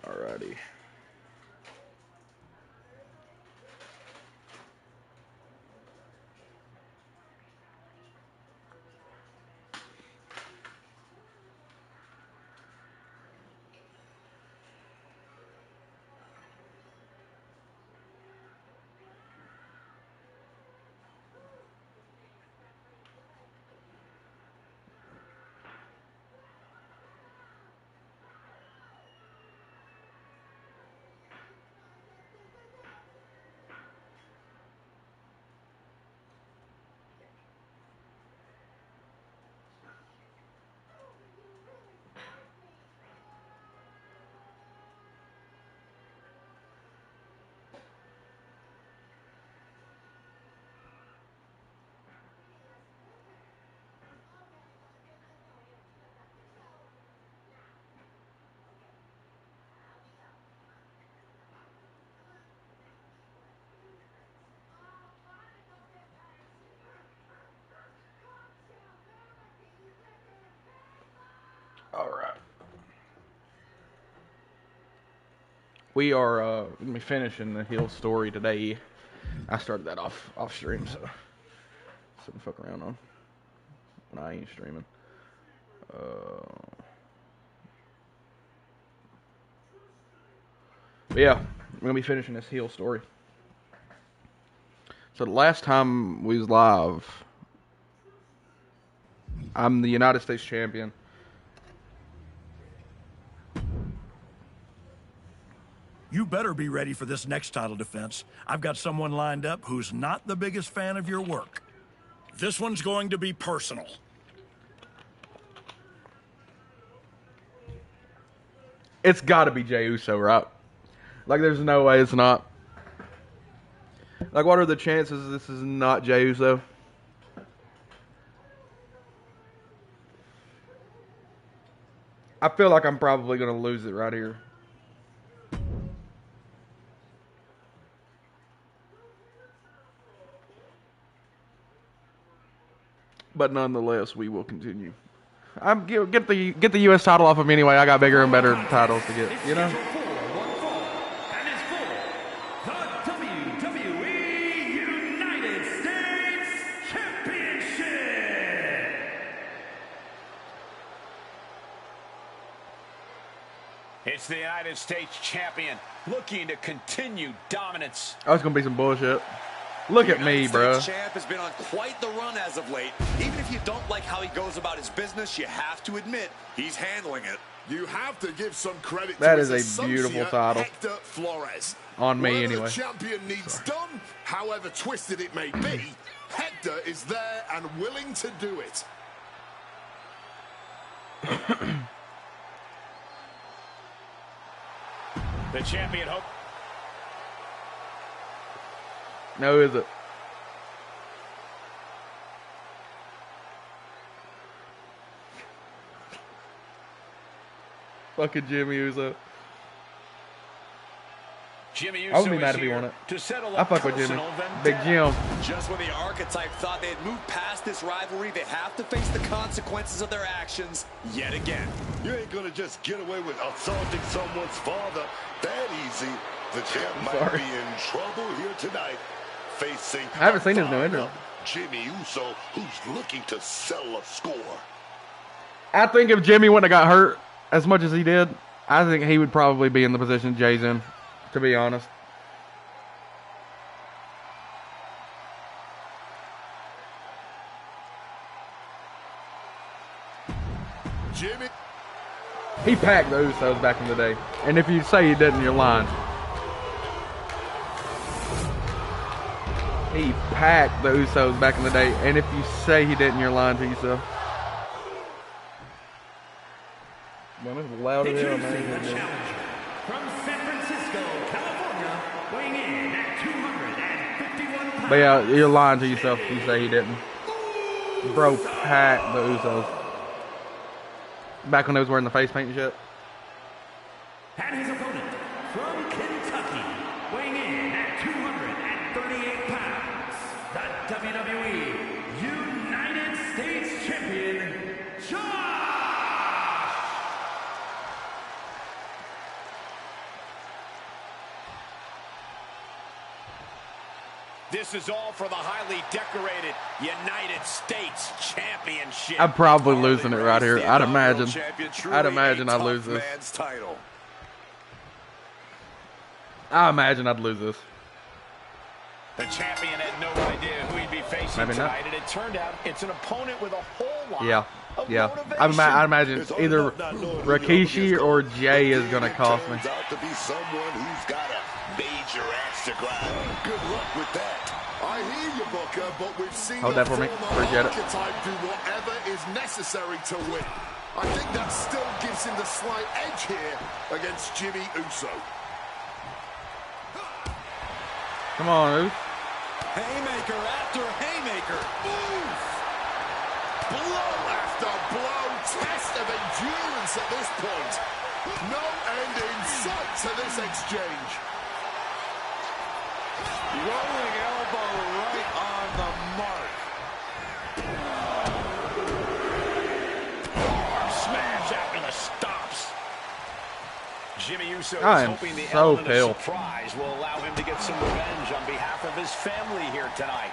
Alrighty. Alright. We are going to be finishing the Hill story today. I started that off stream, so something to fuck around on when I ain't streaming. But yeah, we're going to be finishing this Hill story. So the last time we was live, I'm the United States champion. You better be ready for this next title defense. I've got someone lined up who's not the biggest fan of your work. This one's going to be personal. It's got to be Jey Uso, right? Like, there's no way it's not. Like, what are the chances this is not Jey Uso? I feel like I'm probably going to lose it right here. But nonetheless, we will continue. Get the U.S. title off of me anyway. I got bigger and better titles to get, you know? And it's for the WWE United States Championship. It's the United States champion looking to continue dominance. Oh, it's going to be some bullshit. Look at me, bro. The champ has been on quite the run as of late. Even if you don't like how he goes about his business, you have to admit he's handling it. You have to give some credit that to is his a beautiful title. Hector Flores. On me, Whatever anyway. the champion needs done, however twisted it may be, Hector is there and willing to do it. The champion hope. No, is it? Fucking Jimmy Uso. Jimmy Uso I wouldn't be mad if he won it. I fuck with Jimmy. Big Jim. Just when the archetype thought they had moved past this rivalry, they have to face the consequences of their actions yet again. You ain't gonna just get away with assaulting someone's father that easy. The champ might be in trouble here tonight. Facing I haven't seen his new intro. Jimmy Uso, who's looking to settle a score. I think if Jimmy wouldn't have got hurt as much as he did, I think he would probably be in the position Jay's in, to be honest. Jimmy. He packed the Usos back in the day. And if you say he didn't, you're lying. He packed the Usos back in the day. And if you say he didn't, you're lying to yourself. Man, it's loud as hell, man. From San Francisco, California, weighing in at 251 pounds. But yeah, you're lying to yourself if you say he didn't. Bro packed the Usos. Back when they was wearing the face paint and shit. And his opponent from Kentucky, weighing in at 238 pounds, the WWE United States Champion, Josh! This is all for the highly decorated United States Championship. I'm probably losing it right here. I'd imagine. I'd imagine I'd lose this. I imagine I'd lose this. The champion had no idea who he'd be facing Maybe not. tonight, and it turned out it's an opponent with a whole lot of Yeah. motivation. I imagine either Rikishi or Jay is going to cost me. Out to be someone who's got a major axe to grind. Good luck with that. I hear you, Booker, but we've seen Hold that for me. Appreciate it. archetype do whatever is necessary to win. I think that still gives him the slight edge here against Jimmy Uso. Come on, Uso. Haymaker after haymaker. Move! Blow after blow. Test of endurance at this point. No end in sight to this exchange. Rolling elbow right on the mark. Arm smash after the stops. Jimmy Uso is I am hoping the so element pale. of surprise will allow him to get some revenge on behalf of his family here tonight.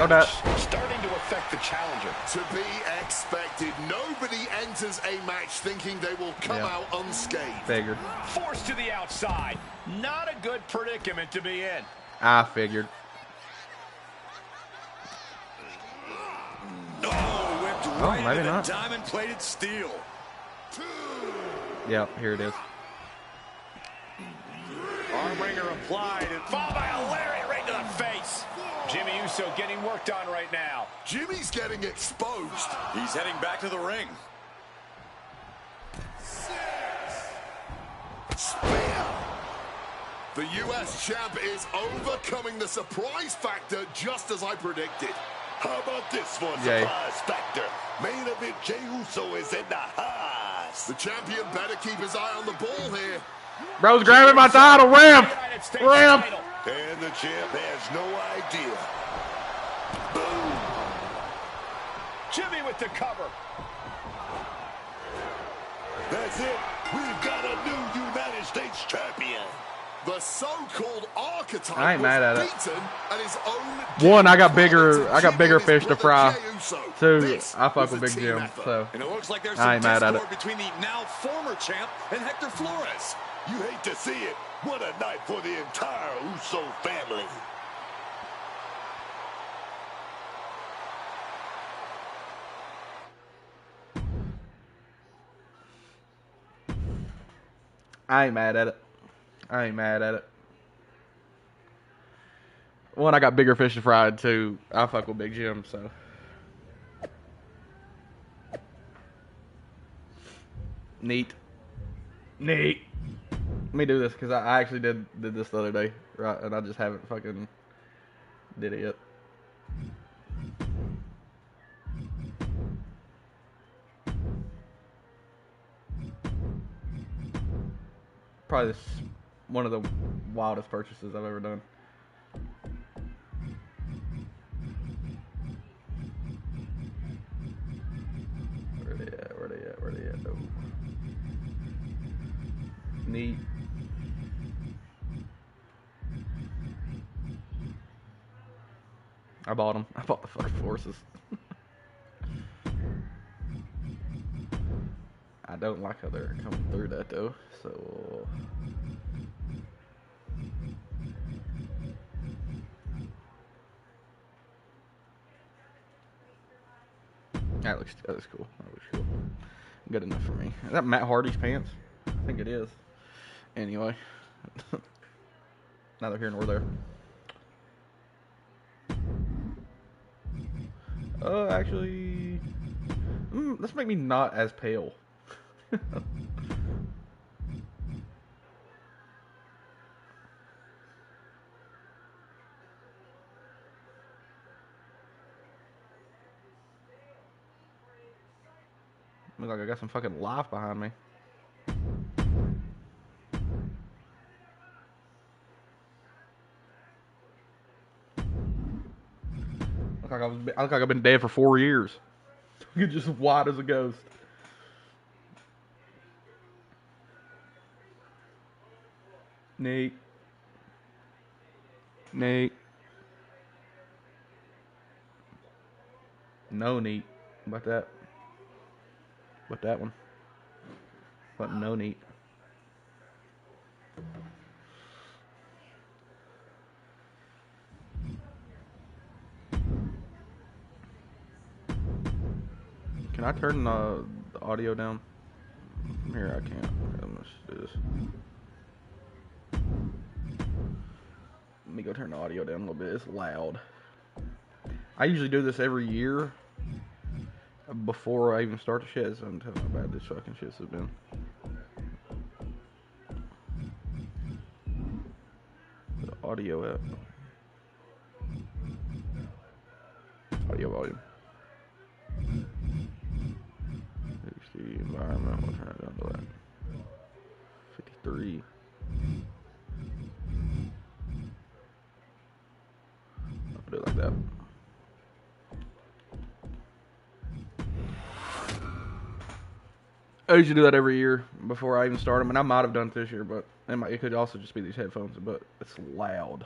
Oh, that. Starting to affect the challenger. To be expected. Nobody enters a match thinking they will come out unscathed. Figured. Forced to the outside. Not a good predicament to be in. I figured. Oh, whipped right maybe into not. diamond-plated steel. Yeah, here it is. Armbringer applied and followed by a lariat right to the face. Jimmy Uso getting worked on right now. Jimmy's getting exposed. He's heading back to the ring. Spear. The U.S. champ is overcoming the surprise factor just as I predicted. How about this one, Jay. surprise factor? Main event, Jey Uso is in the house. The champion better keep his eye on the ball here. Bro's grabbing my title. Ramp! United States Ramp! title. And the champ has no idea. Boom. Jimmy with the cover. That's it. We've got a new United States champion. The so-called archetype I ain't mad at was it. beaten at his own One, I got game. bigger Jimmy fish and to his fry. brother Jey Uso. Two, This I fuck was with a Big team Jim, effort. so And it looks like there's I some ain't mad at discord it. between the now former champ and Hector Flores. You hate to see it. What a night for the entire Uso family. I ain't mad at it. I ain't mad at it. One, I got bigger fish to fry. Two, I fuck with Big Jim, so. Neat. Neat. Let me do this, because I actually did this the other day, right? And I just haven't fucking did it yet. Probably one of the wildest purchases I've ever done. Where they at? Where they at? Where they at? Oh. Neat. I bought them. I bought the fucking forces. I don't like how they're coming through that though, so that looks cool. That looks cool. Good enough for me. Is that Matt Hardy's pants? I think it is. Anyway, neither here nor there. Actually, let's make me not as pale. Looks like I got some fucking life behind me. I look like I've been dead for 4 years. You're just white as a ghost. Neat. Neat. No neat. How about that? What that one? But no neat. Can I turn the audio down? Here I can't. I'm gonna do this. Let me go turn the audio down a little bit. It's loud. I usually do this every year before I even start the shit. So I'm telling you how bad this fucking shit has been. The audio up. Audio volume. The environment. We'll turn it down to that. 53. I'll do it like that. I usually do that every year before I even start them, and I might have done it this year, but it could also just be these headphones, but it's loud.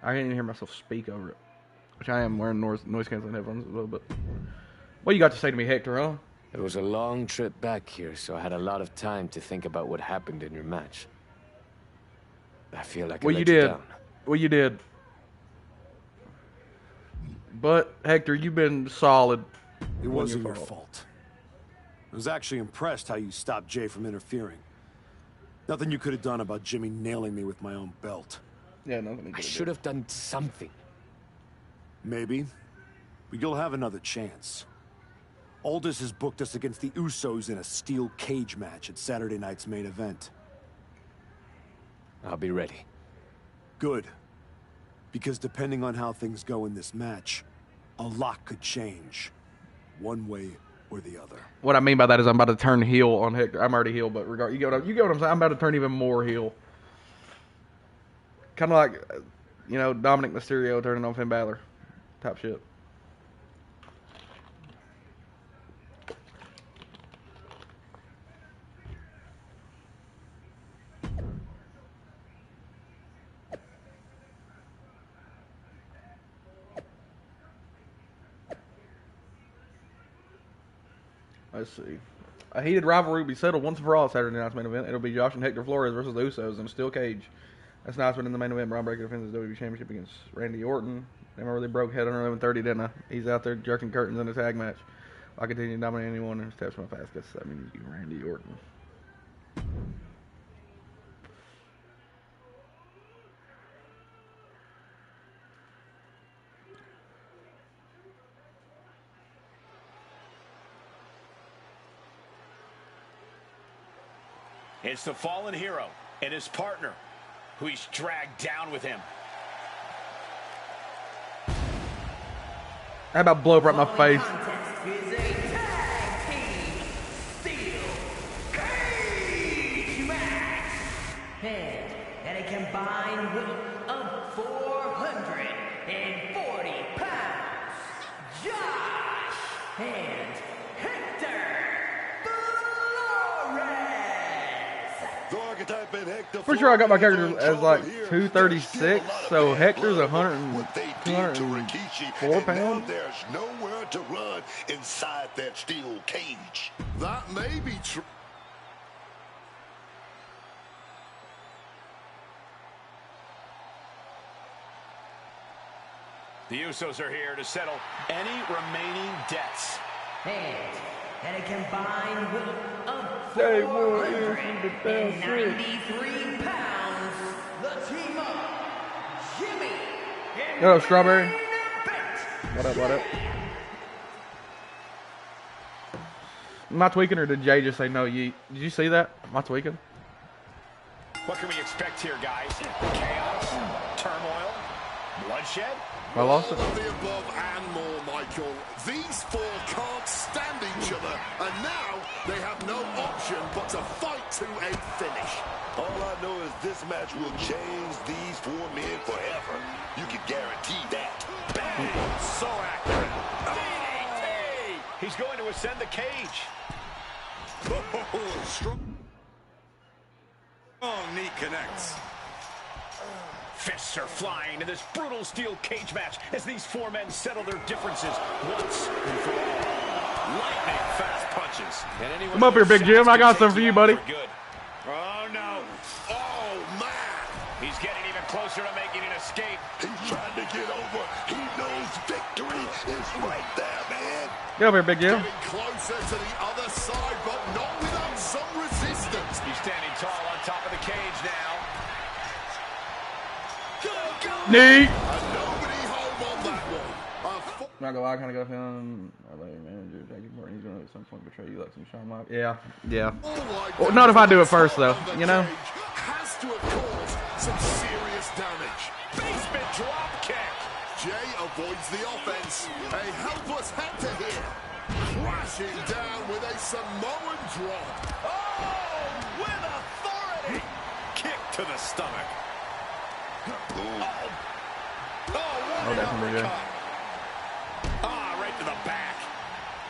I can't even hear myself speak over it, which I am wearing noise canceling headphones as well, but what you got to say to me, Hector, huh? It was a long trip back here, so I had a lot of time to think about what happened in your match. I feel like I let you down. Well, you did. But, Hector, you've been solid. It wasn't your fault. I was actually impressed how you stopped Jay from interfering. Nothing you could have done about Jimmy nailing me with my own belt. Yeah, nothing. I should have done something. Maybe. But you'll have another chance. Aldis has booked us against the Usos in a steel cage match at Saturday night's main event. I'll be ready. Good. Because depending on how things go in this match, a lot could change. One way or the other. What I mean by that is I'm about to turn heel on Hector. I'm already heel, but you get what I'm saying? I'm about to turn even more heel. Kind of like, Dominic Mysterio turning on Finn Balor. Top shit. Let's see. A heated rivalry will be settled once and for all Saturday night's main event. It'll be Josh and Hector Flores versus the Usos in a steel cage. That's nice, but in the main event, Braun Breaker defends the WWE Championship against Randy Orton. Remember they broke head on 11:30, didn't I? He's out there jerking curtains in a tag match. I continue to dominate anyone who steps my path. Guess that means you, Randy Orton. It's the fallen hero and his partner who he's dragged down with him. How about blow up right in my face? Is a tag team steel cage match. And a combined weight of 440 pounds. Josh and Hector Flores. The archetype in Hector For sure I got my character Flores as like here. 236, so Hector's 204 Now pounds. there's nowhere to run inside that steel cage. That may be true. The Usos are here to settle any remaining debts. And a combined weight of 493 pounds. The team of Jimmy and What up, Strawberry? Bent. What up? Am I tweaking or did Jay just say no yeet? Did you see that? Am I tweaking? What can we expect here, guys? Chaos, turmoil, Bloodshed? I lost it. All of the above and more, Michael. These four can't stand each other, and now they have no option but to fight to a finish. All I know is this match will change these four men forever. You can guarantee that. Bang! So accurate. DDT! He's going to ascend the cage. Strong knee connects. Fists are flying in this brutal steel cage match as these four men settle their differences once and for all. Lightning fast punches. Come up here, Big Jim. I got some for you, buddy. Good. Oh, no. Oh, man. He's getting even closer to making an escape. He's trying to get over. He knows victory is right there, man. Get over here, Big Jim. Getting closer to the other side, but not without some resistance. He's standing tall on top of the cage now. Knee. And nobody home on that one. Not gonna lie, I kind of got a feeling our manager Jackie Martin, he's gonna at some point betray you like some Shawn Michaels. Yeah. Well, not if I do it first, though. You know. Has to have caused some serious damage. Basement drop kick. Jay avoids the offense. A helpless Hector here. Crashing down with a Samoan drop. Oh, with authority. Kick to the stomach. Oh, that's gonna be good. Right to the back.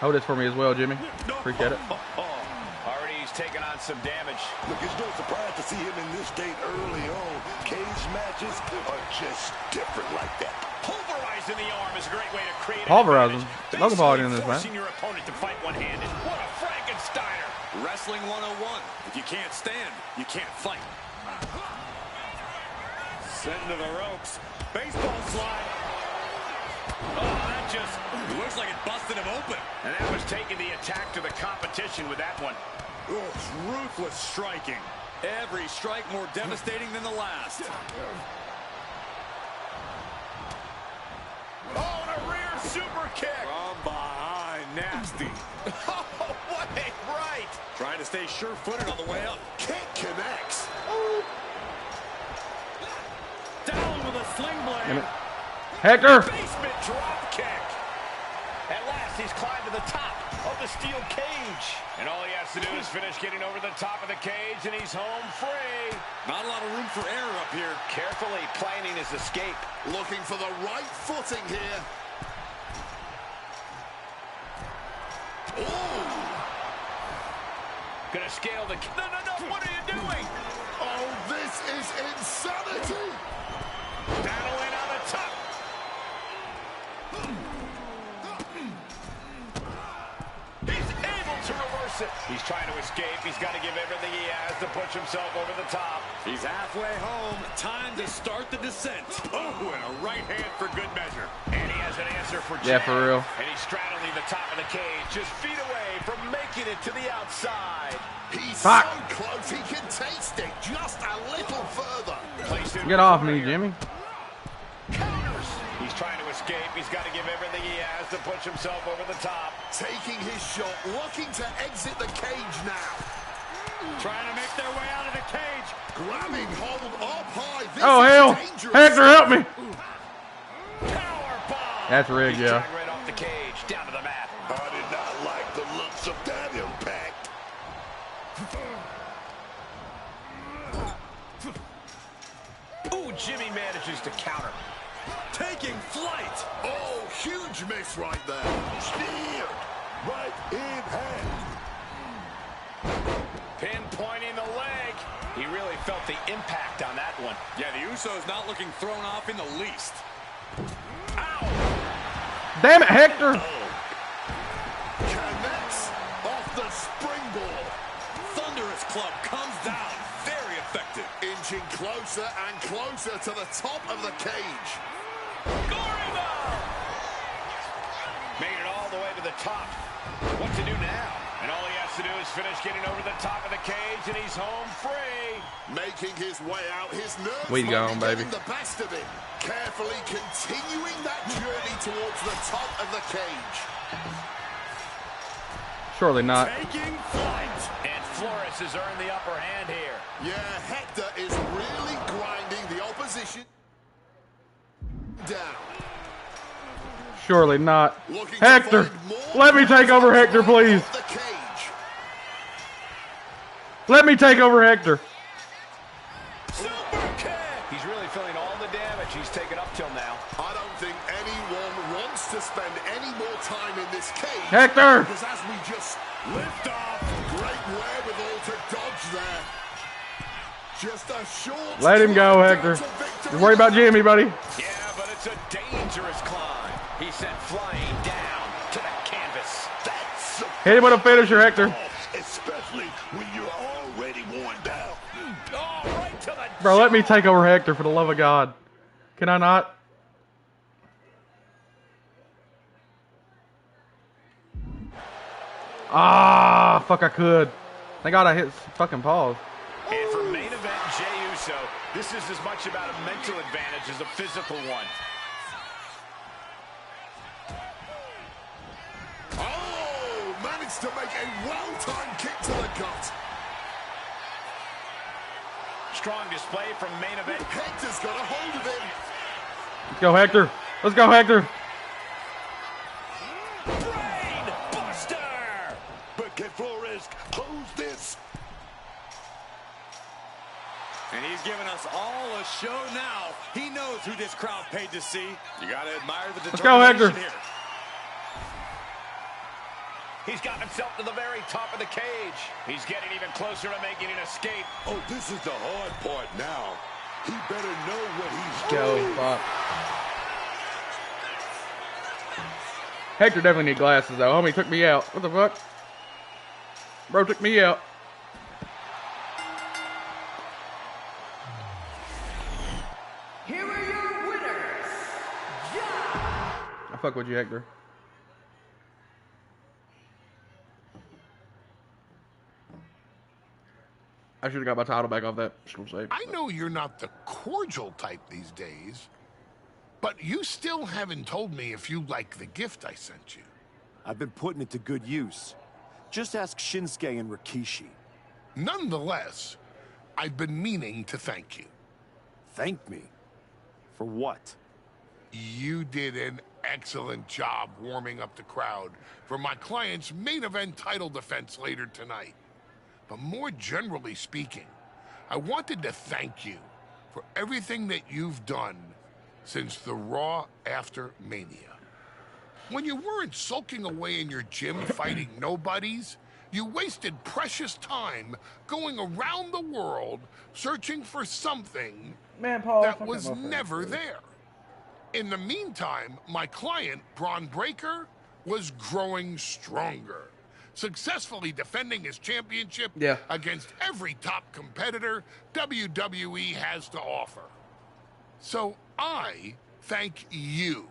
Hold this for me as well, Jimmy. Appreciate it. Already he's taking on some damage. Look, it's no surprise to see him in this state early on. Cage matches are just different like that. Pulverizing the arm is a great way to create Pulverizing? Logan Paul Basically in this, man. forcing your opponent to fight one-handed. What a Frankensteiner. Wrestling 101. If you can't stand, you can't fight. Sent to the ropes. Baseball slide. Oh, that just looks like it busted him open. And that was taking the attack to the competition with that one. Oh, ruthless striking. Every strike more devastating than the last. Oh, and a rear super kick. From behind, nasty. Oh, what a right. Trying to stay sure-footed on the way up. Kick connects. Down with a sling blade. Hector. Basement drop kick. At last, he's climbed to the top of the steel cage. And all he has to do is finish getting over the top of the cage, and he's home free. Not a lot of room for error up here. Carefully planning his escape. Looking for the right footing here. Ooh. Gonna scale the... No, what are you doing? Oh, this is insanity. Battling on the top. He's able to reverse it. He's trying to escape. He's got to give everything he has to push himself over the top. He's halfway home. Time to start the descent. Oh, and a right hand for good measure. And he has an answer for Jay. Yeah, for real. And he's straddling the top of the cage, just feet away from making it to the outside. He's Fuck. so close, he can taste it just a little further. Get off me, Jimmy. Counters. He's trying to escape. He's got to give everything he has to push himself over the top. Taking his shot, looking to exit the cage now. Trying to make their way out of the cage. Grabbing hold up high. This Oh, is hell. dangerous. Hector, help me. Power bomb. That's rigged, He's yeah. dragged right off the cage, down to the mat. I did not like the looks of that impact. Ooh, Jimmy manages to counter. Taking flight. Oh, huge miss right there. Spear right in hand. Pinpointing the leg. He really felt the impact on that one. Yeah, the Usos not looking thrown off in the least. Ow! Damn it, Hector. Connects off the springboard. Thunderous club comes down. Very effective. Inching closer and closer to the top of the cage. Gory bomb! Made it all the way to the top. What to do now? And all he has to do is finish getting over the top of the cage, and he's home free. Making his way out, his nerves We might gone, be baby. getting the best of him. Carefully continuing that journey towards the top of the cage. Surely not. Taking flight. And Flores has earned the upper hand here. Yeah, Hector is really grinding the opposition. Down. Surely not. Looking Hector, to find more let me take over Hector, please. off the cage. Let me take over Hector. Super kick. He's really feeling all the damage he's taken up till now. I don't think anyone wants to spend any more time in this cage. Hector! Because as we just lift off, great wherewithal to dodge there. Just a short. Let him go, Hector. Just worry about Jimmy, buddy. Yeah, but it's a dangerous climb. He's sent flying down to the canvas. That's Hit him with a finisher, Hector. Especially when you're already worn down. Oh, right to the Bro, let me take over Hector, for the love of God. Can I not? Ah, fuck, I could. Thank God I hit fucking pause. And for main event Jey Uso, this is as much about a mental advantage as a physical one. Oh, managed to make a well-timed kick to the gut. Strong display from main event. Hector's got a hold of him. Let's go, Hector. Let's go, Hector. Brain Buster! But can Flores close this? And he's giving us all a show now. He knows who this crowd paid to see. You got to admire the Let's go, Hector. determination here. He's gotten himself to the very top of the cage. He's getting even closer to making an escape. Oh, this is the hard part now. He better know what he's Go, doing. fuck. Hector definitely need glasses, though. Homie took me out. What the fuck? Bro took me out. Here are your winners. I fuck with you, Hector. I should have got my title back off that. I know you're not the cordial type these days, but you still haven't told me if you like the gift I sent you. I've been putting it to good use. Just ask Shinsuke and Rikishi. Nonetheless, I've been meaning to thank you. Thank me? For what? You did an excellent job warming up the crowd for my client's main event title defense later tonight. But more generally speaking, I wanted to thank you for everything that you've done since the Raw after Mania. When you weren't sulking away in your gym fighting nobodies, you wasted precious time going around the world searching for something that was never there. In the meantime, my client, Braun Breaker, was growing stronger, successfully defending his championship against every top competitor WWE has to offer. So I thank you,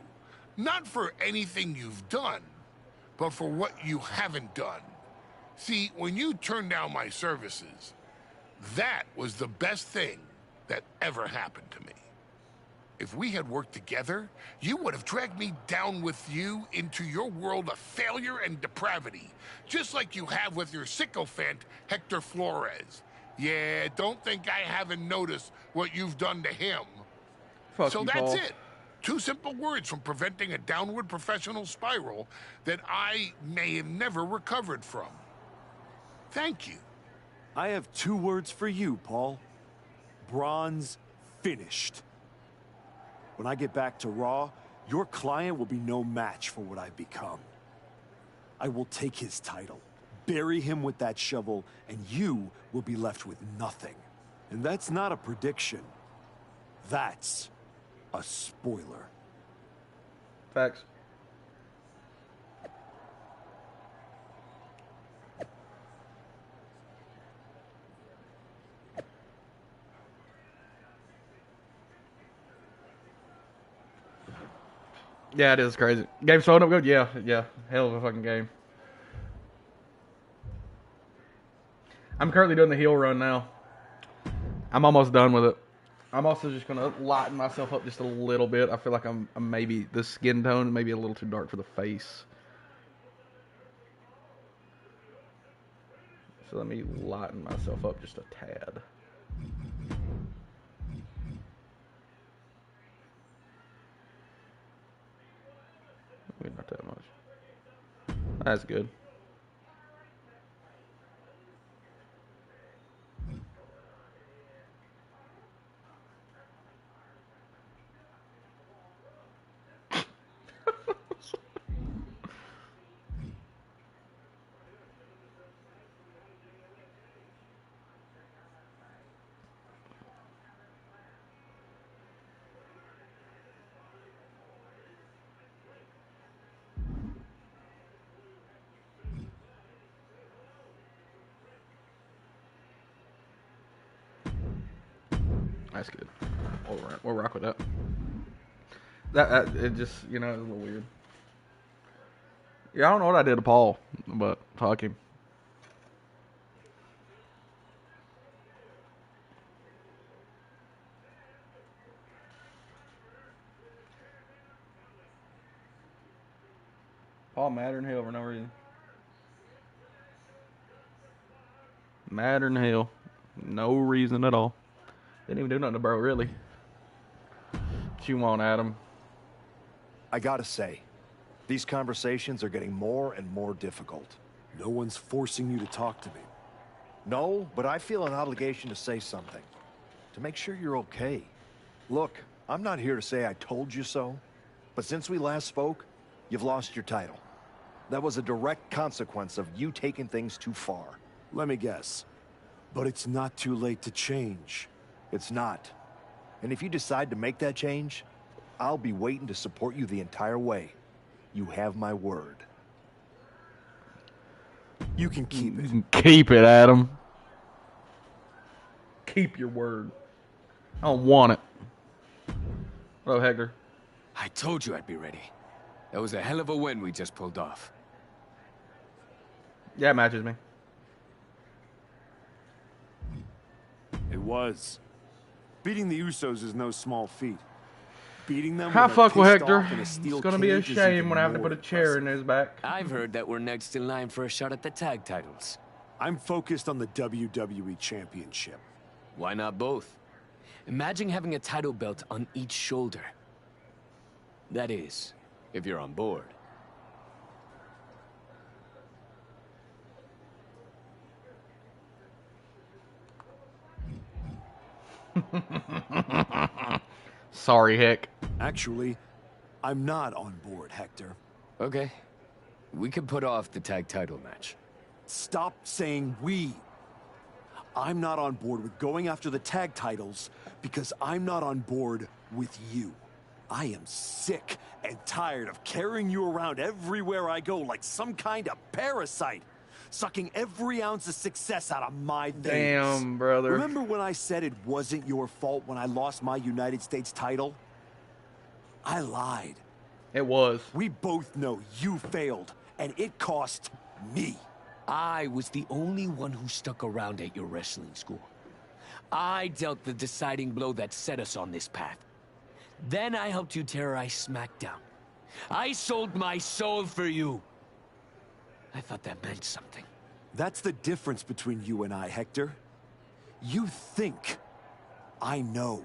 not for anything you've done, but for what you haven't done. See, when you turned down my services, that was the best thing that ever happened to me. If we had worked together, you would have dragged me down with you into your world of failure and depravity, just like you have with your sycophant, Hector Flores. Yeah, don't think I haven't noticed what you've done to him. So that's it. 2 simple words from preventing a downward professional spiral that I may have never recovered from. Thank you. I have 2 words for you, Paul. Braun's finished. When I get back to Raw, your client will be no match for what I've become. I will take his title, bury him with that shovel, and you will be left with nothing. And that's not a prediction. That's a spoiler. Facts. Yeah, it is crazy. Game's holding up good? Yeah. Hell of a fucking game. I'm currently doing the heel run now. I'm almost done with it. I'm also just going to lighten myself up just a little bit. I feel like I'm maybe, the skin tone maybe a little too dark for the face. So let me lighten myself up just a tad. Wait, not that much. That's good. That's good. We'll rock with that. That it just, you know, it's a little weird. Yeah, I don't know what I did to Paul, but fuck him. Paul madder than hell for no reason. Madder than hell. No reason at all. Didn't even do nothing to bro, really. What you want, Adam? I gotta say, these conversations are getting more and more difficult. No one's forcing you to talk to me. No, but I feel an obligation to say something. To make sure you're okay. Look, I'm not here to say I told you so, but since we last spoke, you've lost your title. That was a direct consequence of you taking things too far. Let me guess. But it's not too late to change. It's not. And if you decide to make that change, I'll be waiting to support you the entire way. You have my word. You can keep it. Keep it, Adam. Keep your word. I don't want it. Hello, Hector. I told you I'd be ready. That was a hell of a win we just pulled off. Yeah, it matches me. It was. Beating the Usos is no small feat. Beating them How when they're fuck with pissed Hector? off in a steel It's gonna be a cage is shame even when I have to more put a chair in impressive. his back. I've heard that we're next in line for a shot at the tag titles. I'm focused on the WWE Championship. Why not both? Imagine having a title belt on each shoulder. That is, if you're on board. Sorry, Heck. Actually, I'm not on board, Hector. Okay. We can put off the tag title match. Stop saying we. I'm not on board with going after the tag titles because I'm not on board with you. I am sick and tired of carrying you around everywhere I go like some kind of parasite, sucking every ounce of success out of my veins. Damn, brother. Remember when I said it wasn't your fault when I lost my United States title? I lied. It was. We both know you failed, and it cost me. I was the only one who stuck around at your wrestling school. I dealt the deciding blow that set us on this path. Then I helped you terrorize SmackDown. I sold my soul for you. I thought that meant something. That's the difference between you and I, Hector. You think I know.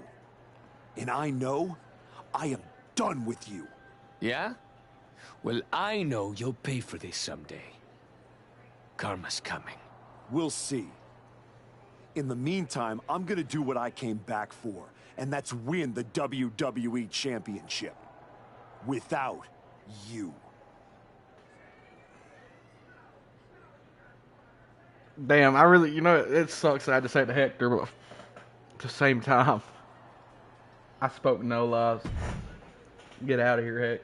And I know I am done with you. Yeah? Well, I know you'll pay for this someday. Karma's coming. We'll see. In the meantime, I'm gonna do what I came back for, and that's win the WWE Championship. Without you. Damn, I really, you know, it sucks that I had to say it to Hector, but at the same time, I spoke no lies. Get out of here, Heck.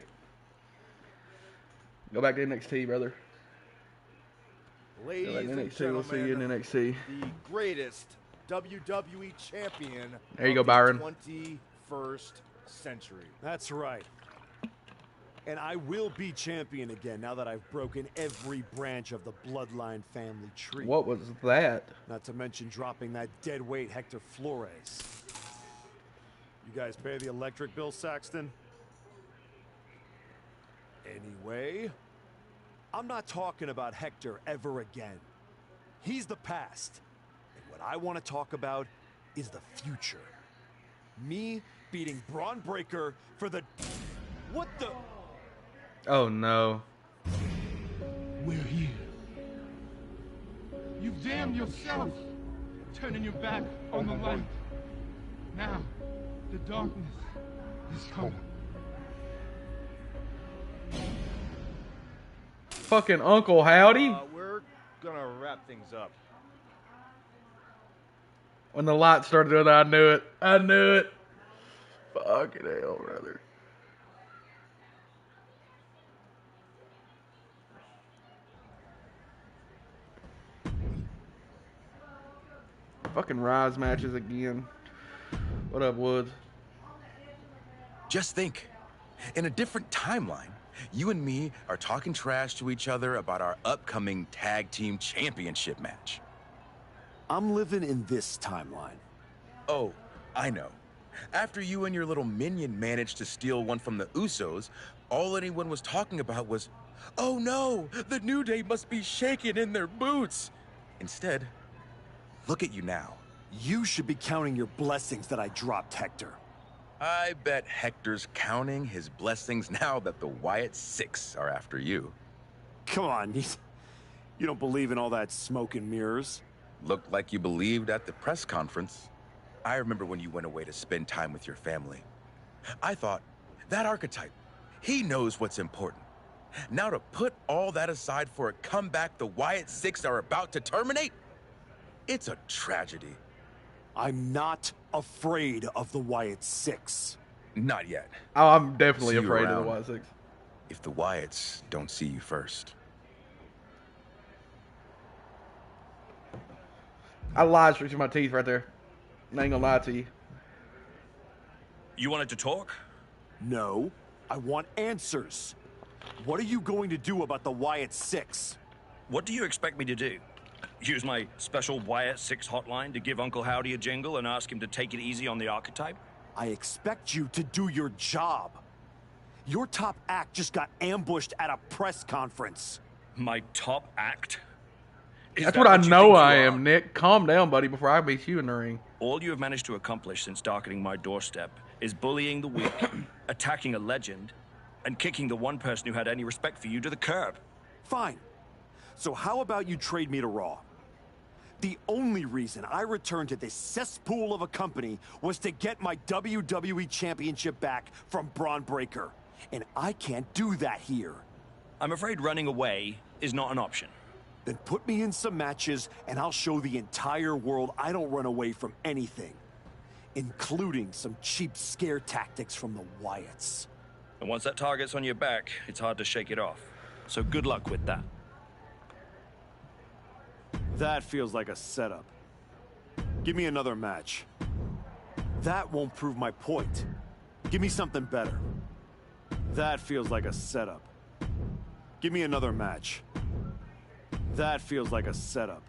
Go back to NXT, brother. Ladies Go back to and NXT. We'll see you in gentlemen, NXT. the greatest WWE champion There you go, of Byron. the 21st century. That's right. And I will be champion again now that I've broken every branch of the Bloodline family tree. What was that? Not to mention dropping that dead weight Hector Flores. You guys pay the electric bill, Saxton? Anyway, I'm not talking about Hector ever again. He's the past. And what I want to talk about is the future. Me beating Braun Breaker for the... What the... Oh no. We're here. You've damned yourself, turning your back on the light. Now, the darkness is coming. Fucking Uncle Howdy. We're gonna wrap things up. When the lights started doing that, I knew it. I knew it. Fucking hell, brother. Fucking Rise matches again. What up, Woods? Just think, in a different timeline, you and me are talking trash to each other about our upcoming tag team championship match. I'm living in this timeline. Oh, I know. After you and your little minion managed to steal one from the Usos, all anyone was talking about was, oh no, the New Day must be shaking in their boots. Instead, look at you now. You should be counting your blessings that I dropped Hector. I bet Hector's counting his blessings now that the Wyatt Six are after you. Come on, you don't believe in all that smoke and mirrors? Looked like you believed at the press conference. I remember when you went away to spend time with your family. I thought, that archetype, he knows what's important. Now to put all that aside for a comeback the Wyatt Six are about to terminate? It's a tragedy. I'm not afraid of the Wyatt Six. Not yet. Oh, I'm definitely See you afraid of the around. Wyatt Six. If the Wyatts don't see you first. I lied straight to my teeth right there. I ain't gonna lie to you. You wanted to talk? No, I want answers. What are you going to do about the Wyatt Six? What do you expect me to do? Use my special Wyatt Six hotline to give Uncle Howdy a jingle and ask him to take it easy on the archetype? I expect you to do your job. Your top act just got ambushed at a press conference. My top act? Is That's that what I you know think I you am, are? Nick. Calm down, buddy, before I beat you in the ring. All you have managed to accomplish since darkening my doorstep is bullying the weak, attacking a legend, and kicking the one person who had any respect for you to the curb. Fine. So how about you trade me to Raw? The only reason I returned to this cesspool of a company was to get my WWE Championship back from Braun Breaker. And I can't do that here. I'm afraid running away is not an option. Then put me in some matches, and I'll show the entire world I don't run away from anything. Including some cheap scare tactics from the Wyatts. And once that target's on your back, it's hard to shake it off. So good luck with that. That feels like a setup. Give me another match. That won't prove my point. Give me something better. That feels like a setup. Give me another match. That feels like a setup.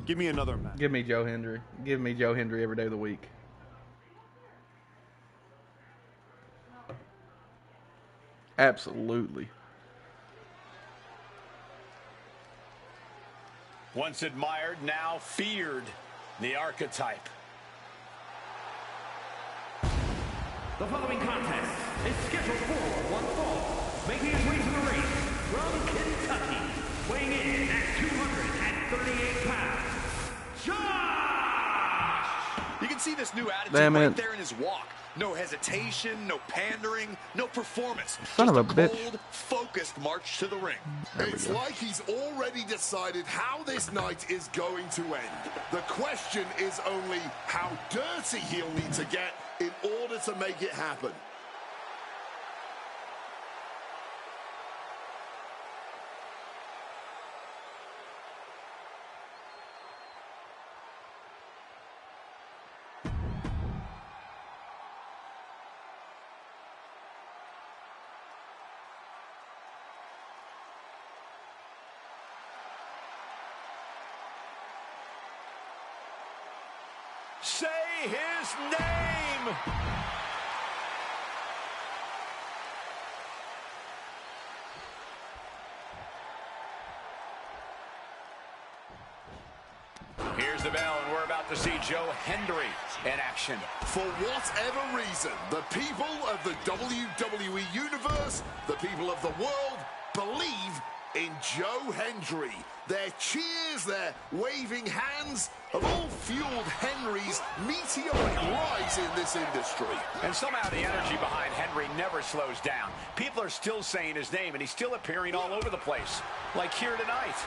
Give me another match. Give me Joe Hendry. Give me Joe Hendry every day of the week. Absolutely. Once admired, now feared. The archetype. The following contest is scheduled for one fall, making his way to the ring from Kentucky, weighing in at 238 pounds, Josh! You can see this new attitude Damn right it. there in his walk. No hesitation, no pandering, no performance. Son Just of a bitch. cold, focused march to the ring. It's like he's already decided how this night is going to end. The question is only how dirty he'll need to get in order to make it happen. Say his name! Here's There's the bell, and we're about to see Joe Hendry in action. For whatever reason, the people of the WWE Universe, the people of the world, believe in Joe Hendry. Their cheers, their waving hands have all fueled Henry's meteoric rise in this industry. And somehow the energy behind Henry never slows down. People are still saying his name, and he's still appearing all over the place, like here tonight.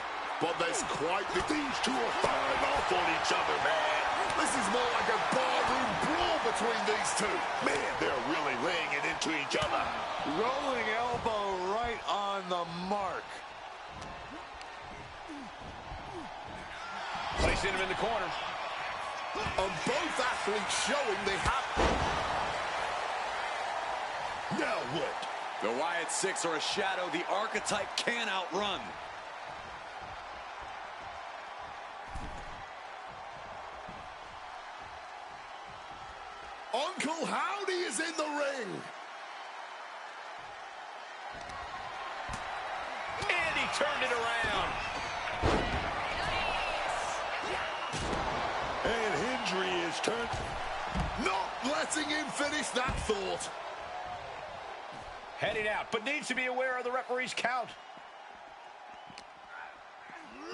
But there's quite these two are firing off on each other, man. This is more like a barroom brawl between these two. Man, they're really laying it into each other. Rolling elbow right on the mark. Placing him in the corner. And both athletes showing they have... Now what? The Wyatt Six are a shadow the archetype can't outrun. Uncle Howdy is in the ring. And he turned it around. And Hendry is turned. Not letting him finish that thought. Heading out, but needs to be aware of the referee's count.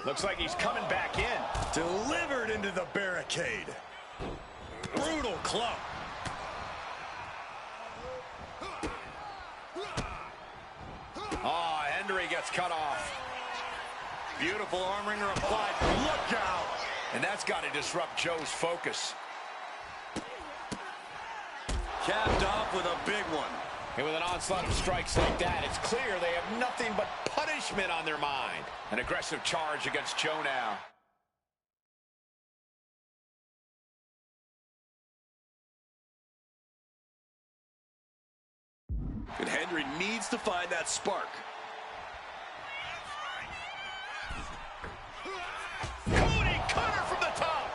Looks like he's coming back in. Delivered into the barricade. Brutal club. Oh, Hendry gets cut off. Beautiful arm wringer applied. Look out! And that's got to disrupt Joe's focus. Capped off with a big one. And with an onslaught of strikes like that, it's clear they have nothing but punishment on their mind. An aggressive charge against Joe now. And Hendry needs to find that spark. Cody cutter from the top.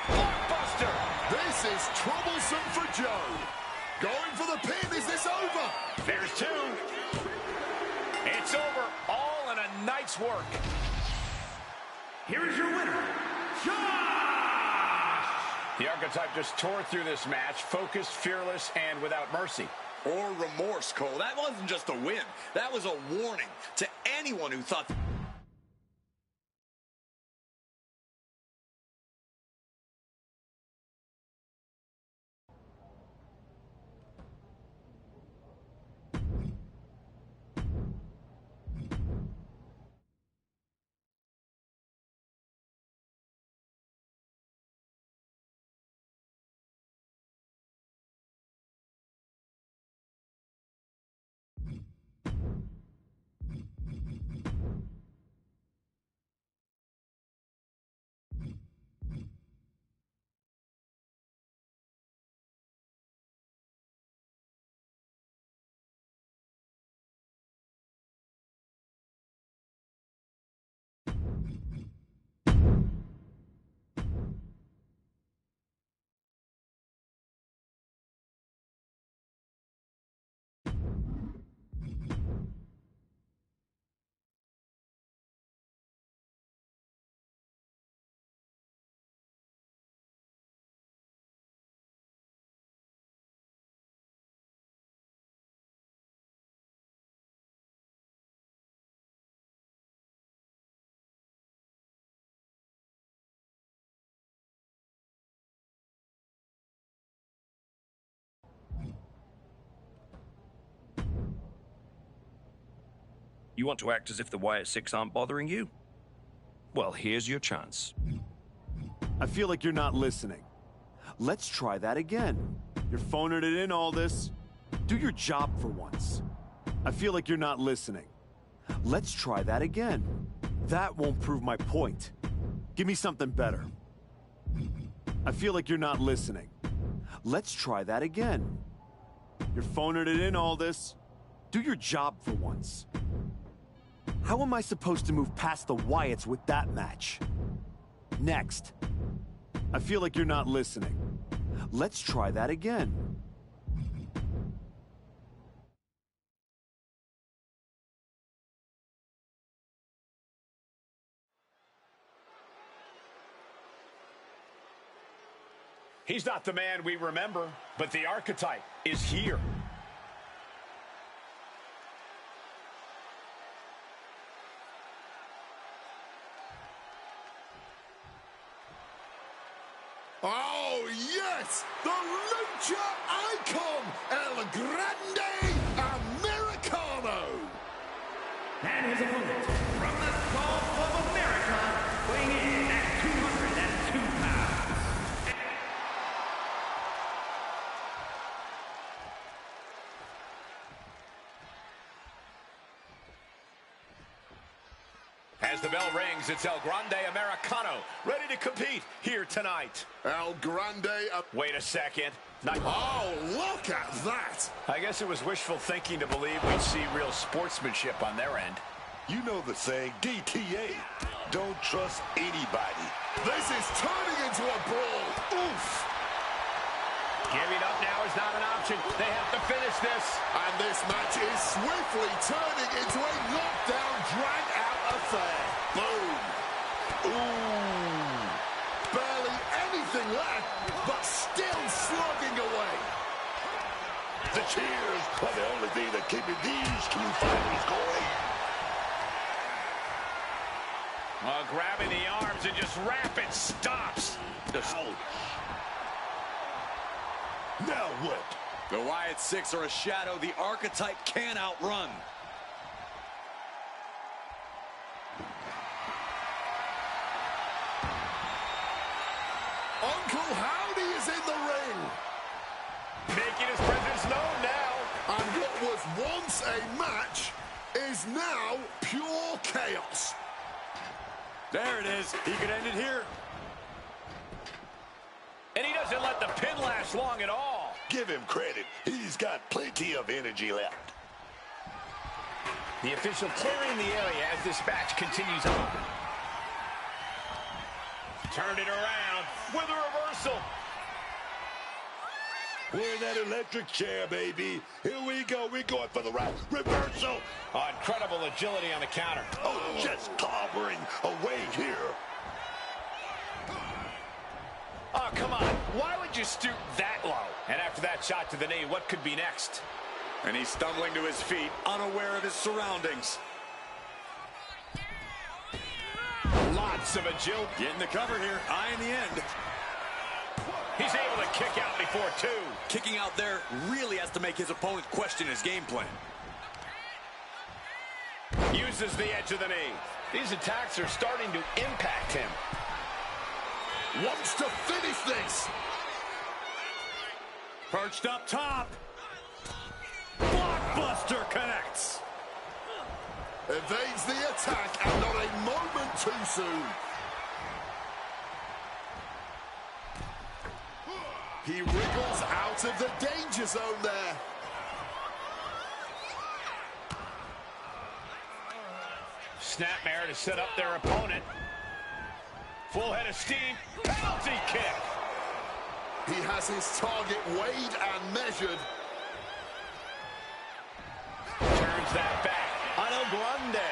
Blockbuster. This is troublesome for Joe. Going for the pin. Is this over? There's two. It's over. All in a night's work. Here is your winner, Josh! The archetype just tore through this match, focused, fearless, and without mercy. Or remorse, Cole. That wasn't just a win. That was a warning to anyone who thought... You want to act as if the Wyatt Six aren't bothering you? Well, here's your chance. I feel like you're not listening. Let's try that again. You're phoning it in, all this. Do your job for once. I feel like you're not listening. Let's try that again. That won't prove my point. Give me something better. I feel like you're not listening. Let's try that again. You're phoning it in, all this. Do your job for once. How am I supposed to move past the Wyatts with that match? Next. I feel like you're not listening. Let's try that again. He's not the man we remember, but the archetype is here. Oh, yes! The lucha icon, El Grande Americano! And his opponent, from the Gulf of America, weighing in at 202 pounds. As the bell rings, it's El Grande Americano, ready to compete here tonight. El Grande... Wait a second. Oh, look at that! I guess it was wishful thinking to believe we'd see real sportsmanship on their end. You know the saying, DTA. Don't trust anybody. This is turning into a brawl. Oof! Giving up now is not an option. They have to finish this. And this match is swiftly turning into a knockdown, drag-out affair. Boom! Ooh! Barely anything left, but still slugging away. The cheers are the only thing that keeping these two fighters going. Grabbing the arms and just rapid stops. Ouch. Now what? The Wyatt Six are a shadow the archetype can't outrun. Uncle Howdy is in the ring. Making his presence known now. And what was once a match is now pure chaos. There it is. He could end it here. And he doesn't let the pin last long at all. Give him credit. He's got plenty of energy left. The official clearing the area as this match continues on. Turned it around with a reversal. We're in that electric chair, baby. Here we go. We're going for the right reversal. Incredible agility on the counter. Oh, just clobbering away here. Oh, come on. Why would you stoop that low? And after that shot to the knee, what could be next? And he's stumbling to his feet, unaware of his surroundings. Lots of agility. Getting the cover here. Eye in the end. He's able to kick out before two. Kicking out there really has to make his opponent question his game plan. Uses the edge of the knee. These attacks are starting to impact him. Wants to finish this. Perched up top. Blockbuster connects. Evades the attack and not a moment too soon. He wriggles out of the danger zone there. Snapmare to set up their opponent. Full head of steam. Penalty kick. He has his target weighed and measured. Turns that back on El Grande.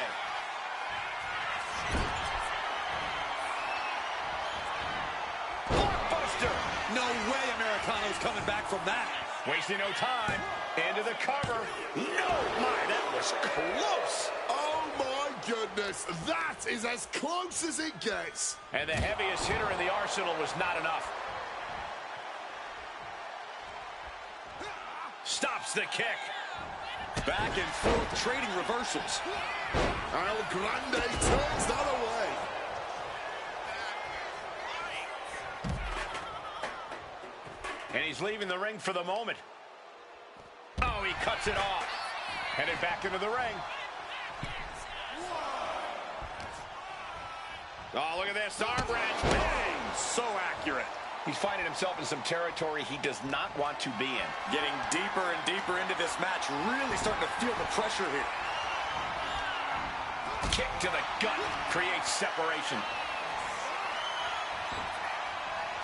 Blockbuster. No way Americano's coming back from that. Wasting no time. Into the cover. No, my, that was close. Oh my goodness, that is as close as it gets. And the heaviest hitter in the arsenal was not enough. Stops the kick. Back and forth trading reversals. El Grande turns that away. And he's leaving the ring for the moment. Oh, he cuts it off. Headed back into the ring. Oh, look at this. Arm wrench. Bang! So accurate. He's finding himself in some territory he does not want to be in. Getting deeper and deeper into this match. Really starting to feel the pressure here. Kick to the gut creates separation.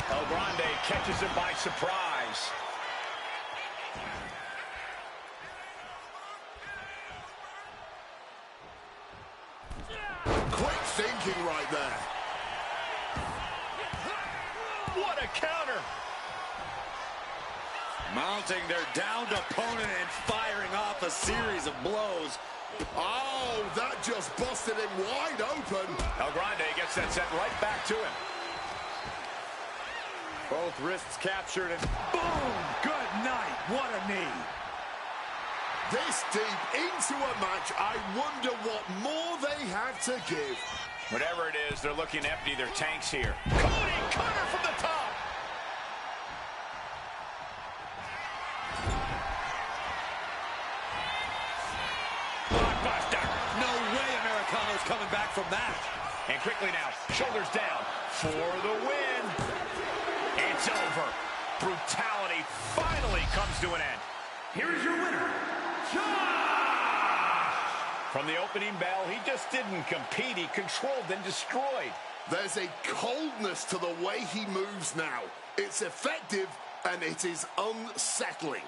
El Grande catches him by surprise. Quick thinking right there. What a counter. Mounting their downed opponent and firing off a series of blows. Oh, that just busted him wide open. El Grande gets that set right back to him. Both wrists captured and Boom! Good night. What a knee. This deep into a match, I wonder what more they have to give. Whatever it is, they're looking to empty their tanks here. Cody Cutter from the top. Blockbuster. no way Americano's coming back from that. And quickly now, shoulders down for the win. It's over. Brutality finally comes to an end. Here is your winner, From the opening bell, he just didn't compete. He controlled and destroyed. There's a coldness to the way he moves now. It's effective, and it is unsettling.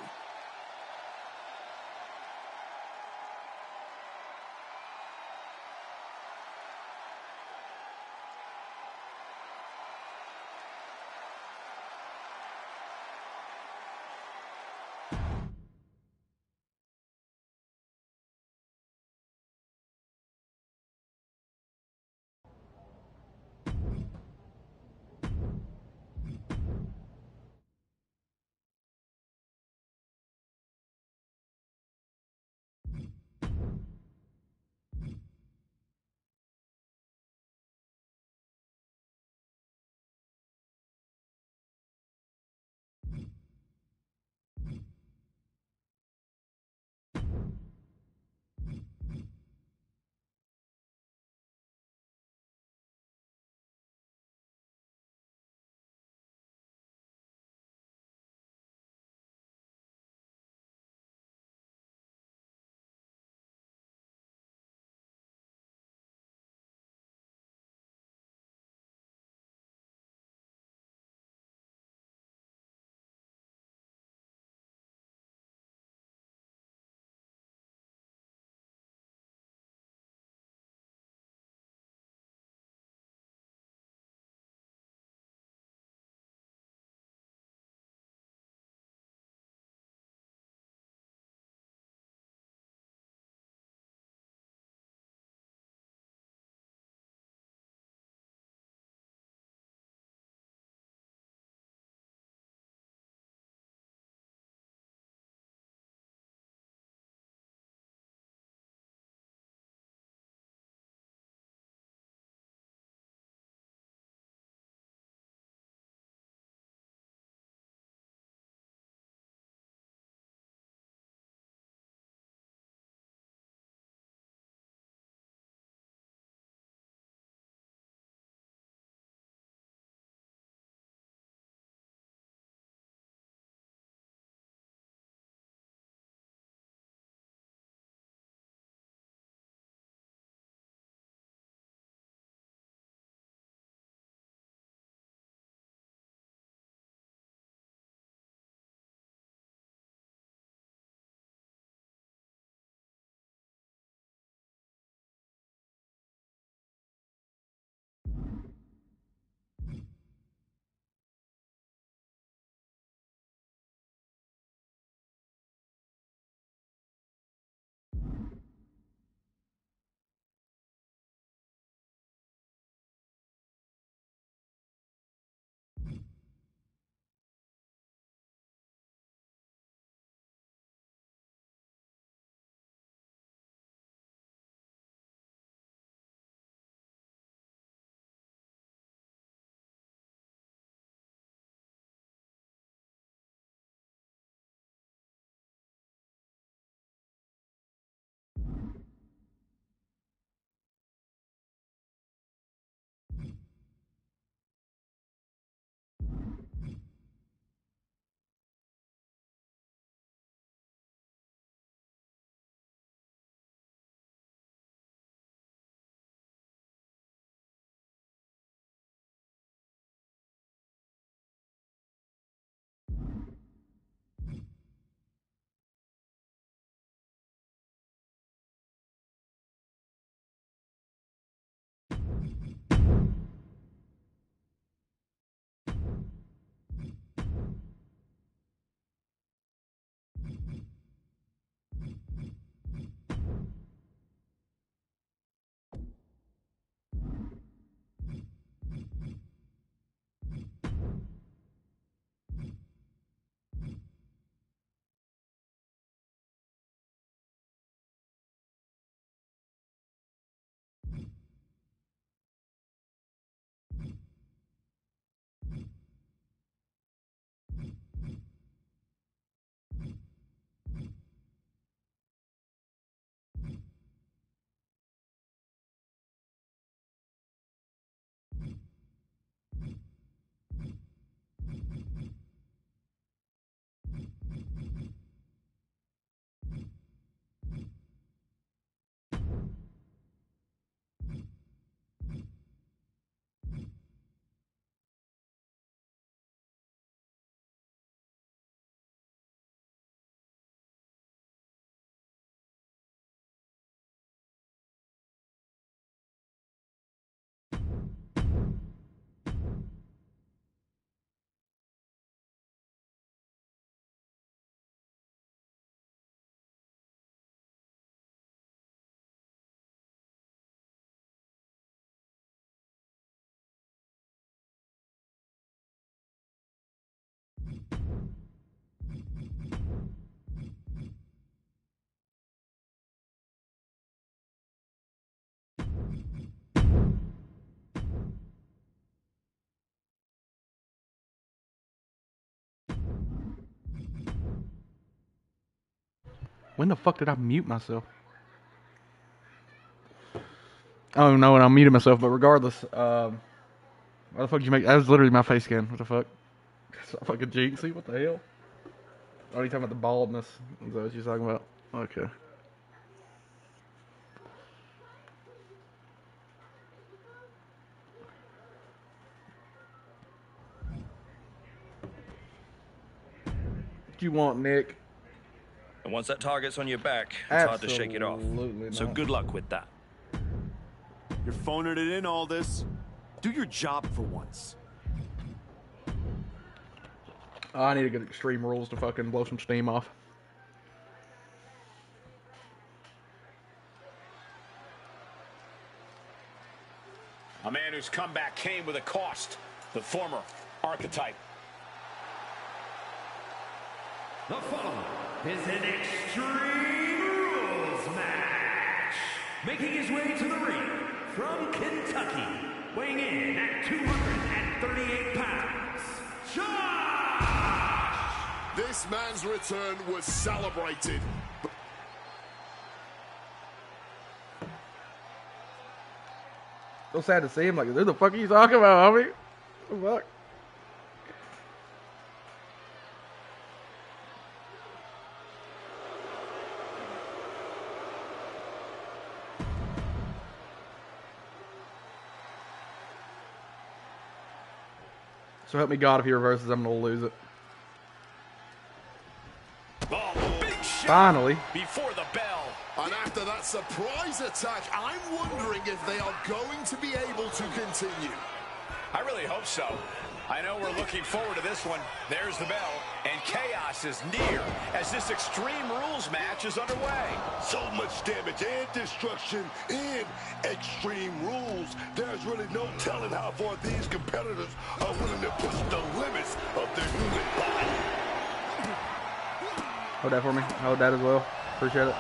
When the fuck did I mute myself? I don't know when I muted myself, but regardless, why the fuck did you make? That was literally my face scan. What the fuck? It's not fucking jinxie. What the hell? Oh, you talking about the baldness? Is that what you're talking about? Okay. What you want, Nick? And once that target's on your back, it's hard to shake it off. So good luck with that. You're phoning it in, all this. Do your job for once. Oh, I need to get Extreme Rules to fucking blow some steam off. A man whose comeback came with a cost. The former archetype. The following is an Extreme Rules match. Making his way to the ring from Kentucky, weighing in at 238 pounds, Josh! This man's return was celebrated. So sad to see him. Like, who the fuck are you talking about, homie? What the fuck? So help me God, if he reverses, I'm gonna lose it. Oh, big shot. Finally. Before the bell. And after that surprise attack, I'm wondering if they are going to be able to continue. I really hope so. I know we're looking forward to this one. There's the bell, and chaos is near as this Extreme Rules match is underway. So much damage and destruction in Extreme Rules. There's really no telling how far these competitors are willing to push the limits of their human body. Hold that for me. Hold that as well. Appreciate it.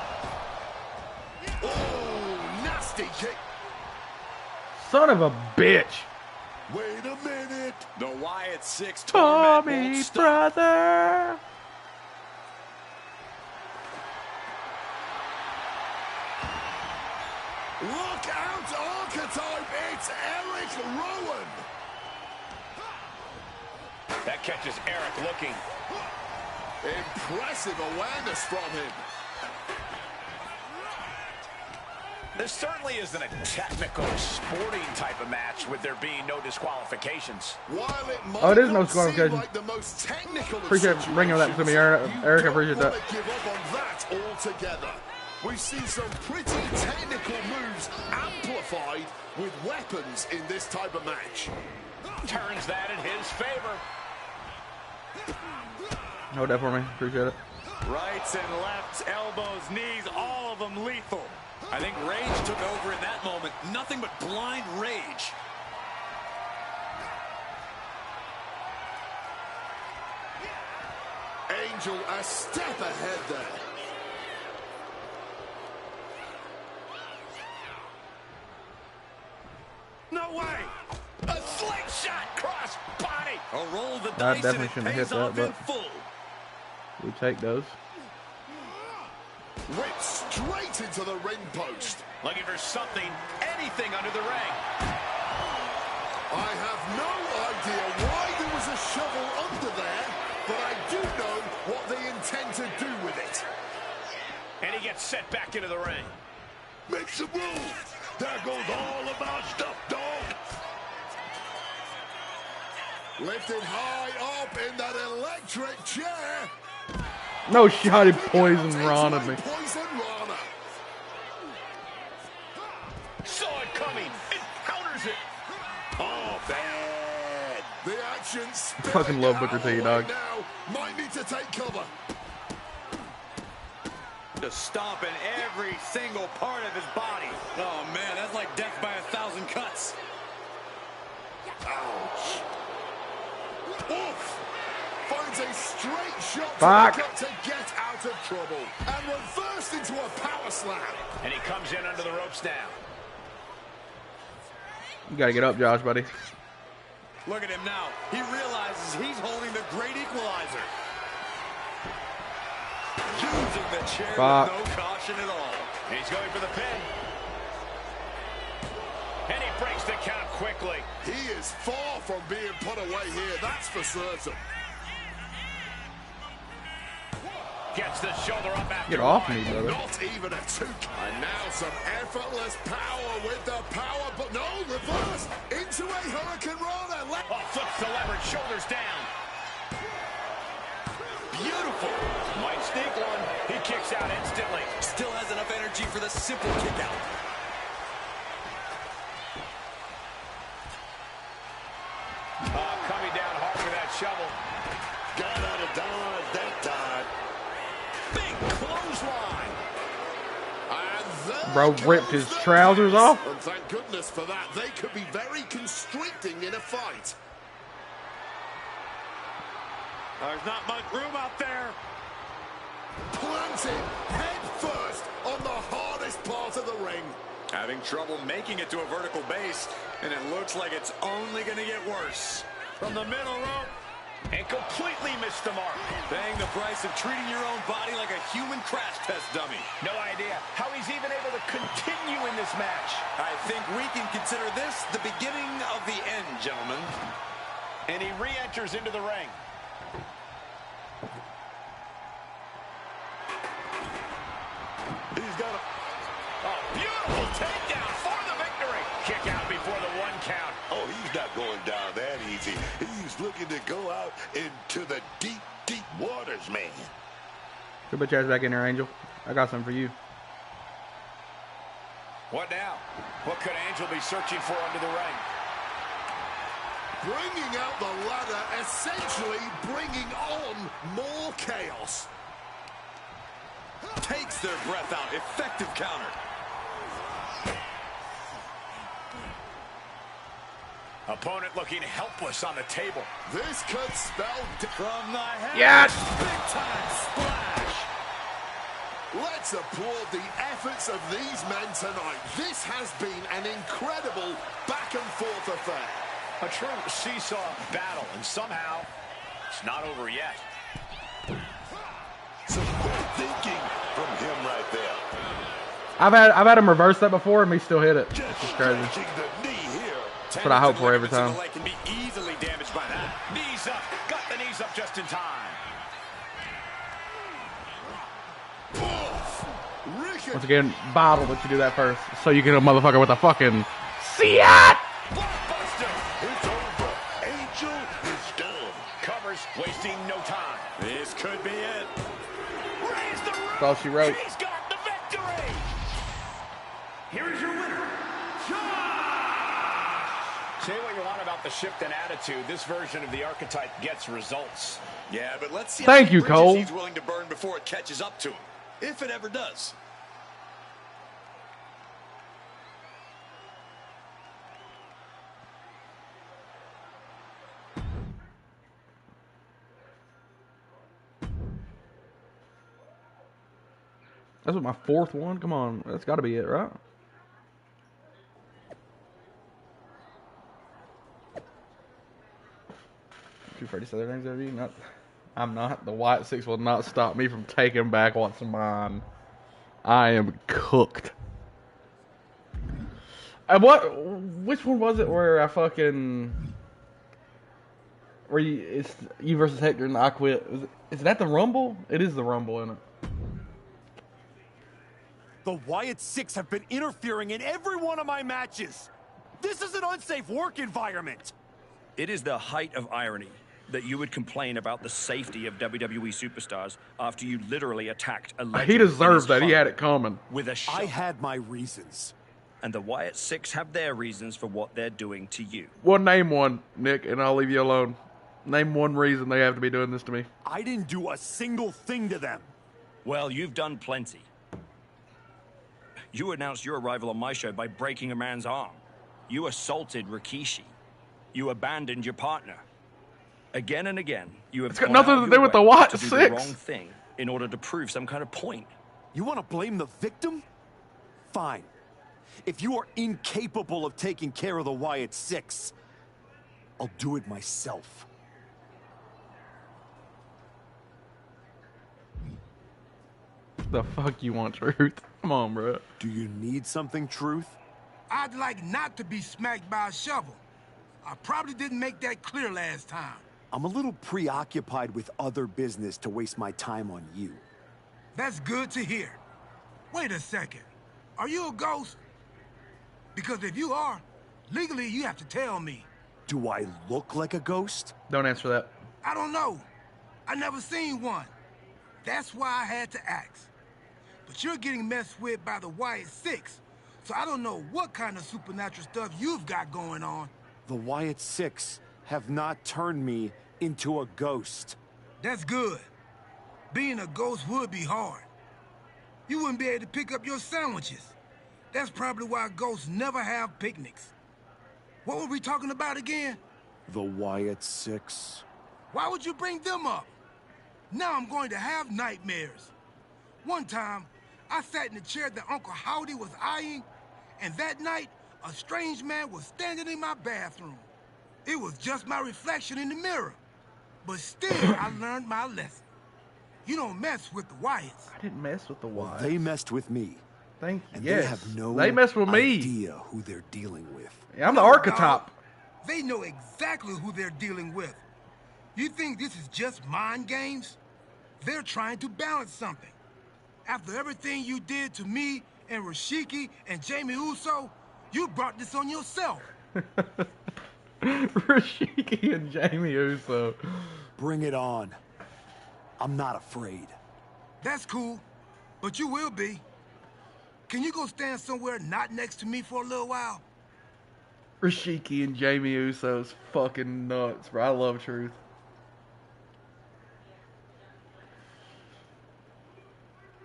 Oh, nasty kick. Son of a bitch. Wait a minute. The Wyatt 6 Tommy, brother. Look out, Archetype. It's Eric Rowan. That catches Eric looking. Impressive awareness from him. This certainly isn't a technical, sporting type of match with there being no disqualifications. While it might Oh, it is no not seem disqualification. like the most technical of Appreciate bringing that to me, Eric. Eric, I appreciate that. You don't want to give up on that altogether. We've seen some pretty technical moves amplified with weapons in this type of match. Turns that in his favor. Hold that for me. Appreciate it. Rights and lefts, elbows, knees, all of them lethal. I think rage took over in that moment. Nothing but blind rage. Angel a step ahead there. No way! A slingshot cross body! A roll of the I dice definitely and it shouldn't have pays hit that, off in but full. we take those. Ripped straight into the ring post. Looking for something, anything under the ring. I have no idea why there was a shovel under there, but I do know what they intend to do with it. And he gets set back into the ring. Make some room. There goes all of our stuff, dog. Lifted high up in that electric chair. No shot, he poisoned Ron at me. Poison Rana. Saw it coming. It counters it. Oh, bad. The action spilling Fucking love out Booker T, right dog. now. Might need to take cover. Just stomping every single part of his body. Oh, man, that's like death by 1,000 cuts. Ouch. Oof. Finds is a straight shot Fuck. to the gut to get out of trouble. And reversed into a power slam. And he comes in under the ropes now. You gotta get up, Josh, buddy. Look at him now. He realizes he's holding the great equalizer. Using the chair Fuck. with no caution at all. He's going for the pin. And he breaks the count quickly. He is far from being put away here, that's for certain. Gets the shoulder up after Get off one. me, brother. Not even a 2. And now some effortless power with the power, but no, reverse into a Hurricane Rana. Oh, flips the leverage, shoulders down. Beautiful. Might sneak one. He kicks out instantly. Still has enough energy for the simple kick out. Coming down hard with that shovel. Got out of dodge that time. Big clothesline. And Bro there ripped goes his the trousers knees. off. And thank goodness for that. They could be very constricting in a fight. There's not much room out there. Planted head first on the hardest part of the ring. Having trouble making it to a vertical base, and it looks like it's only going to get worse. From the middle rope. And completely missed the mark. Paying the price of treating your own body like a human crash test dummy. No idea how he's even able to continue in this match. I think we can consider this the beginning of the end, gentlemen. And he re-enters into the ring. He's got a... Oh, beautiful takedown for the victory. Kick out before the 1 count. Oh, he's not going down that easy. He's looking to go out into the deep, deep waters, man. Put my chairs back in there, Angel. I got something for you. What now? What could Angel be searching for under the ring? Bringing out the ladder, essentially bringing on more chaos. Takes their breath out. Effective counter. Opponent looking helpless on the table. This could spell from the head. Yes! Big time splash. Let's applaud the efforts of these men tonight. This has been an incredible back and forth affair. A true seesaw battle, and somehow it's not over yet. Some good thinking from him right there. I've had him reverse that before and he still hit it. It's just crazy. The knee here. That's what I hope for every time. The leg can be easily damaged by that. Knees up. Got the knees up just in time. Once again, bottle that you do that first. So you get a motherfucker with a fucking see ya! Blockbuster. It's over. Angel is done. Covers, wasting no time. This could be it. Raise the roof. That's all she wrote. She's got the victory. Here is your winner, Josh! Say what you want about the shift in attitude. This version of the archetype gets results. Yeah, but let's see Thank how you, many Cole. bridges he's willing to burn before it catches up to him. If it ever does. That's what my 4th one? Come on. That's got to be it, right? You afraid to say their names, WWE? Not. I'm not. The White Six will not stop me from taking back what's mine. I am cooked. And which one was it where I fucking... Where it's you versus Hector and I quit. Is that the Rumble? It is the Rumble, isn't it? The Wyatt Six have been interfering in every one of my matches. This is an unsafe work environment. It is the height of irony that you would complain about the safety of WWE superstars after you literally attacked a legend. He deserved that. He home had it coming. with a shot. I had my reasons. And the Wyatt Six have their reasons for what they're doing to you. Well, name one, Nick, and I'll leave you alone. Name one reason they have to be doing this to me. I didn't do a single thing to them. Well, you've done plenty. You announced your arrival on my show by breaking a man's arm. You assaulted Rikishi. You abandoned your partner. Again and again, you have It's got gone nothing out to of do your with the way Wyatt to do the Six. wrong thing in order to prove some kind of point. You want to blame the victim? Fine. If you are incapable of taking care of the Wyatt Six, I'll do it myself. The fuck you want, Truth? Come on, bro. Do you need something, Truth? I'd like not to be smacked by a shovel. I probably didn't make that clear last time. I'm a little preoccupied with other business to waste my time on you. That's good to hear. Wait a second. Are you a ghost? Because if you are, legally you have to tell me. Do I look like a ghost? Don't answer that. I don't know. I never seen one. That's why I had to ask. But you're getting messed with by the Wyatt Six, so I don't know what kind of supernatural stuff you've got going on. The Wyatt Six have not turned me into a ghost. That's good. Being a ghost would be hard. You wouldn't be able to pick up your sandwiches. That's probably why ghosts never have picnics. What were we talking about again? The Wyatt Six. Why would you bring them up? Now I'm going to have nightmares. One time, I sat in the chair that Uncle Howdy was eyeing, and that night, a strange man was standing in my bathroom. It was just my reflection in the mirror. But still, I learned my lesson. You don't mess with the Wyatts. I didn't mess with the Wyatts. They messed with me. Thank you. And Yes. they have no They messed with me. idea who they're dealing with. Yeah, I'm the archetype. Dog. They know exactly who they're dealing with. You think this is just mind games? They're trying to balance something. After everything you did to me and Rashiki and Jamie Uso, you brought this on yourself. Rashiki and Jamie Uso. Bring it on. I'm not afraid. That's cool, but you will be. Can you go stand somewhere not next to me for a little while? Rashiki and Jamie Uso's fucking nuts, bro. I love Truth.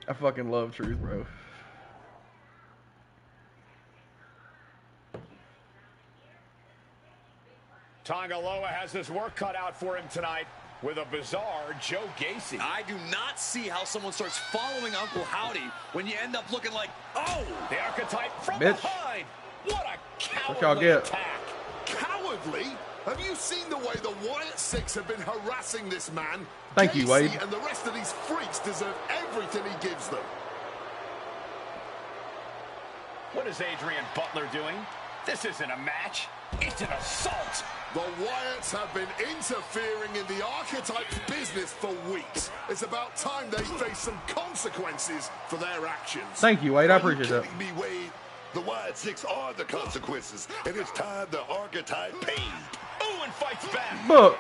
I fucking love Truth, bro. Tongaloa has his work cut out for him tonight with a bizarre Joe Gacy. I do not see how someone starts following Uncle Howdy when you end up looking like, oh, the archetype from Bitch. behind. What a What y'all cowardly get? attack. Cowardly? Have you seen the way the Wyatt Six have been harassing this man? Thank you, Wade. Gacy and the rest of these freaks deserve everything he gives them. What is Adrian Butler doing? This isn't a match. It's an assault. The Wyatts have been interfering in the archetype's business for weeks. It's about time they face some consequences for their actions. Thank you, Wade. I appreciate that. Kidding me, Wade? The Wyatt Six are the consequences, and it's time the archetype paid. Ooh, and fights back. Look.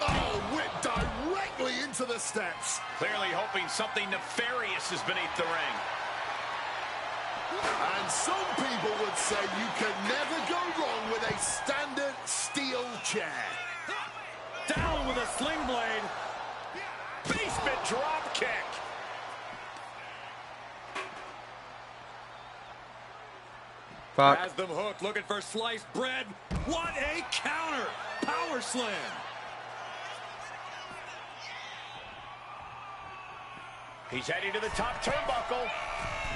Oh, whipped directly into the steps. Clearly hoping something nefarious is beneath the ring. And some people would say you can never go wrong with a standard steel chair. down with a sling blade. Basement drop kick. Fuck. Has them hooked, looking for sliced bread. What a counter! Power slam. He's heading to the top turnbuckle.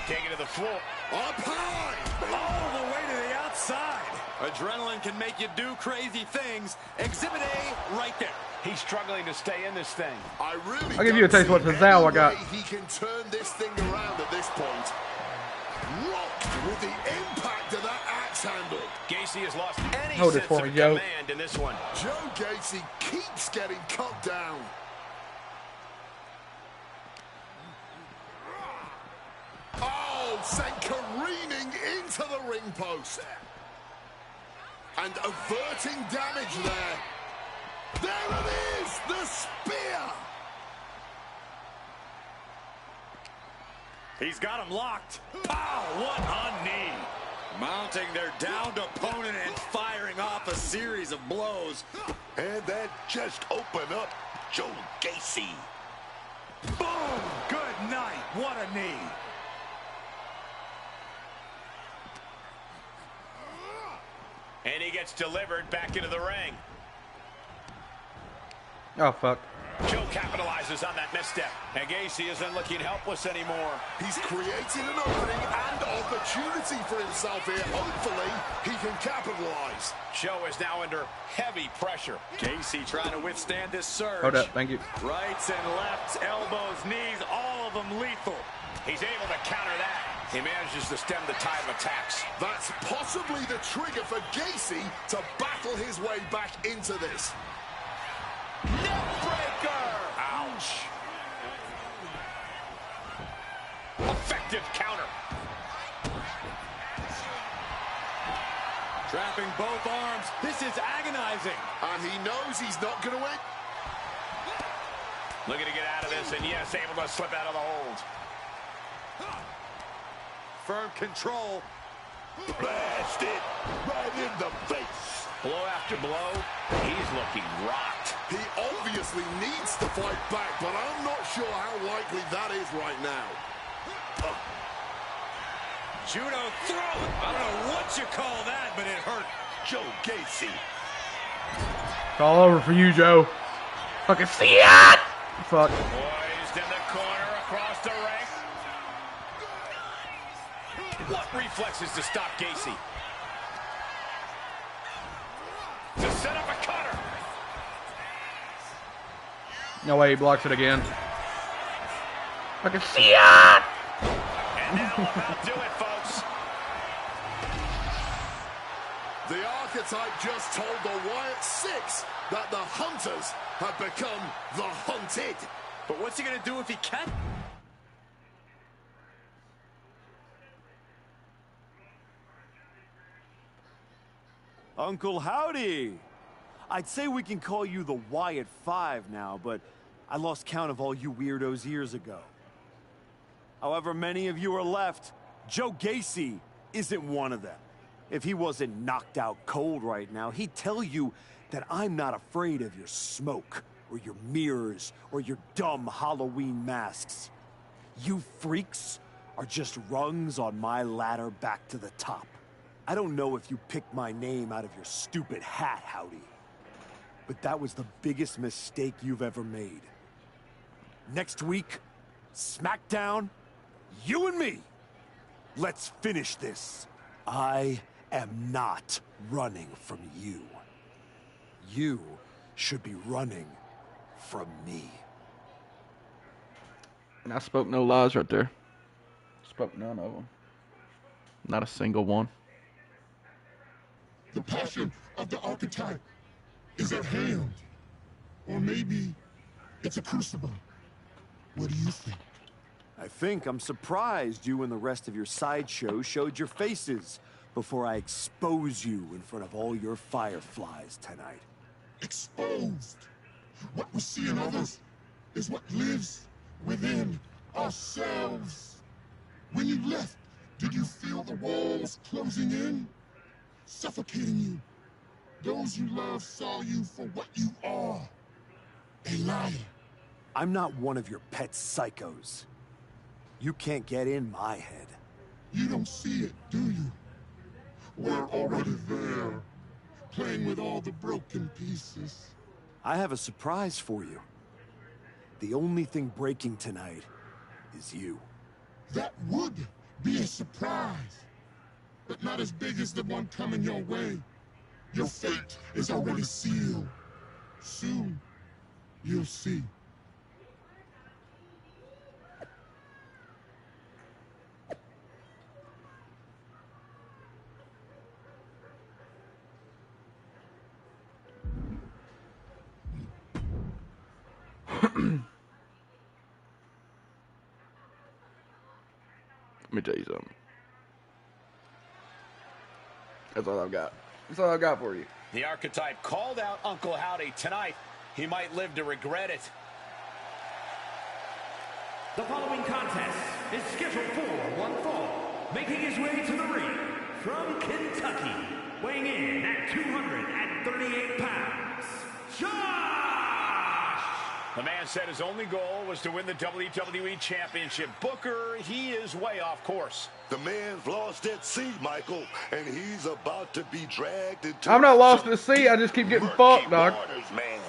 Taking it to the floor. Up high. All the way to the outside. Adrenaline can make you do crazy things. Exhibit A right there. He's struggling to stay in this thing. I really I'll give you a taste of what don't see Cesaro I any got. way he can turn this thing around at this point. Rocked with the impact of that axe handle. Gacy has lost any Hold it sense for of me, Joe. command in this one. Joe Gacy keeps getting cut down. Oh, sent careening into the ring post. And averting damage there. There it is, the spear. He's got him locked. Pow! What a knee. Mounting their downed opponent and firing off a series of blows. And that just opened up Joe Gacy. Boom! Good night. What a knee. And he gets delivered back into the ring. Oh, fuck. Joe capitalizes on that misstep. And Gacy isn't looking helpless anymore. He's created an opening and opportunity for himself here. Hopefully, he can capitalize. Joe is now under heavy pressure. Gacy trying to withstand this surge. Hold up, thank you. Rights and lefts, elbows, knees, all of them lethal. He's able to counter that. He manages to stem the tide of attacks. That's possibly the trigger for Gacy to battle his way back into this. Neckbreaker! Ouch. Effective counter. Trapping both arms. This is agonizing. And he knows he's not going to win. Looking to get out of this, and yes, able to slip out of the hold. Firm control. Blast it right in the face. Blow after blow, he's looking rocked. He obviously needs to fight back, but I'm not sure how likely that is right now. Judo throw. I don't know what you call that, but it hurt. Joe Gacy. It's all over for you, Joe. Fucking see it! Fuck. Poised in the corner across the ring. What reflexes to stop Gacy? To set up a cutter. No way he blocks it again. Fucking see it! And now will about do it, folks. The archetype just told the Wyatt Six that the hunters have become the hunted. But what's he going to do if he can't? Uncle Howdy! I'd say we can call you the Wyatt Five now, but I lost count of all you weirdos years ago. However many of you are left, Joe Gacy isn't one of them. If he wasn't knocked out cold right now, he'd tell you that I'm not afraid of your smoke, or your mirrors, or your dumb Halloween masks. You freaks are just rungs on my ladder back to the top. I don't know if you picked my name out of your stupid hat, Howdy, but that was the biggest mistake you've ever made. Next week, SmackDown, you and me. Let's finish this. I am not running from you. You should be running from me. And I spoke no lies right there. Spoke none of them. Not a single one. The passion of the archetype is at hand. Or maybe it's a crucible. What do you think? I think I'm surprised you and the rest of your sideshow showed your faces before I expose you in front of all your fireflies tonight. Exposed. What we see in others is what lives within ourselves. When you left, did you feel the walls closing in? Suffocating you. Those you love saw you for what you are. A liar. I'm not one of your pet psychos. You can't get in my head. You don't see it, do you? We're already there, playing with all the broken pieces. I have a surprise for you. The only thing breaking tonight is you. That would be a surprise, but not as big as the one coming your way. Your fate is already sealed. Soon, you'll see. Let me tell you something. That's all I've got. That's all I've got for you. The archetype called out Uncle Howdy tonight. He might live to regret it. The following contest is scheduled for one fall. Making his way to the ring from Kentucky, weighing in at 238 pounds, Josh! The man said his only goal was to win the WWE Championship. Booker, he is way off course. The man's lost at sea, Michael, and he's about to be dragged into... I'm not lost at sea, I just keep getting fucked, dog. Waters, man.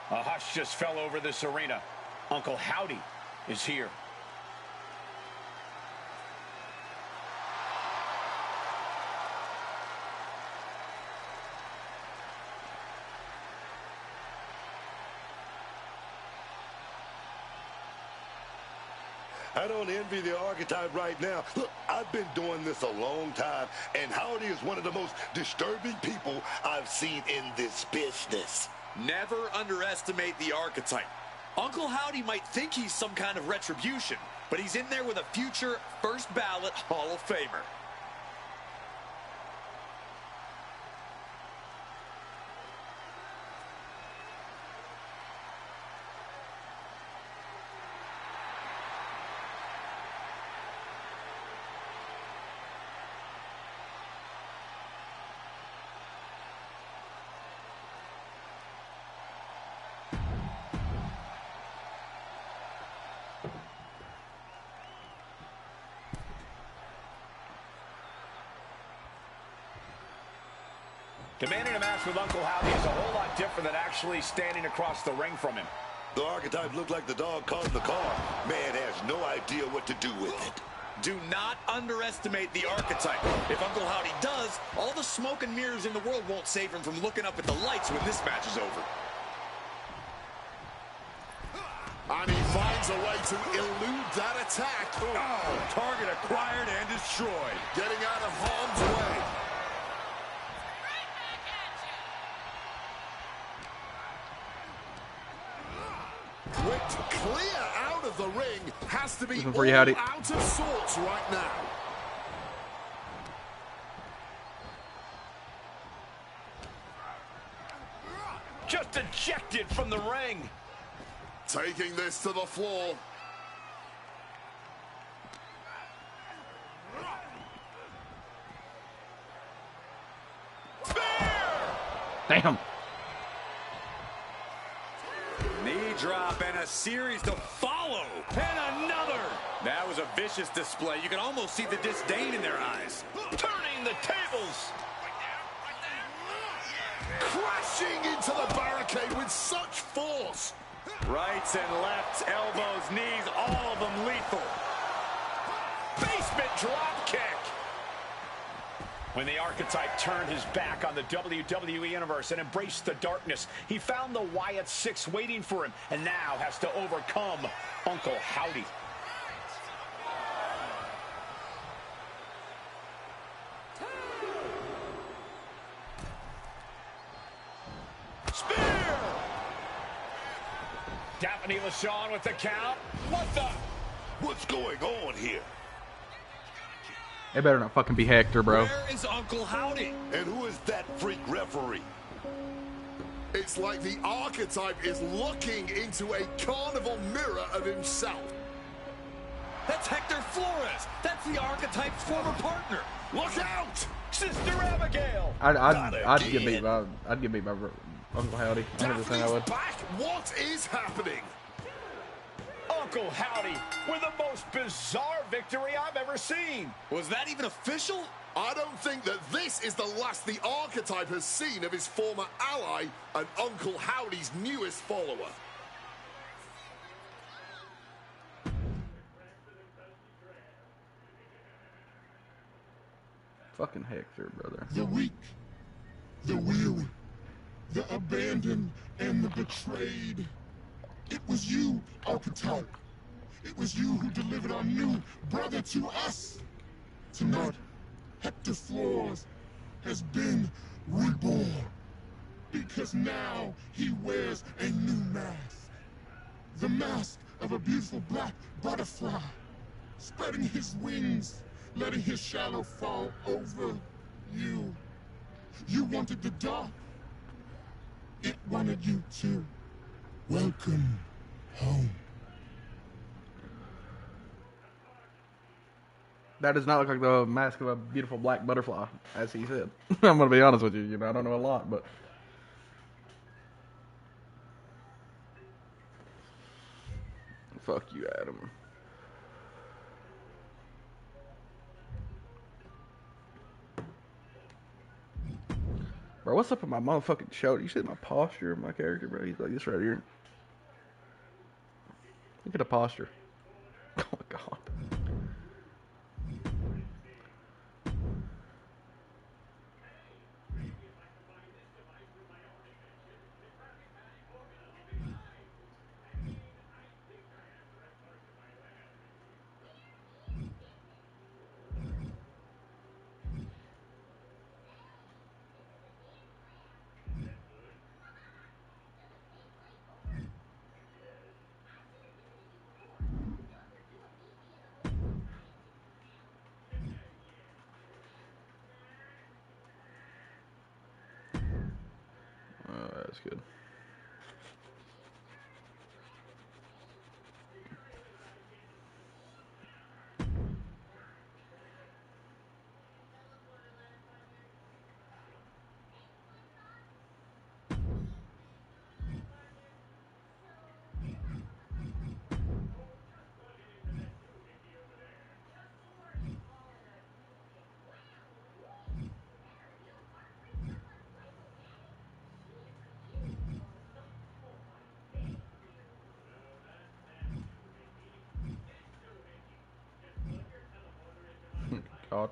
A hush just fell over this arena. Uncle Howdy is here. I don't envy the Archetype right now. Look, I've been doing this a long time, and Howdy is one of the most disturbing people I've seen in this business. Never underestimate the Archetype. Uncle Howdy might think he's some kind of retribution, but he's in there with a future first ballot Hall of Famer. Commanding a match with Uncle Howdy is a whole lot different than actually standing across the ring from him. The Archetype looked like the dog caught in the car. Man has no idea what to do with it. Do not underestimate the Archetype. If Uncle Howdy does, all the smoke and mirrors in the world won't save him from looking up at the lights when this match is over. And he finds a way to elude that attack. Oh, target acquired and destroyed. Getting out of harm's way. Whipped clear out of the ring. Has to be all out of sorts right now. Just ejected from the ring. Taking this to the floor. Damn. Knee drop and a series to follow. And another. That was a vicious display. You can almost see the disdain in their eyes. Turning the tables. Crashing into the barricade with such force. Rights and lefts, elbows, knees, all of them lethal. Basement drop kick. When the Archetype turned his back on the WWE Universe and embraced the darkness, he found the Wyatt Six waiting for him and now has to overcome Uncle Howdy. Spear! Daphne LaShawn with the count. What the? What's going on here? It better not fucking be Hector, bro. Where is Uncle Howdy? And who is that freak referee? It's like the Archetype is looking into a carnival mirror of himself. That's Hector Flores. That's the Archetype's former partner. Look out! Sister Abigail. I'd get beat by Uncle Howdy. 100% I would. Back. What is happening? Uncle Howdy with the most bizarre victory I've ever seen. Was that even official? I don't think that this is the last the Archetype has seen of his former ally and Uncle Howdy's newest follower. Fucking Hector, brother. The weak, the weary, the abandoned, and the betrayed. It was you, Archetype. It was you who delivered our new brother to us. Tonight, Hector Flores has been reborn. Because now he wears a new mask. The mask of a beautiful black butterfly, spreading his wings, letting his shadow fall over you. You wanted the dark. It wanted you too. Welcome home. That does not look like the mask of a beautiful black butterfly, as he said. I'm gonna be honest with you. You know, I don't know a lot, but fuck you, Adam. Bro, what's up with my motherfucking shoulder? You see my posture of my character, bro? He's like this right here. Look at the posture. Oh my god. That's good. God.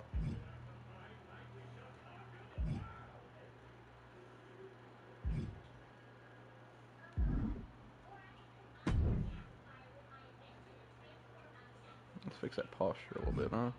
Let's fix that posture a little bit, huh?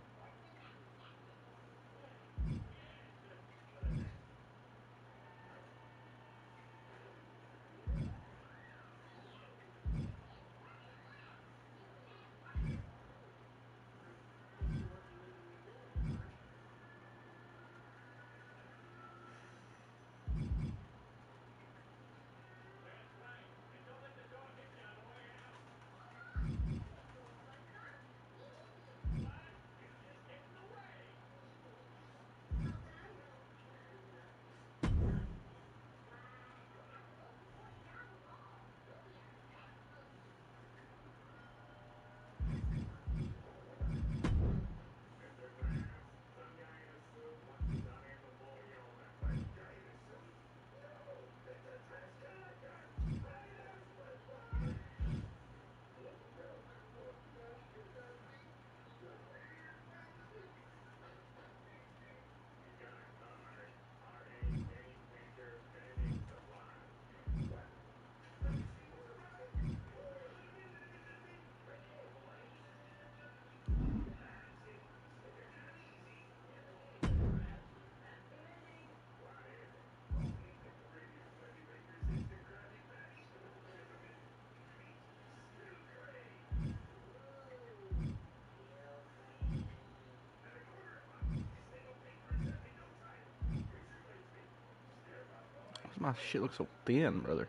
My shit looks so thin, brother.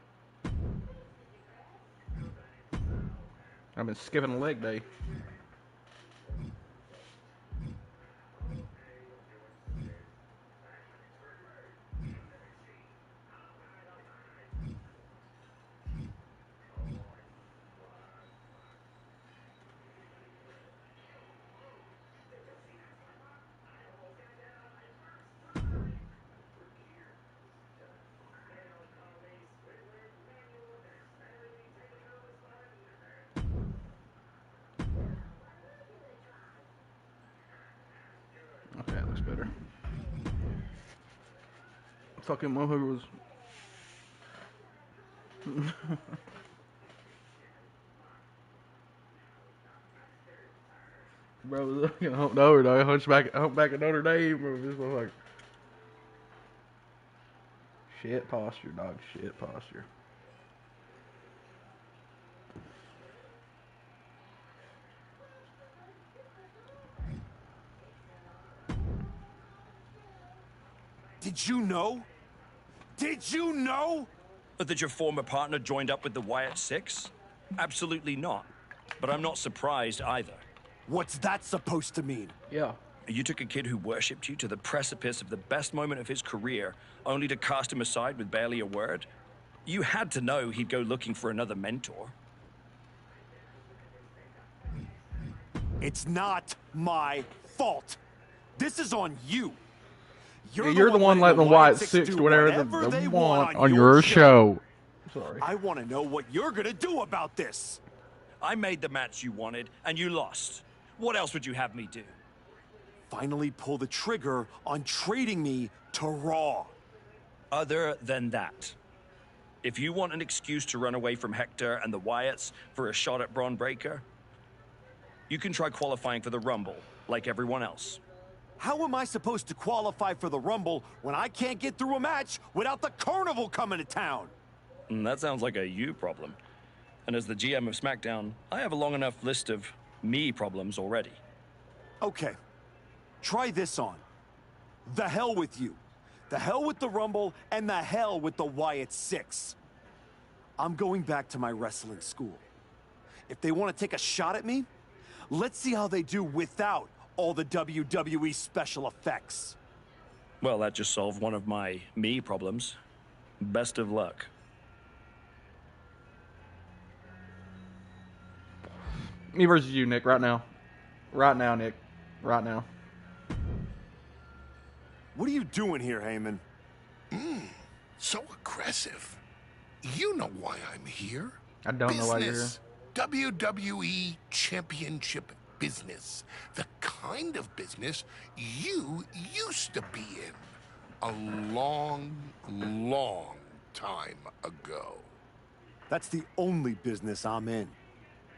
I've been skipping a leg day. Okay, that looks better. Fucking motherfucker was. Bro, was looking humped over, dog. Hunchback at Notre Dame. Bro, this motherfucker. Shit posture, dog. Shit posture. Did you know? Did you know? That your former partner joined up with the Wyatt Six? Absolutely not. But I'm not surprised either. What's that supposed to mean? Yeah. You took a kid who worshipped you to the precipice of the best moment of his career, only to cast him aside with barely a word? You had to know he'd go looking for another mentor. It's not my fault. This is on you. You're the one letting the White Six do whatever they want on your show. Sorry. I want to know what you're going to do about this. I made the match you wanted, and you lost. What else would you have me do? Finally pull the trigger on trading me to Raw. Other than that, if you want an excuse to run away from Hector and the Wyatts for a shot at Braun Breaker, you can try qualifying for the Rumble, like everyone else. How am I supposed to qualify for the Rumble when I can't get through a match without the Carnival coming to town? That sounds like a you problem. And as the GM of SmackDown, I have a long enough list of me problems already. Okay, try this on. The hell with you. The hell with the Rumble, and the hell with the Wyatt Six. I'm going back to my wrestling school. If they want to take a shot at me, let's see how they do without all the WWE special effects. Well, that just solved one of my me problems. Best of luck. Me versus you, Nick, right now. Right now, Nick. Right now. What are you doing here, Heyman? So aggressive. You know why I'm here. I don't know why you're here. WWE Championship business. The kind of business you used to be in a long, long time ago. That's the only business I'm in.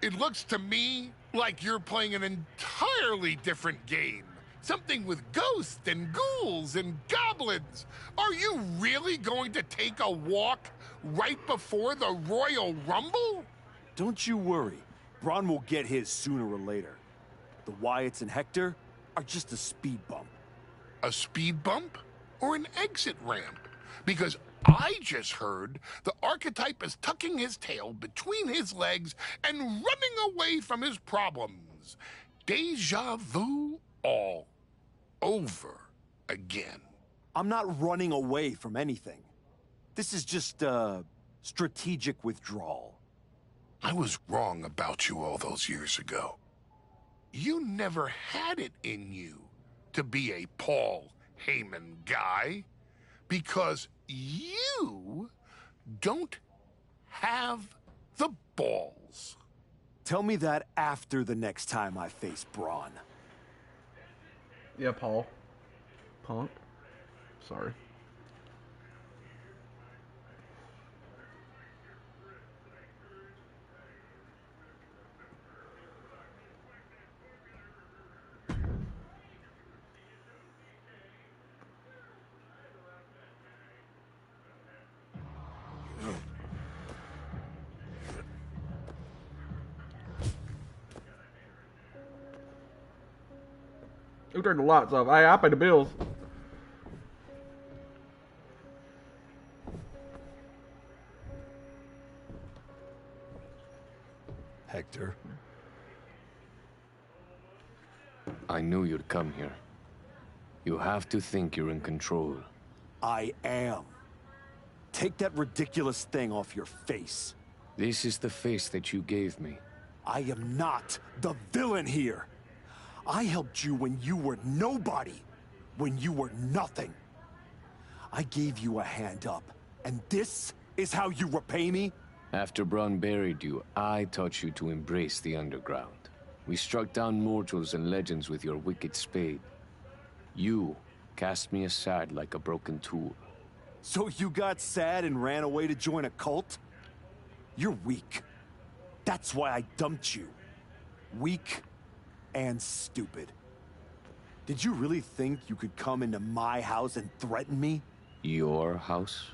It looks to me like you're playing an entirely different game. Something with ghosts and ghouls and goblins. Are you really going to take a walk right before the Royal Rumble? Don't you worry. Braun will get his sooner or later. The Wyatts and Hector are just a speed bump. A speed bump or an exit ramp? Because I just heard the archetype is tucking his tail between his legs and running away from his problems. Deja vu all over again. I'm not running away from anything. This is just strategic withdrawal. I was wrong about you all those years ago. You never had it in you to be a Paul Heyman guy because you don't have the balls. Tell me that after the next time I face Braun. Yeah, Paul. Punk. Sorry. Who turned the lights off? I pay the bills. Hector. I knew you'd come here. You have to think you're in control. I am. Take that ridiculous thing off your face. This is the face that you gave me. I am not the villain here. I helped you when you were nobody, when you were nothing. I gave you a hand up, and this is how you repay me? After Braun buried you, I taught you to embrace the underground. We struck down mortals and legends with your wicked spade. You cast me aside like a broken tool. So you got sad and ran away to join a cult? You're weak. That's why I dumped you. Weak and stupid. Did you really think you could come into my house and threaten me? Your house?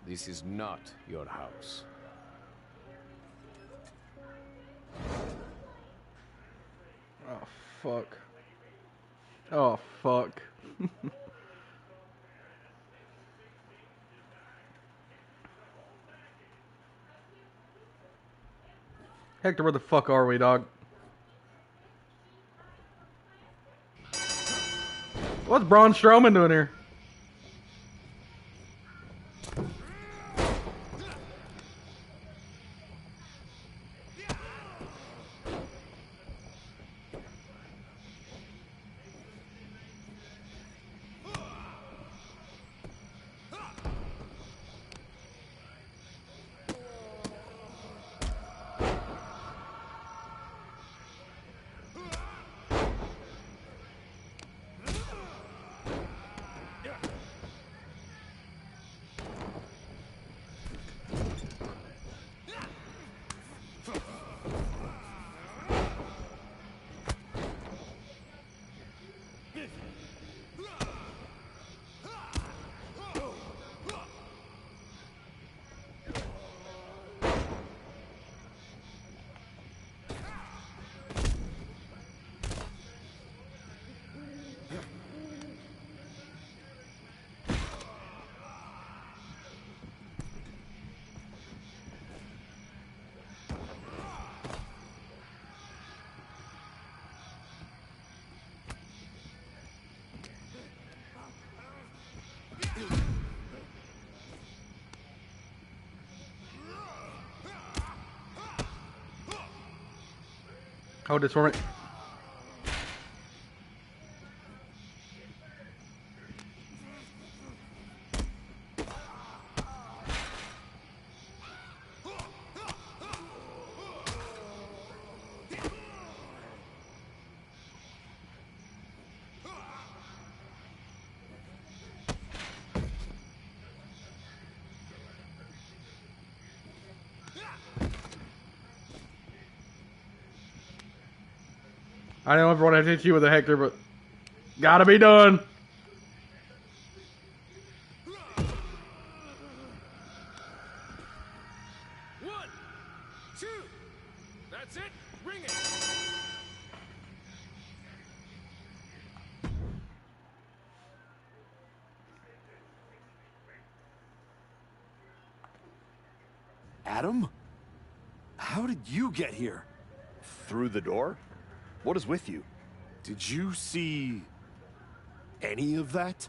This is not your house. Oh, fuck. Oh, fuck. Hector, where the fuck are we, dog? What's Braun Strowman doing here? Hold this for me. I don't ever want to hit you with a Hector, but gotta be done. One, two, that's it. Ring it. Adam? How did you get here? Through the door? What is with you? Did you see any of that?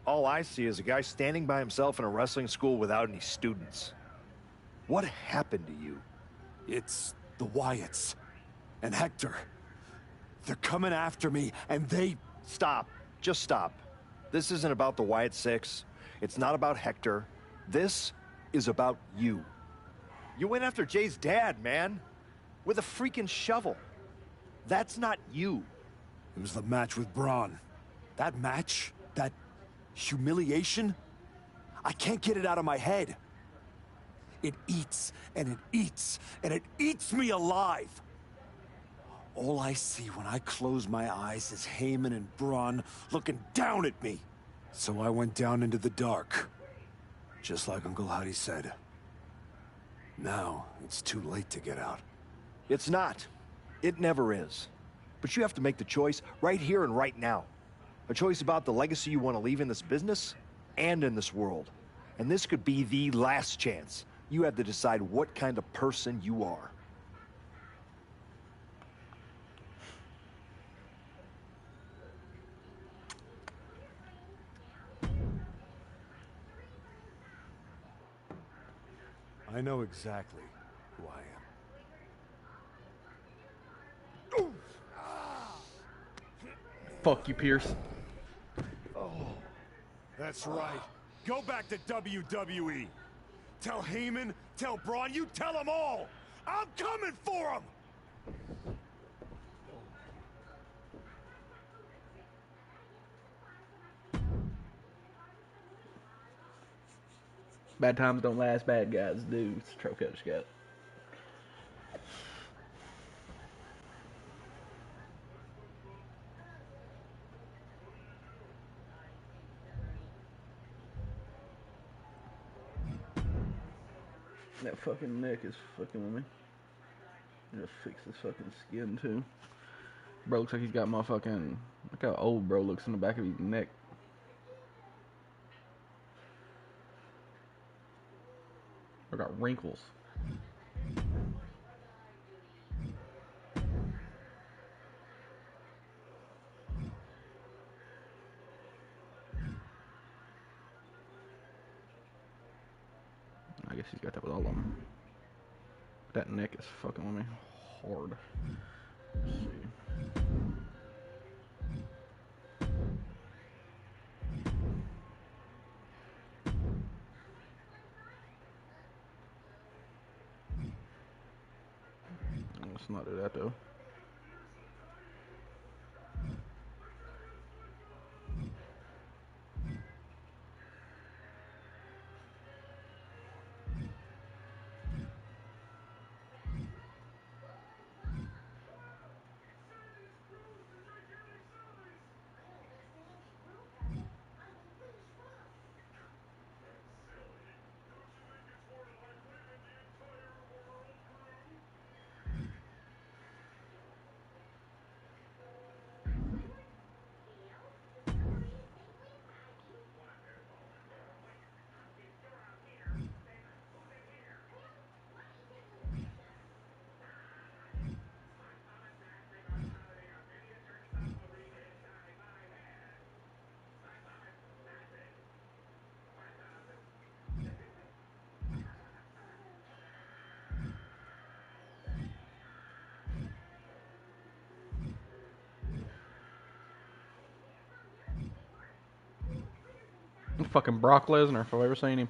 All I see is a guy standing by himself in a wrestling school without any students. What happened to you? It's the Wyatts and Hector. They're coming after me, and they... Stop. Just stop. This isn't about the Wyatt Six. It's not about Hector. This is about you. You went after Jay's dad, man. With a freaking shovel. That's not you. It was the match with Braun. That match? That humiliation? I can't get it out of my head. It eats, and it eats, and it eats me alive. All I see when I close my eyes is Heyman and Braun looking down at me. So I went down into the dark. Just like Uncle Howdy said. Now, it's too late to get out. It's not. It never is. But you have to make the choice right here and right now. A choice about the legacy you want to leave in this business and in this world. And this could be the last chance. You have to decide what kind of person you are. I know exactly who I am. Fuck you, Pierce. Oh, that's right. Go back to WWE. Tell Heyman, tell Braun, you tell them all. I'm coming for them. Bad times don't last, bad guys do. It's a trophy I just got. That fucking neck is fucking with me. I'm gonna fix this fucking skin too. Bro looks like he's got my fucking... Look how old bro looks in the back of his neck. I got wrinkles. I guess he's got that with all of them. That neck is fucking with me hard. Let's see. Let's not do that though. Fucking Brock Lesnar, if I've ever seen him.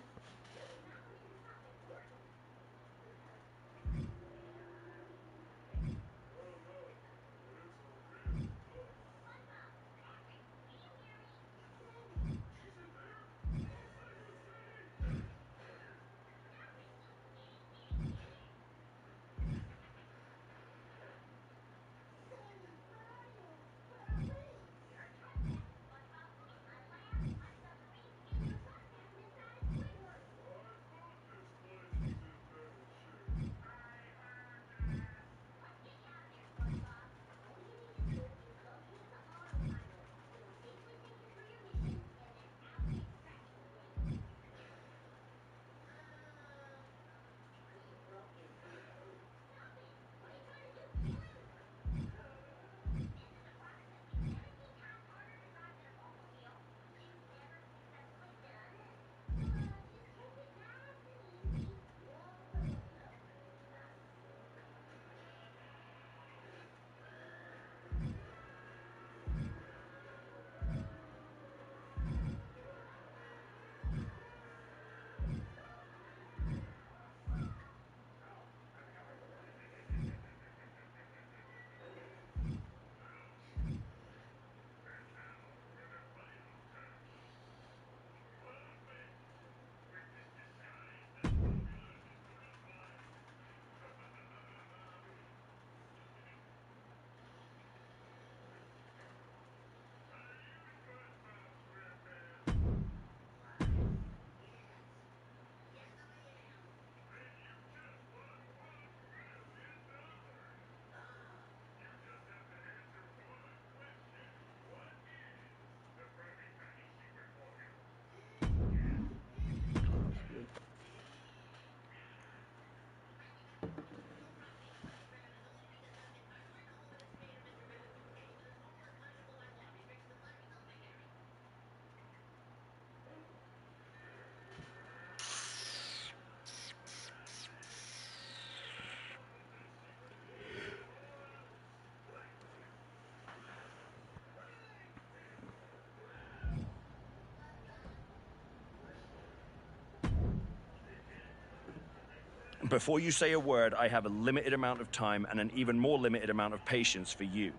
Before you say a word, I have a limited amount of time and an even more limited amount of patience for you.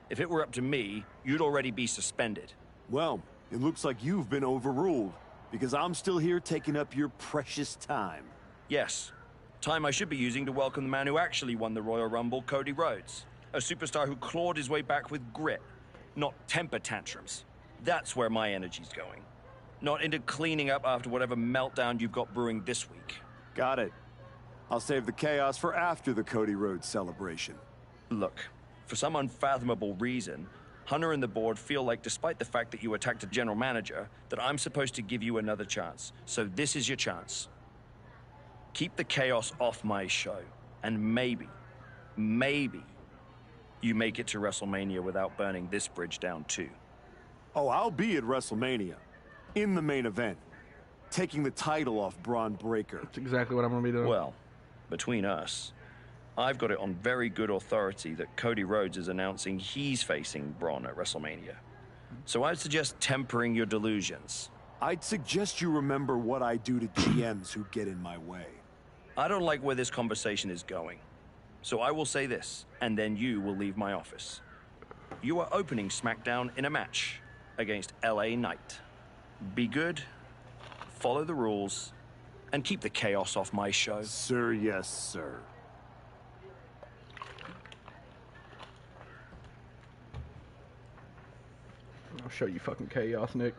If it were up to me, you'd already be suspended. Well, it looks like you've been overruled, because I'm still here taking up your precious time. Yes. Time I should be using to welcome the man who actually won the Royal Rumble, Cody Rhodes. A superstar who clawed his way back with grit, not temper tantrums. That's where my energy's going. Not into cleaning up after whatever meltdown you've got brewing this week. Got it. I'll save the chaos for after the Cody Rhodes celebration. Look, for some unfathomable reason, Hunter and the board feel like, despite the fact that you attacked a general manager, that I'm supposed to give you another chance. So this is your chance. Keep the chaos off my show. And maybe you make it to WrestleMania without burning this bridge down too. Oh, I'll be at WrestleMania. In the main event. Taking the title off Braun Breaker. That's exactly what I'm going to be doing. Well, between us, I've got it on very good authority that Cody Rhodes is announcing he's facing Braun at WrestleMania. So I'd suggest tempering your delusions. I'd suggest you remember what I do to GMs who get in my way. I don't like where this conversation is going. So I will say this, and then you will leave my office. You are opening SmackDown in a match against LA Knight. Be good, follow the rules, and keep the chaos off my show. Sir, yes, sir. I'll show you fucking chaos, Nick.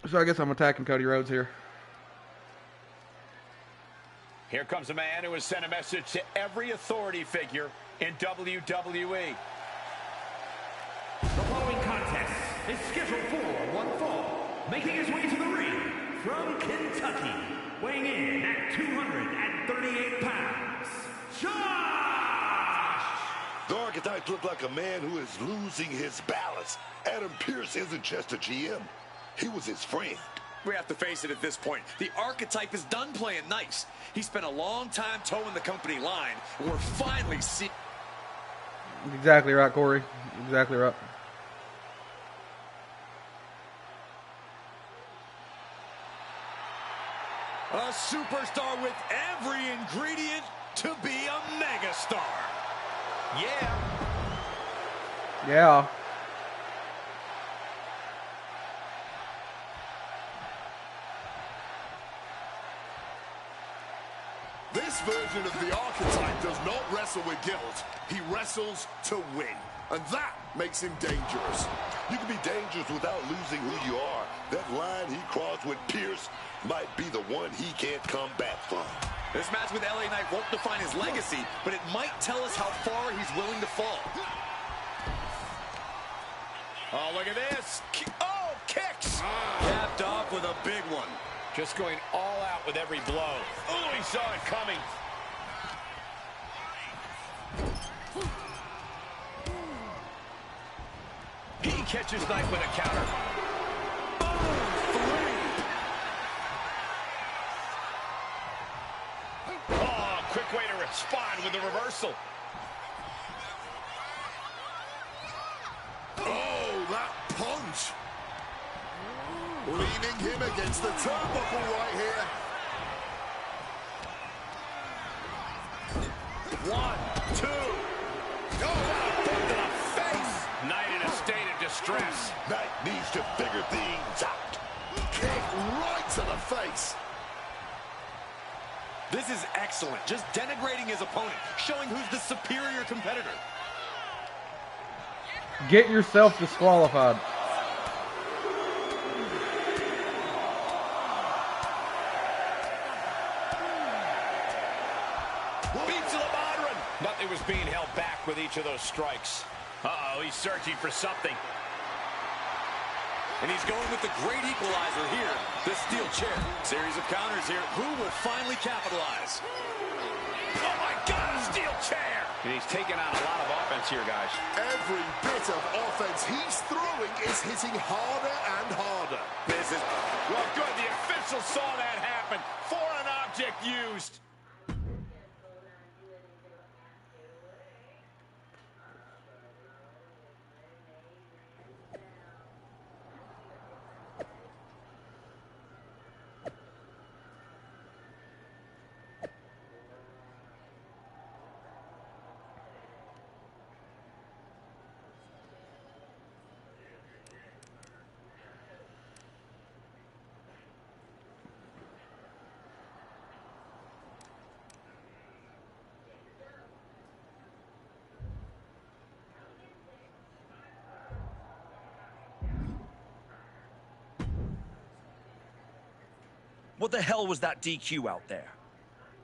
So I guess I'm attacking Cody Rhodes here. Here comes a man who has sent a message to every authority figure in WWE. The following contest is scheduled for one fall. Making his way to the ring from Kentucky, weighing in at 238 pounds, Josh! The Archetype looked like a man who is losing his balance. Adam Pearce isn't just a GM. He was his friend. We have to face it at this point. The Archetype is done playing nice. He spent a long time towing the company line, and we're finally seeing... Exactly right, Corey. Exactly right. A superstar with every ingredient to be a megastar. Yeah. Yeah. This version of the Archetype does not wrestle with guilt. He wrestles to win. And that makes him dangerous. You can be dangerous without losing who you are. That line he crossed with Pierce might be the one he can't come back from. This match with LA Knight won't define his legacy, but it might tell us how far he's willing to fall. Oh, look at this. Oh, kicks. Capped off with a big one. Just going all out with every blow. Oh, he saw it coming. He catches Knight with a counter. Oh, quick way to respond with the reversal. Oh, that punch. Leaning him against the turnbuckle right here. 1, 2. Oh, wow, boot to the face. Knight in a state of distress. Knight needs to figure things out. Kick right to the face. This is excellent. Just denigrating his opponent, showing who's the superior competitor. Get yourself disqualified. Beats to the Modern. Nothing was being held back with each of those strikes. Uh-oh, he's searching for something. And he's going with the great equalizer here, the steel chair. Series of counters here. Who will finally capitalize? Oh, my God, a steel chair. And he's taking on a lot of offense here, guys. Every bit of offense he's throwing is hitting harder and harder. This is... Well, good. The official saw that happen. Foreign object used. What the hell was that DQ out there?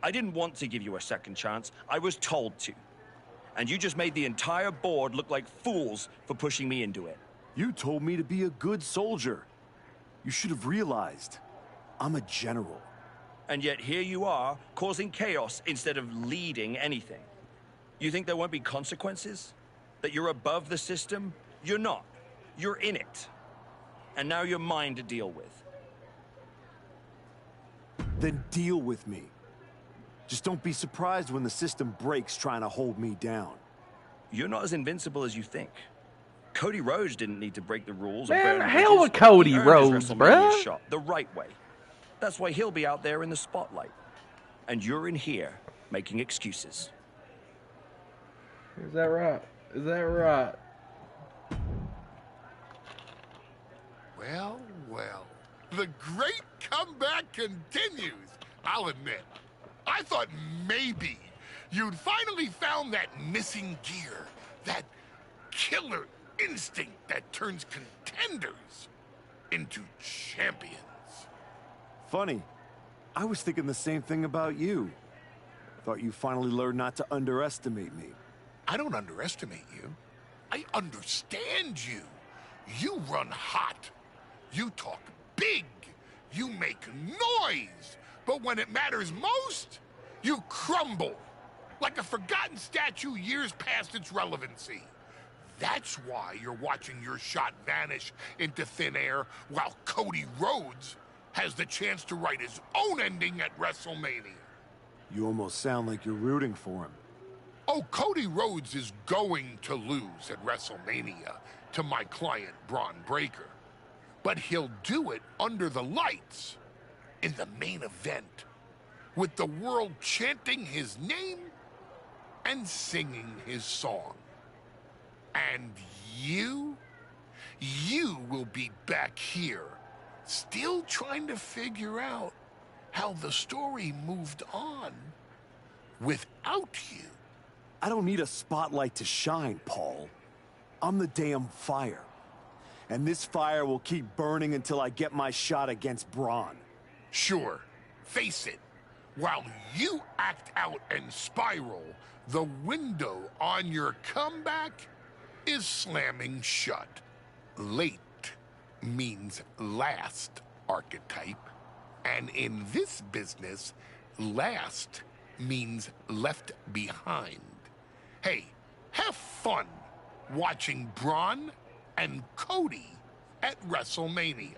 I didn't want to give you a second chance. I was told to. And you just made the entire board look like fools for pushing me into it. You told me to be a good soldier. You should have realized. I'm a general. And yet here you are, causing chaos instead of leading anything. You think there won't be consequences? That you're above the system? You're not. You're in it. And now you're mine to deal with. Then deal with me. Just don't be surprised when the system breaks trying to hold me down. You're not as invincible as you think. Cody Rhodes didn't need to break the rules. Man, hell with Cody Rhodes, bruh. Shot the right way. That's why he'll be out there in the spotlight. And you're in here making excuses. Is that right? Is that right? Well, well. The great comeback continues, I'll admit. I thought maybe you'd finally found that missing gear, that killer instinct that turns contenders into champions. Funny. I was thinking the same thing about you. Thought you finally learned not to underestimate me. I don't underestimate you. I understand you. You run hot. You talk big. You make noise. But when it matters most, you crumble. Like a forgotten statue years past its relevancy. That's why you're watching your shot vanish into thin air while Cody Rhodes has the chance to write his own ending at WrestleMania. You almost sound like you're rooting for him. Oh, Cody Rhodes is going to lose at WrestleMania to my client, Braun Breaker. But he'll do it under the lights, in the main event, with the world chanting his name and singing his song. And you will be back here, still trying to figure out how the story moved on without you. I don't need a spotlight to shine, Paul. I'm the damn fire. And this fire will keep burning until I get my shot against Braun. Sure, face it. While you act out and spiral, the window on your comeback is slamming shut. Late means last, archetype. And in this business, last means left behind. Hey, have fun watching Braun and Cody at WrestleMania.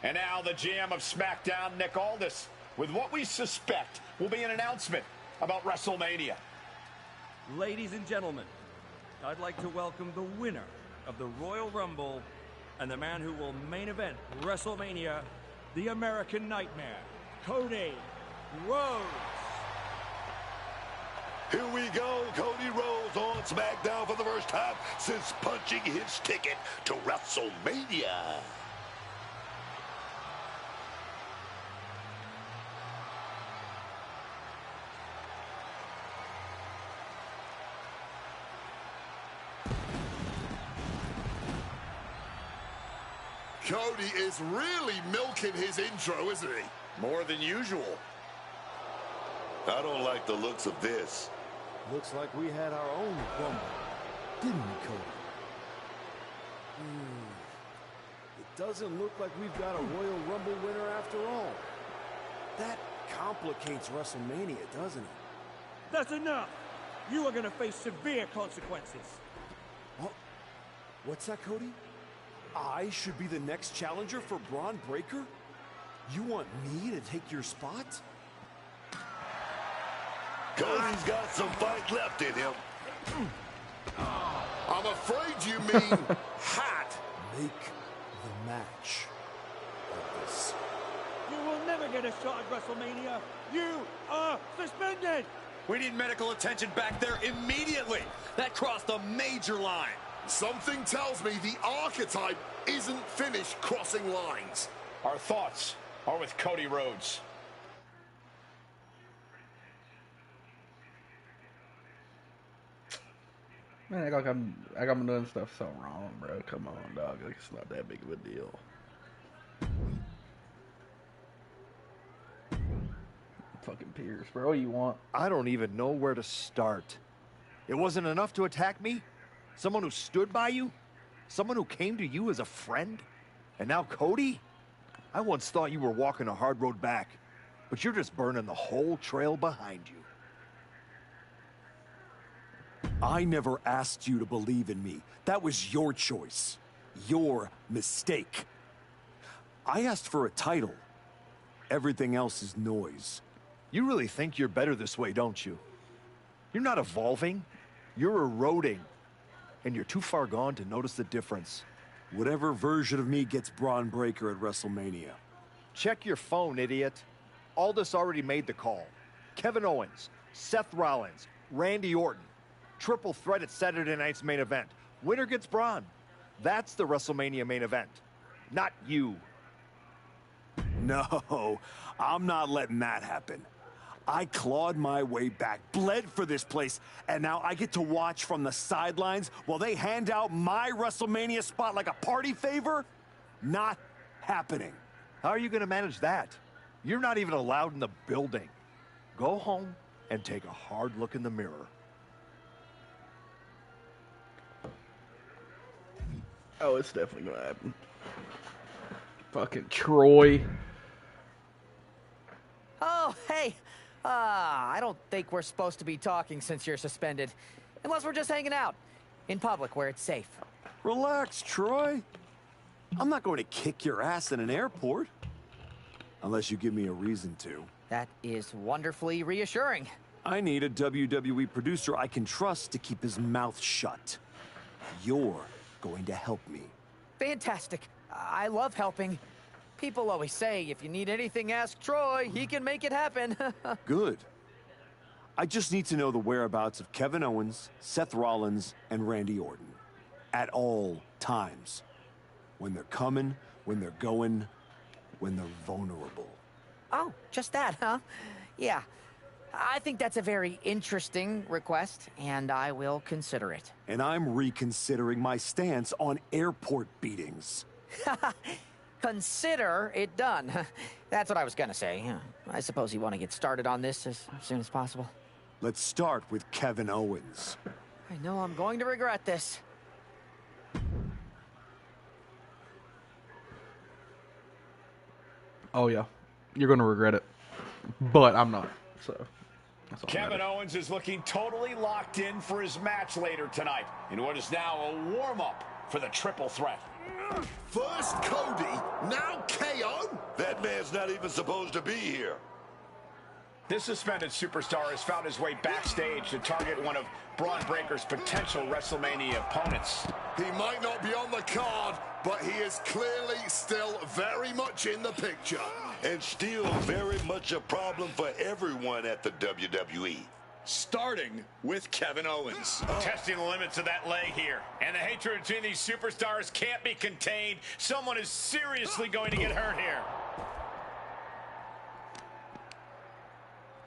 And now the GM of SmackDown, Nick Aldis, with what we suspect will be an announcement about WrestleMania. Ladies and gentlemen, I'd like to welcome the winner of the Royal Rumble and the man who will main event WrestleMania, the American Nightmare, Cody Rhodes. Here we go, Cody Rhodes on SmackDown for the first time since punching his ticket to WrestleMania. Cody is really milking his intro, isn't he? More than usual. I don't like the looks of this. Looks like we had our own Rumble, didn't we, Cody? It doesn't look like we've got a Royal Rumble winner after all. That complicates WrestleMania, doesn't it? That's enough! You are going to face severe consequences. Oh, what's that, Cody? I should be the next challenger for Braun Breaker? You want me to take your spot? Cody's got some fight left in him. I'm afraid you mean hot. Make the match like this. You will never get a shot at WrestleMania. You are suspended. We need medical attention back there immediately. That crossed a major line. Something tells me the archetype isn't finished crossing lines. Our thoughts are with Cody Rhodes. Man, I like I'm doing stuff so wrong, bro. Come on, dog. Like, it's not that big of a deal. Fucking Pierce, bro. What do you want? I don't even know where to start. It wasn't enough to attack me? Someone who stood by you? Someone who came to you as a friend? And now Cody? I once thought you were walking a hard road back, but you're just burning the whole trail behind you. I never asked you to believe in me. That was your choice. Your mistake. I asked for a title. Everything else is noise. You really think you're better this way, don't you? You're not evolving. You're eroding. And you're too far gone to notice the difference. Whatever version of me gets Braun Breaker at WrestleMania. Check your phone, idiot. Aldis already made the call. Kevin Owens, Seth Rollins, Randy Orton. Triple threat at Saturday night's main event. Winner gets Braun. That's the WrestleMania main event. Not you. No, I'm not letting that happen. I clawed my way back, bled for this place, and now I get to watch from the sidelines while they hand out my WrestleMania spot like a party favor? Not happening. How are you going to manage that? You're not even allowed in the building. Go home and take a hard look in the mirror. Oh, it's definitely gonna happen. Fucking Troy. Oh, hey. I don't think we're supposed to be talking since you're suspended. Unless we're just hanging out. In public, where it's safe. Relax, Troy. I'm not going to kick your ass in an airport. Unless you give me a reason to. That is wonderfully reassuring. I need a WWE producer I can trust to keep his mouth shut. You're going to help me. Fantastic. I love helping. People always say, if you need anything, ask Troy. He can make it happen. Good. I just need to know the whereabouts of Kevin Owens, Seth Rollins, and Randy Orton. At all times. When they're coming, when they're going, when they're vulnerable. Oh, just that, huh? Yeah. I think that's a very interesting request, and I will consider it. And I'm reconsidering my stance on airport beatings. Consider it done. That's what I was gonna say. I suppose you want to get started on this as soon as possible. Let's start with Kevin Owens. I know I'm going to regret this. Oh yeah, you're gonna regret it, but I'm not. So that's all Kevin Owens is looking totally locked in for his match later tonight in what is now a warm-up for the triple threat. First Cody, now KO? That man's not even supposed to be here. This suspended superstar has found his way backstage to target one of Braun Breaker's potential WrestleMania opponents. He might not be on the card, but he is clearly still very much in the picture. And still very much a problem for everyone at the WWE. Starting with Kevin Owens. Testing the limits of that leg here. And the hatred between these superstars can't be contained. Someone is seriously going to get hurt here.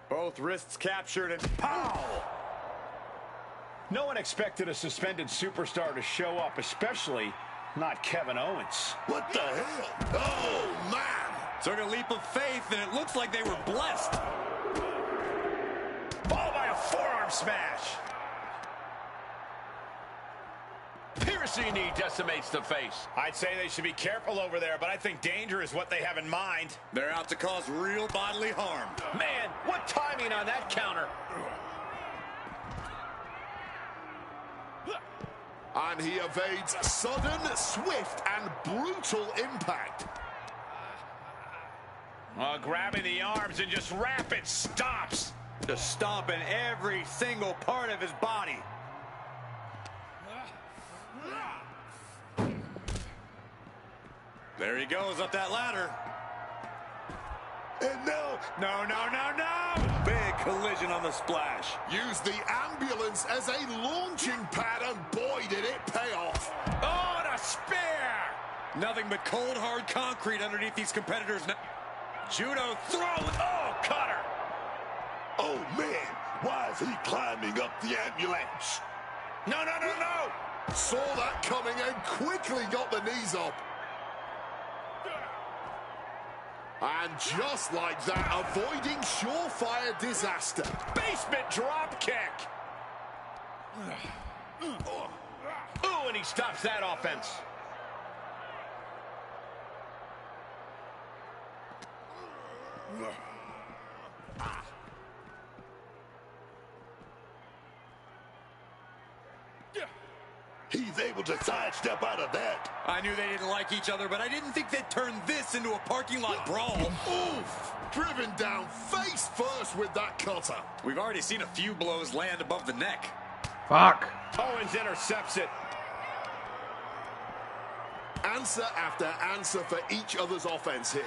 Both wrists captured and pow! No one expected a suspended superstar to show up, especially not Kevin Owens. What the hell? Oh, man! Took a leap of faith, and it looks like they were blessed. Followed by a forearm smash. Piercing knee decimates the face. I'd say they should be careful over there, but I think danger is what they have in mind. They're out to cause real bodily harm. Man, what timing on that counter. And he evades sudden, swift, and brutal impact. Grabbing the arms and just rapid stops. Just stomping every single part of his body. There he goes up that ladder. And now... No. Big collision on the splash. Use the ambulance as a launching pad, and boy, did it pay off. Oh, and a spear. Nothing but cold, hard concrete underneath these competitors. Judo throw. Oh, cutter. Oh, man. Why is he climbing up the ambulance? No. Saw that coming and quickly got the knees up. And just like that, avoiding surefire disaster. Basement drop kick. Ooh, and he stops that offense. He's able to sidestep out of that. I knew they didn't like each other, but I didn't think they'd turn this into a parking lot brawl. Oof! Driven down face first with that cutter. We've already seen a few blows land above the neck. Fuck. Owens intercepts it. Answer after answer for each other's offense here.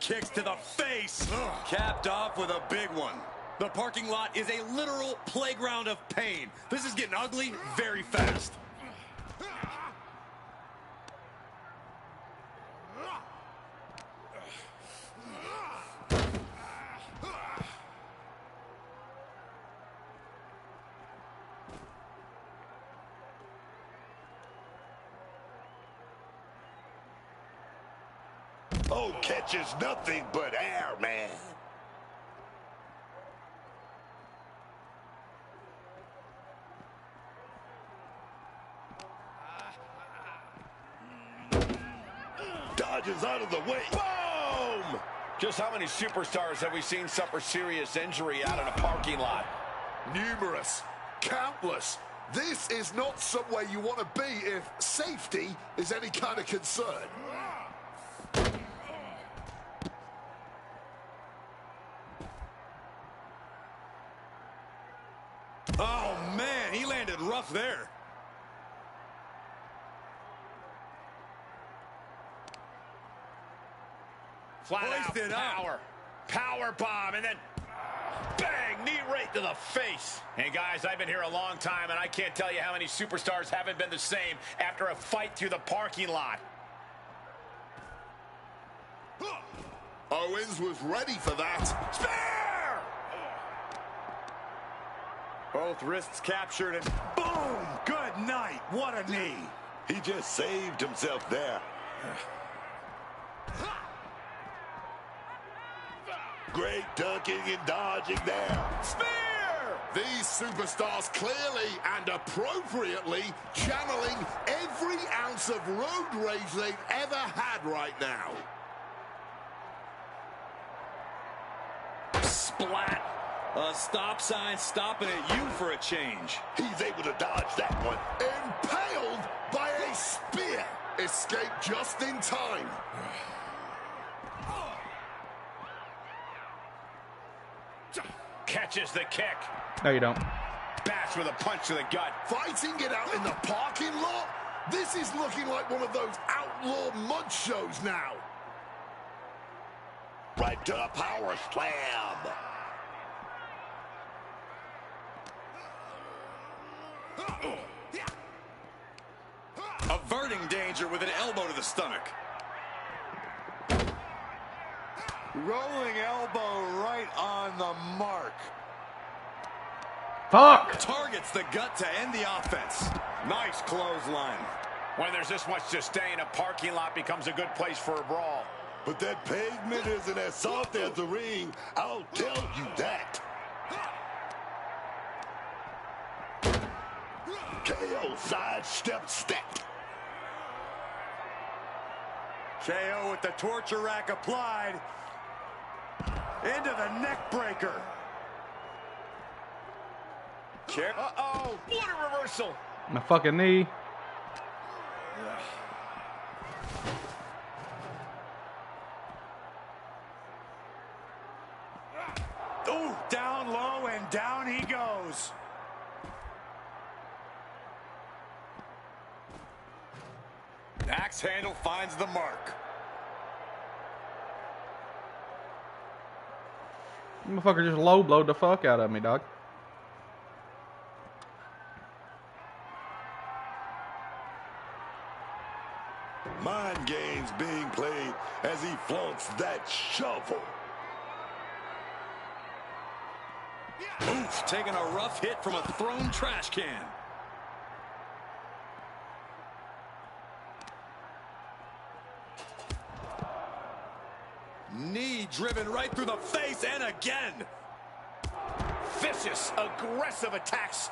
Kicks to the face. Capped off with a big one. The parking lot is a literal playground of pain. This is getting ugly very fast. Oh, catches nothing but air, man. Dodges out of the way. Boom! Just how many superstars have we seen suffer serious injury out in a parking lot? Numerous. Countless. This is not somewhere you want to be if safety is any kind of concern. Oh, man, he landed rough there. Flat Hoisted out power. Power bomb, and then bang, knee right to the face. Hey, guys, I've been here a long time, and I can't tell you how many superstars haven't been the same after a fight through the parking lot. Owens was ready for that. Spear! Both wrists captured, and boom! Good night. What a knee. He just saved himself there. Great ducking and dodging there. Spear! These superstars clearly and appropriately channeling every ounce of road rage they've ever had right now. Splat. A stop sign stopping at you for a change. He's able to dodge that one. Impaled by a spear. Escaped just in time. Catches the kick. No, you don't. Bats with a punch to the gut. Fighting it out in the parking lot? This is looking like one of those outlaw mud shows now. Right to the power slam. Averting danger with an elbow to the stomach. Rolling elbow right on the mark. Fuck! Targets the gut to end the offense. Nice clothesline. When there's this much to stay, a parking lot becomes a good place for a brawl. But that pavement isn't as soft as the ring. I'll tell you that. KO sidestep step. KO with the torture rack applied. Into the neck breaker. Uh-oh. What a reversal. My fucking knee. Ooh, down low and down he goes. Axe handle finds the mark. Motherfucker just low blowed the fuck out of me, dog. Mind games being played as he flaunts that shovel. Oof, taking a rough hit from a thrown trash can. Knee driven right through the face and again. Vicious, aggressive attacks.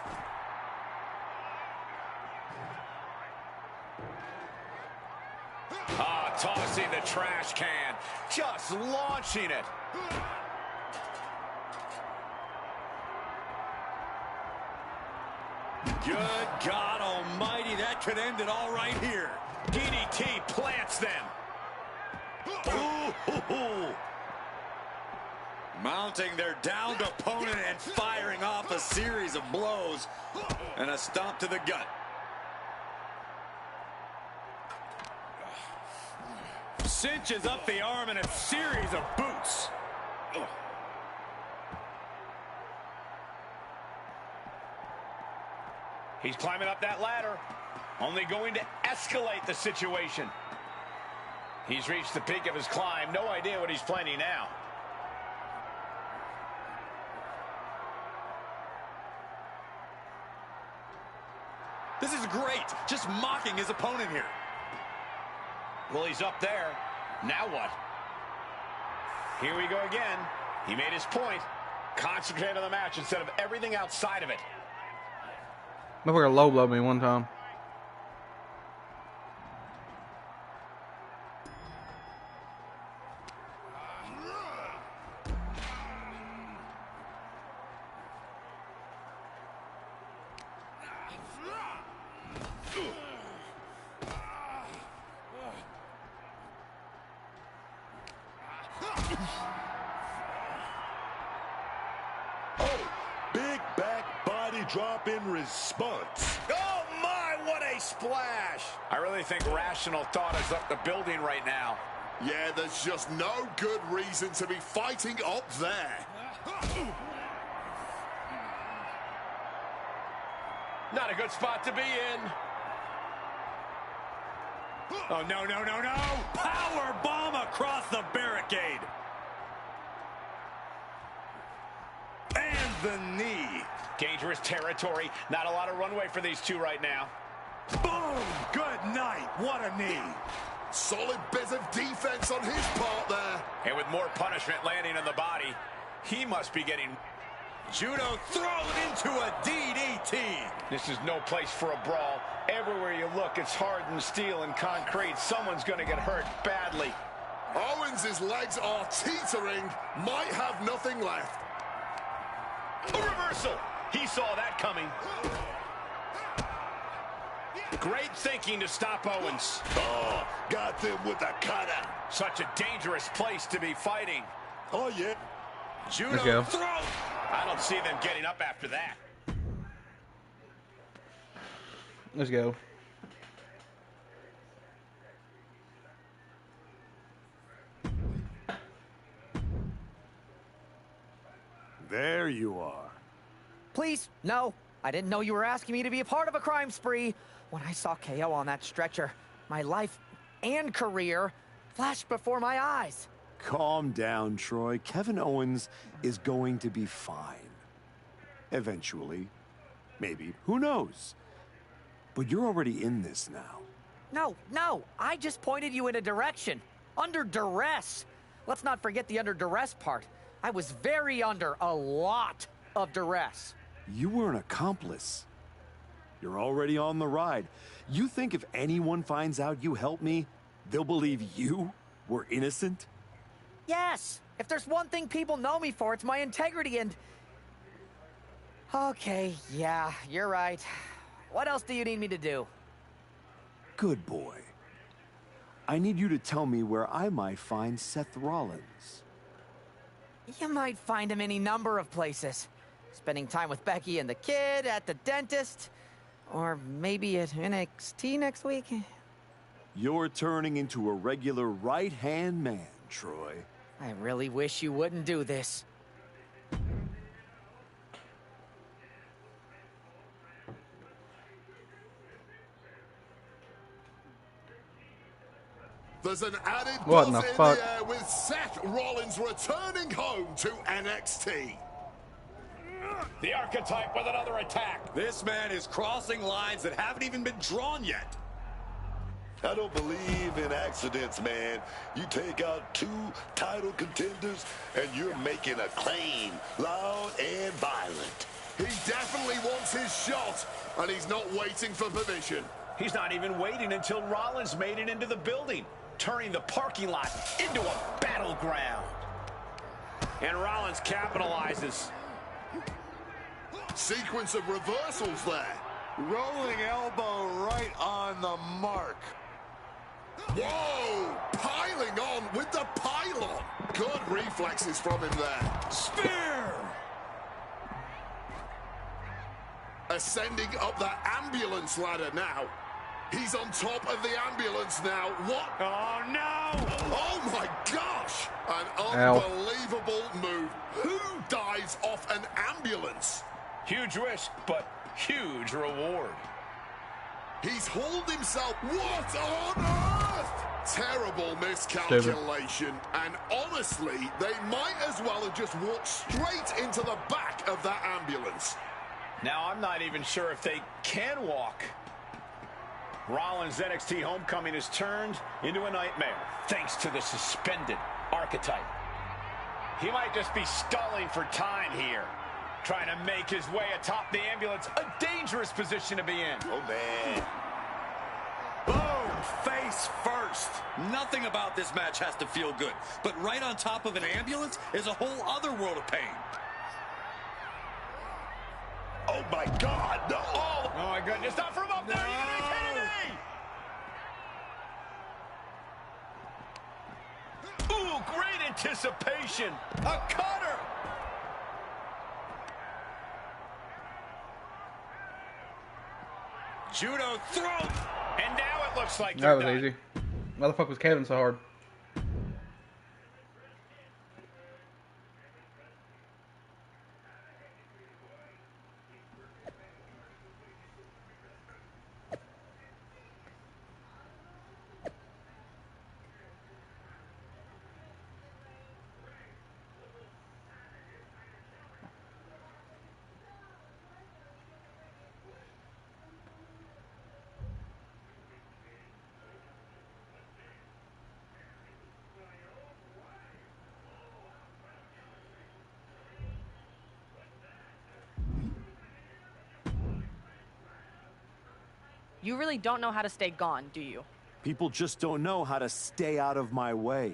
Tossing the trash can. Just launching it. Good God almighty, that could end it all right here. DDT plants them. Mounting their downed opponent and firing off a series of blows. And a stomp to the gut. cinches up the arm in a series of boots. Ugh. He's climbing up that ladder, only going to escalate the situation. He's reached the peak of his climb. No idea what he's planning now. This is great. Just mocking his opponent here. Well, he's up there. Now what? Here we go again. He made his point. Concentrate on the match instead of everything outside of it. Motherfucker low blow me one time. Drop in response. Oh my, what a splash! I really think rational thought has left the building right now. Yeah, there's just no good reason to be fighting up there. Not a good spot to be in. Oh, no, no, no, no! Power bomb across the barricade. And the knee. Dangerous territory. Not a lot of runway for these two right now. Boom! Good night. What a knee. Solid bit of defense on his part there. And with more punishment landing on the body, he must be getting... Judo thrown into a DDT. This is no place for a brawl. Everywhere you look, it's hardened steel and concrete. Someone's going to get hurt badly. Owens' legs are teetering. Might have nothing left. A reversal. He saw that coming. Great thinking to stop Owens. Oh, got them with a cutter. Such a dangerous place to be fighting. Oh, yeah. Judo throw. I don't see them getting up after that. Let's go. There you are. Please, no. I didn't know you were asking me to be a part of a crime spree. When I saw KO on that stretcher, my life and career flashed before my eyes. Calm down, Troy. Kevin Owens is going to be fine. Eventually. Maybe. Who knows? But you're already in this now. No. I just pointed you in a direction. Under duress. Let's not forget the under duress part. I was very under a lot of duress. You were an accomplice. You're already on the ride. You think if anyone finds out you helped me, they'll believe you were innocent? Yes. If there's one thing people know me for, it's my integrity and... Okay, yeah, you're right. What else do you need me to do? Good boy. I need you to tell me where I might find Seth Rollins. You might find him any number of places. Spending time with Becky and the kid, at the dentist, or maybe at NXT next week. You're turning into a regular right-hand man, Troy. I really wish you wouldn't do this. There's an added What buzz in the in fuck? the air with Seth Rollins returning home to NXT. The Archetype with another attack. This man is crossing lines that haven't even been drawn yet. I don't believe in accidents, man. You take out two title contenders, and you're making a claim, loud and violent. He definitely wants his shot, and he's not waiting for permission. He's not even waiting until Rollins made it into the building, turning the parking lot into a battleground. And Rollins capitalizes. Sequence of reversals there. Rolling elbow right on the mark. Whoa! Piling on with the pylon. Good reflexes from him there. Spear! Ascending up the ambulance ladder now. He's on top of the ambulance now. What? Oh, no! Oh, my gosh! An Ow. unbelievable move. Who dives off an ambulance? Huge risk, but huge reward. He's hauled himself. What on earth? Terrible miscalculation. And honestly, they might as well have just walked straight into the back of that ambulance. Now, I'm not even sure if they can walk. Rollins' NXT homecoming has turned into a nightmare, thanks to the suspended archetype. He might just be stalling for time here, trying to make his way atop the ambulance. A dangerous position to be in. Oh, man. Boom! Face first. Nothing about this match has to feel good, but right on top of an ambulance is a whole other world of pain. Oh, my God, no! Oh my goodness, not from up there! You gotta be kidding me! Ooh, great anticipation! A cutter! Judo throw! And now it looks like That was done. easy. Why the fuck was Kevin so hard? You really don't know how to stay gone, do you? People just don't know how to stay out of my way.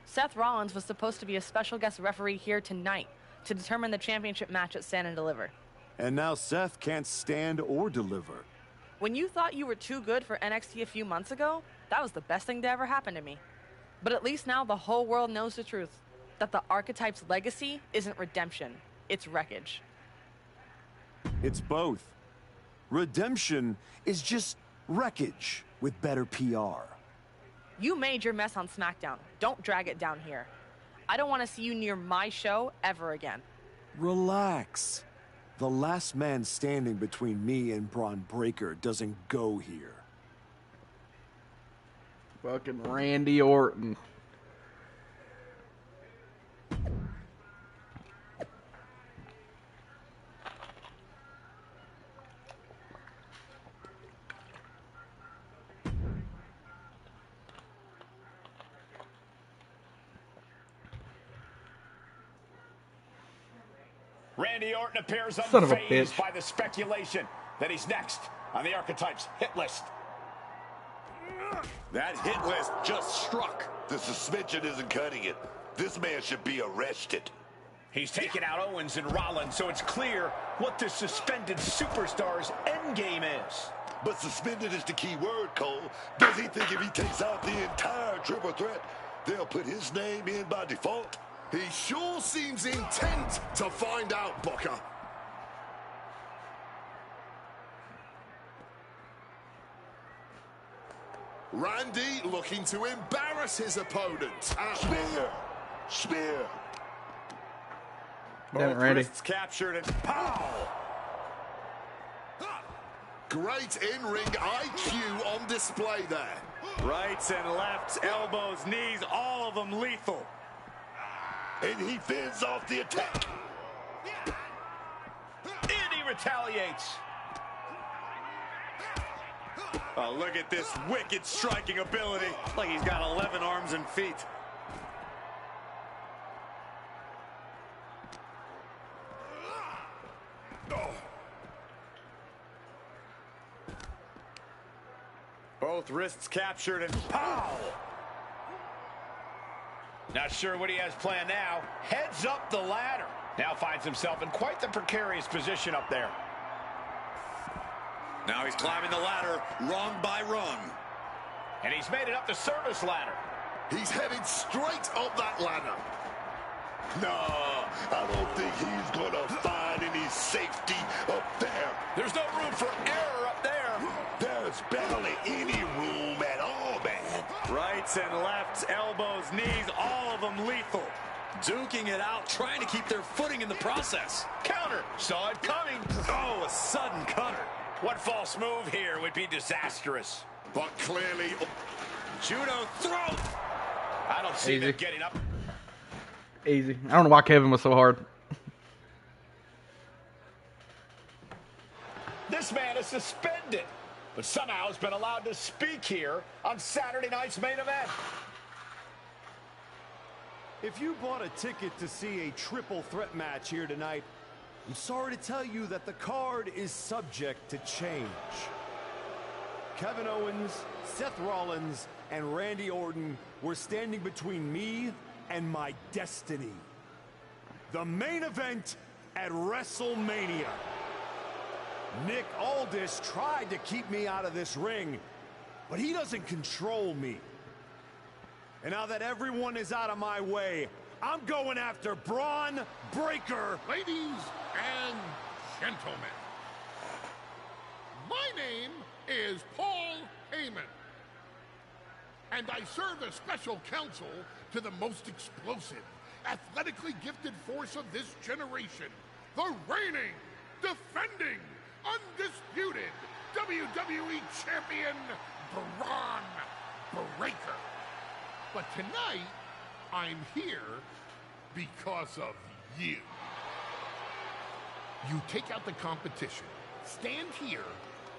Seth Rollins was supposed to be a special guest referee here tonight to determine the championship match at Stand and Deliver. And now Seth can't stand or deliver. When you thought you were too good for NXT a few months ago, that was the best thing to ever happen to me. But at least now the whole world knows the truth, that the Archetype's legacy isn't redemption, it's wreckage. It's both. Redemption is just wreckage with better PR. You made your mess on SmackDown. Don't drag it down here. I don't want to see you near my show ever again. Relax. The last man standing between me and Braun Breaker doesn't go here. Fucking Randy Orton. Randy Orton appears Son of a unfazed bitch. by the speculation that he's next on the Archetype's hit list. That hit list just struck. The suspension isn't cutting it. This man should be arrested. He's taken out Owens and Rollins, so it's clear what the suspended superstar's endgame is. But suspended is the key word, Cole. Does he think if he takes out the entire triple threat, they'll put his name in by default? He sure seems intent to find out, Booker. Randy looking to embarrass his opponent. Spear. Damn it, Randy. Wrists captured and pow! Great in-ring IQ on display there. Rights and lefts, elbows, knees, all of them lethal. And he fends off the attack. And he retaliates. Oh, look at this wicked striking ability. Like he's got 11 arms and feet. Both wrists captured and pow! Not sure what he has planned now. Heads up the ladder. Now finds himself in quite the precarious position up there. Now he's climbing the ladder, rung by rung. And he's made it up the service ladder. He's headed straight up that ladder. No, I don't think he's gonna find any safety up there. There's no room for error up there. There's barely Rights and lefts, elbows, knees, all of them lethal. Duking it out, trying to keep their footing in the process. Counter. Saw it coming. Oh, a sudden cutter. What false move here would be disastrous? But clearly... Judo throw. I don't see them getting up. Easy. I don't know why Kevin was so hard. This man is suspended, but somehow has been allowed to speak here on Saturday night's main event. If you bought a ticket to see a triple threat match here tonight, I'm sorry to tell you that the card is subject to change. Kevin Owens, Seth Rollins, and Randy Orton were standing between me and my destiny. The main event at WrestleMania. Nick Aldis tried to keep me out of this ring, but he doesn't control me. And now that everyone is out of my way, I'm going after Braun Breaker. Ladies and gentlemen, my name is Paul Heyman, and I serve as special counsel to the most explosive, athletically gifted force of this generation, the reigning, defending, undisputed WWE Champion, Braun Breaker. But tonight, I'm here because of you. You take out the competition, stand here,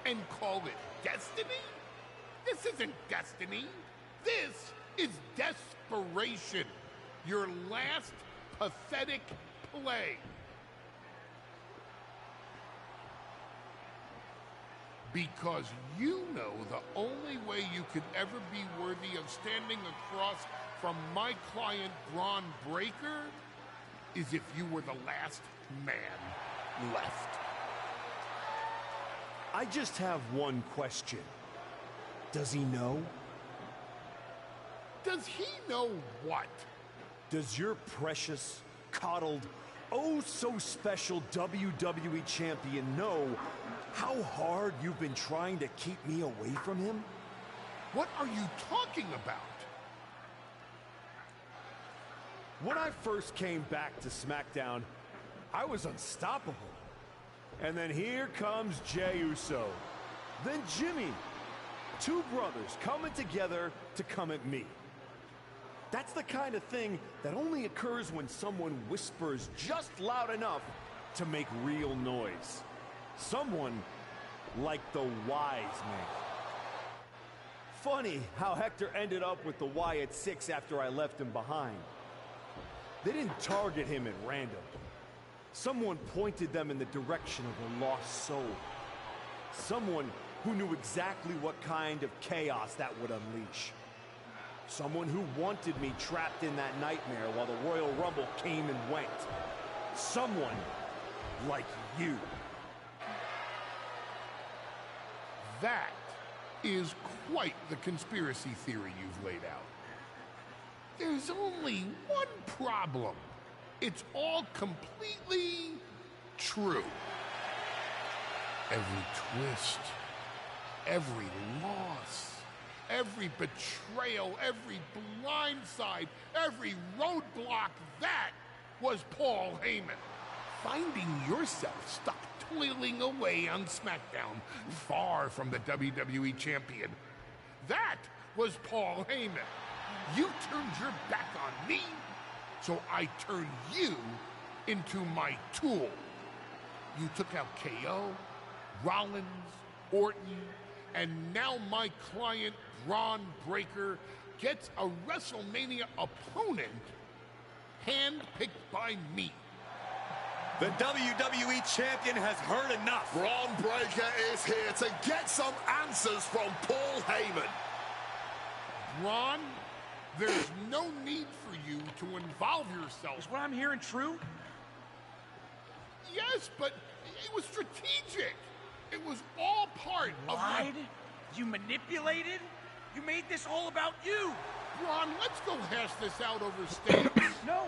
and call it destiny? This isn't destiny. This is desperation. Your last pathetic play. Because you know the only way you could ever be worthy of standing across from my client, Braun Breaker, is if you were the last man left. I just have one question. Does he know? Does he know what? Does your precious, coddled, oh so special WWE champion know how hard you've been trying to keep me away from him? What are you talking about? When I first came back to SmackDown, I was unstoppable. And then here comes Jey Uso. Then Jimmy. Two brothers coming together to come at me. That's the kind of thing that only occurs when someone whispers just loud enough to make real noise. Someone like the Wise Man. Funny how Hector ended up with the Wyatt Six after I left him behind. They didn't target him at random. Someone pointed them in the direction of a lost soul. Someone who knew exactly what kind of chaos that would unleash. Someone who wanted me trapped in that nightmare while the Royal Rumble came and went. Someone like you. That is quite the conspiracy theory you've laid out. There's only one problem. It's all completely true. Every twist, every loss, every betrayal, every blindside, every roadblock, that was Paul Heyman. Finding yourself stuck toiling away on SmackDown, far from the WWE champion. That was Paul Heyman. You turned your back on me, so I turned you into my tool. You took out KO, Rollins, Orton, and now my client, Braun Breaker, gets a WrestleMania opponent handpicked by me. The WWE champion has heard enough. Braun Breaker is here to get some answers from Paul Heyman. Braun, there's no need for you to involve yourself. Is what I'm hearing true? Yes, but it was strategic. It was all part of Lied? You manipulated? You made this all about you. Braun, let's go hash this out over stage. No.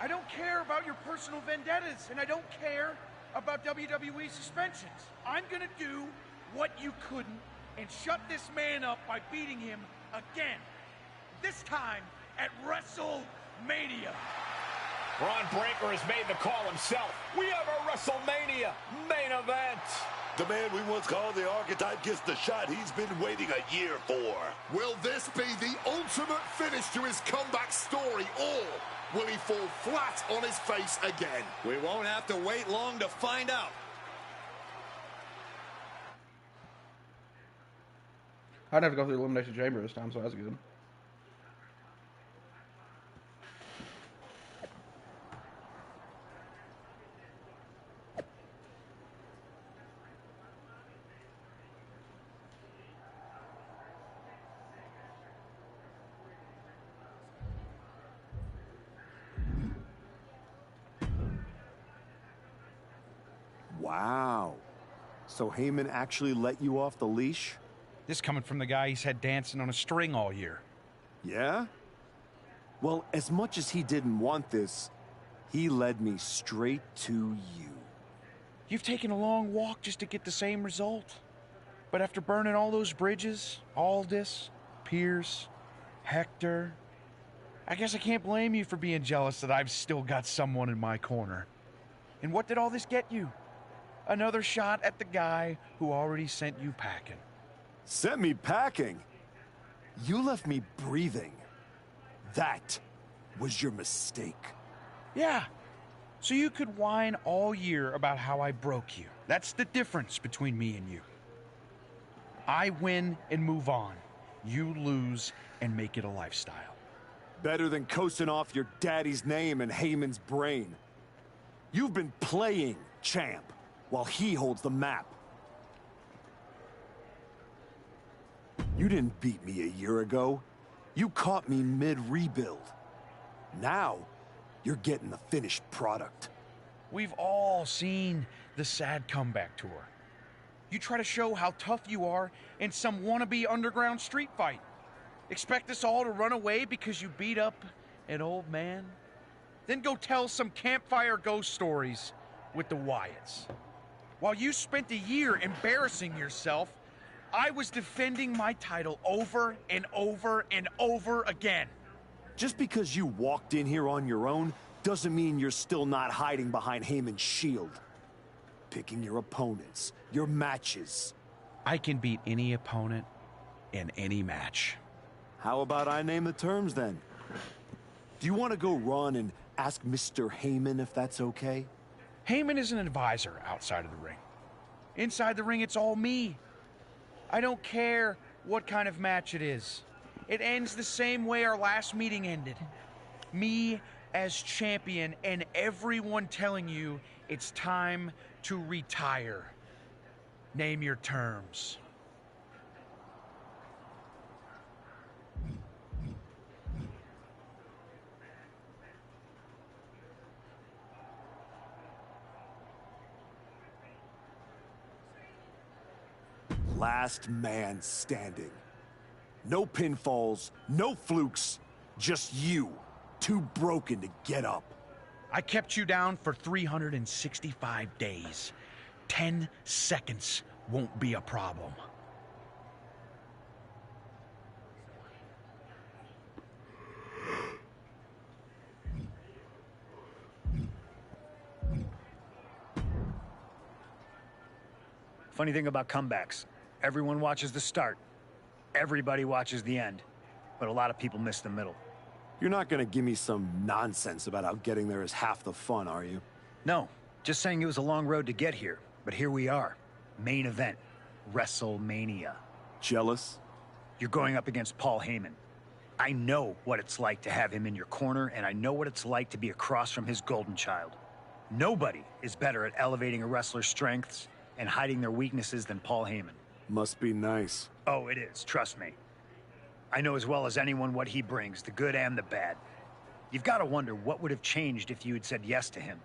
I don't care about your personal vendettas, and I don't care about WWE suspensions. I'm gonna do what you couldn't and shut this man up by beating him again. This time at WrestleMania. Braun Breaker has made the call himself. We have a WrestleMania main event. The man we once called the Archetype gets the shot he's been waiting a year for. Will this be the ultimate finish to his comeback story, or will he fall flat on his face again? We won't have to wait long to find out. I'd have to go through the Elimination Chamber this time, so that's good. Wow. So Heyman actually let you off the leash? This coming from the guy he's had dancing on a string all year. Yeah? Well, as much as he didn't want this, he led me straight to you. You've taken a long walk just to get the same result. But after burning all those bridges, Aldis, Pierce, Hector, I guess I can't blame you for being jealous that I've still got someone in my corner. And what did all this get you? Another shot at the guy who already sent you packing. Sent me packing? You left me breathing. That was your mistake. Yeah, so you could whine all year about how I broke you. That's the difference between me and you. I win and move on. You lose and make it a lifestyle. Better than coasting off your daddy's name and Heyman's brain. You've been playing champ while he holds the map. You didn't beat me a year ago. You caught me mid-rebuild. Now, you're getting the finished product. We've all seen the sad comeback tour. You try to show how tough you are in some wannabe underground street fight. Expect us all to run away because you beat up an old man? Then go tell some campfire ghost stories with the Wyatts. While you spent a year embarrassing yourself, I was defending my title over and over and over again. Just because you walked in here on your own doesn't mean you're still not hiding behind Heyman's shield. Picking your opponents, your matches. I can beat any opponent in any match. How about I name the terms then? Do you want to go run and ask Mr. Heyman if that's okay? Heyman is an advisor outside of the ring. Inside the ring, it's all me. I don't care what kind of match it is. It ends the same way our last meeting ended. Me as champion and everyone telling you it's time to retire. Name your terms. Last man standing. No pinfalls, no flukes, just you, too broken to get up. I kept you down for 365 days. 10 seconds won't be a problem. Funny thing about comebacks, everyone watches the start. Everybody watches the end. But a lot of people miss the middle. You're not gonna give me some nonsense about how getting there is half the fun, are you? No, just saying it was a long road to get here. But here we are. Main event. WrestleMania. Jealous? You're going up against Paul Heyman. I know what it's like to have him in your corner, and I know what it's like to be across from his golden child. Nobody is better at elevating a wrestler's strengths and hiding their weaknesses than Paul Heyman. Must be nice. Oh, it is, trust me. I know as well as anyone what he brings, the good and the bad. You've got to wonder what would have changed if you had said yes to him.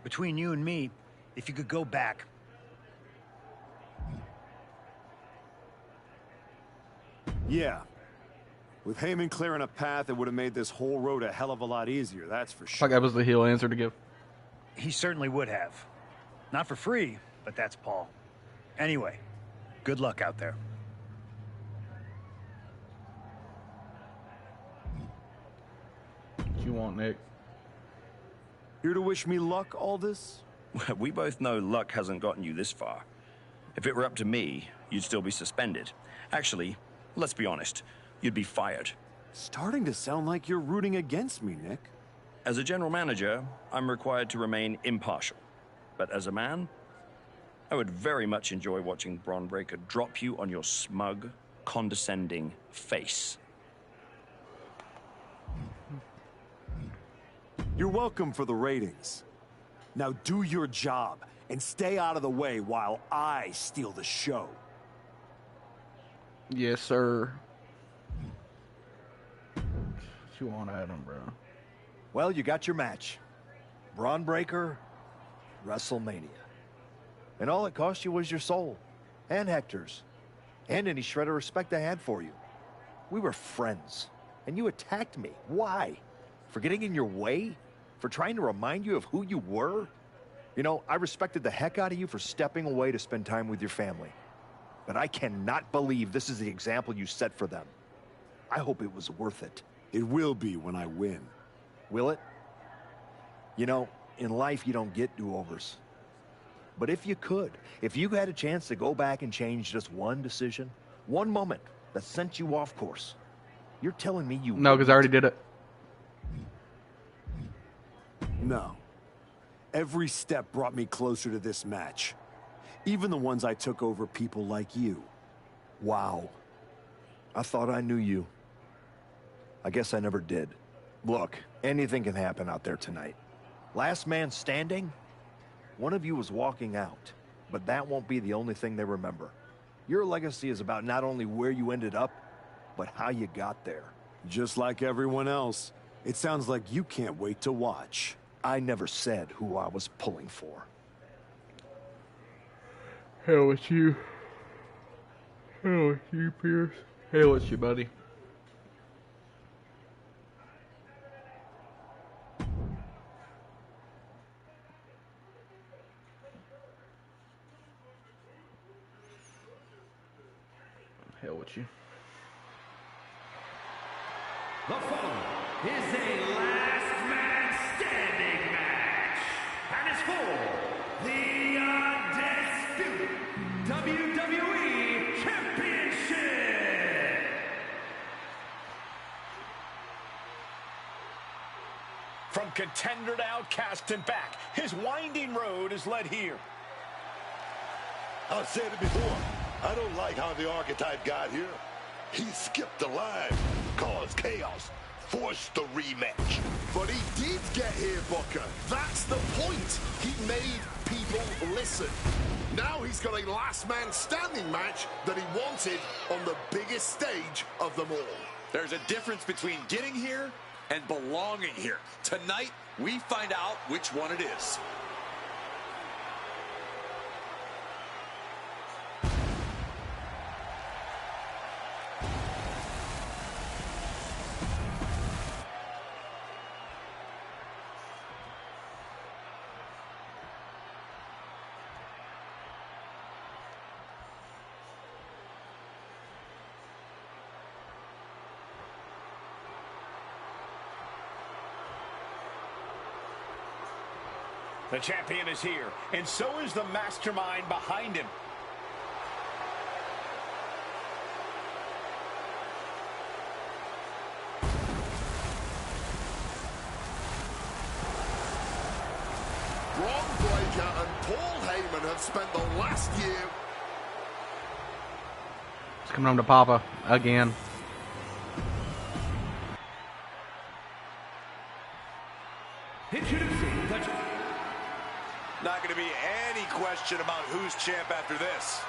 Between you and me, if you could go back. Yeah. With Heyman clearing a path, it would have made this whole road a hell of a lot easier, that's for sure. Like that was the heel answer to give. He certainly would have. Not for free, but that's Paul. Anyway, good luck out there. What you want, Nick? Here to wish me luck, Aldis? We both know luck hasn't gotten you this far. If it were up to me, you'd still be suspended. Actually, let's be honest, you'd be fired. Starting to sound like you're rooting against me, Nick. As a general manager, I'm required to remain impartial. But as a man, I would very much enjoy watching Bron Breakker drop you on your smug, condescending face. You're welcome for the ratings. Now do your job and stay out of the way while I steal the show. Yes, sir. What you want, Adam, bro? Well, you got your match. Bron Breakker, WrestleMania. And all it cost you was your soul. And Hector's. And any shred of respect I had for you. We were friends. And you attacked me. Why? For getting in your way? For trying to remind you of who you were? You know, I respected the heck out of you for stepping away to spend time with your family. But I cannot believe this is the example you set for them. I hope it was worth it. It will be when I win. Will it? You know, in life you don't get do-overs. But if you could, if you had a chance to go back and change just one decision, one moment that sent you off course, you're telling me you... No, because I already did it. No. Every step brought me closer to this match. Even the ones I took over people like you. Wow. I thought I knew you. I guess I never did. Look, anything can happen out there tonight. Last man standing? One of you was walking out, but that won't be the only thing they remember. Your legacy is about not only where you ended up, but how you got there. Just like everyone else, it sounds like you can't wait to watch. I never said who I was pulling for. Hell with you. Hell with you, Pierce. Hell with you, buddy. Hell with you. The following is a last man standing match, and is for the undisputed WWE Championship. From contender to outcast and back, his winding road is led here. I've said it before. I don't like how the archetype got here. He skipped the line, caused chaos, forced the rematch. But he did get here, Booker. That's the point. He made people listen. Now he's got a last man standing match that he wanted on the biggest stage of them all. There's a difference between getting here and belonging here. Tonight, we find out which one it is. The champion is here, and so is the mastermind behind him. Bron Breakker and Paul Heyman have spent the last year... It's coming home to Papa again. Introducing the... Not going to be any question about who's champ after this.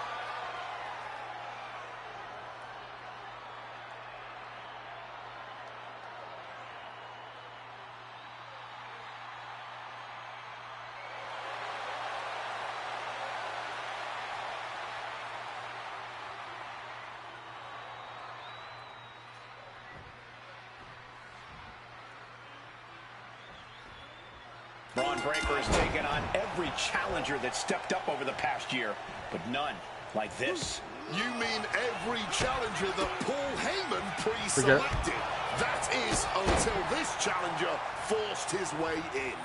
Bron Breakker has taken on every challenger that stepped up over the past year, but none like this. You mean every challenger that Paul Heyman pre-selected? That is until this challenger forced his way in.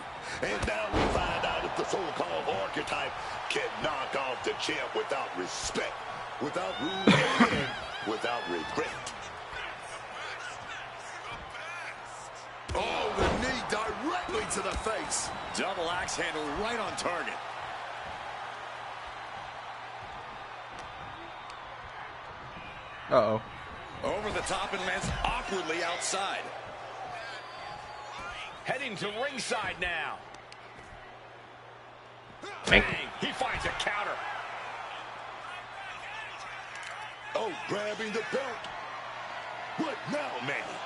And now we find out if the so-called archetype can knock off the champ without respect, without rules, and without regret. Oh, the knee directly to the face. Double axe handle right on target. Uh-oh. Over the top and lands awkwardly outside. Heading to ringside now. Bang. He finds a counter. Oh, grabbing the belt. What now, Manny?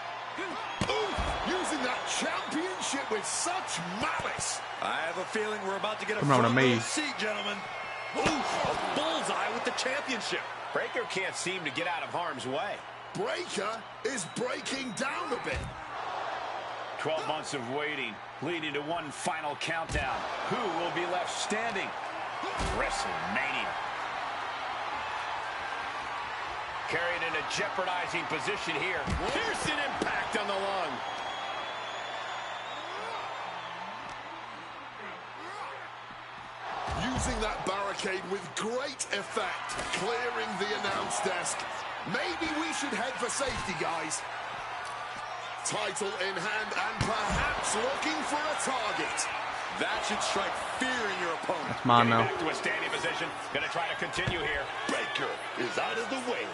Ooh, using that championship with such malice. I have a feeling we're about to get a Come on to front me. row seat, gentlemen. Ooh, a bullseye with the championship. Breaker can't seem to get out of harm's way. Breaker is breaking down a bit. 12 months of waiting, leading to one final countdown. Who will be left standing? WrestleMania. Carried in a jeopardizing position here. Piercing impact on the lung. Using that barricade with great effect, clearing the announce desk. Maybe we should head for safety, guys. Title in hand and perhaps looking for a target. That should strike fear in your opponent. That's mine now. Back to a standing position. Gonna try to continue here. Breaker is out of the way.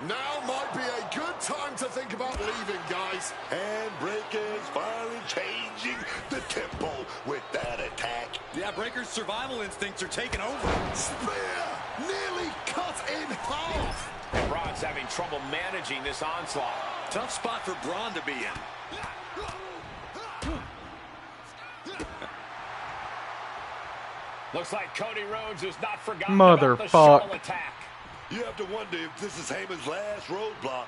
Now might be a good time to think about leaving, guys. And Breaker is finally changing the tempo with that attack. Yeah, Breaker's survival instincts are taking over. Spear nearly cut in half. And Braun's having trouble managing this onslaught. Tough spot for Braun to be in. Looks like Cody Rhodes has not forgotten Motherfuck. about the shuttle attack. You have to wonder if this is Heyman's last roadblock.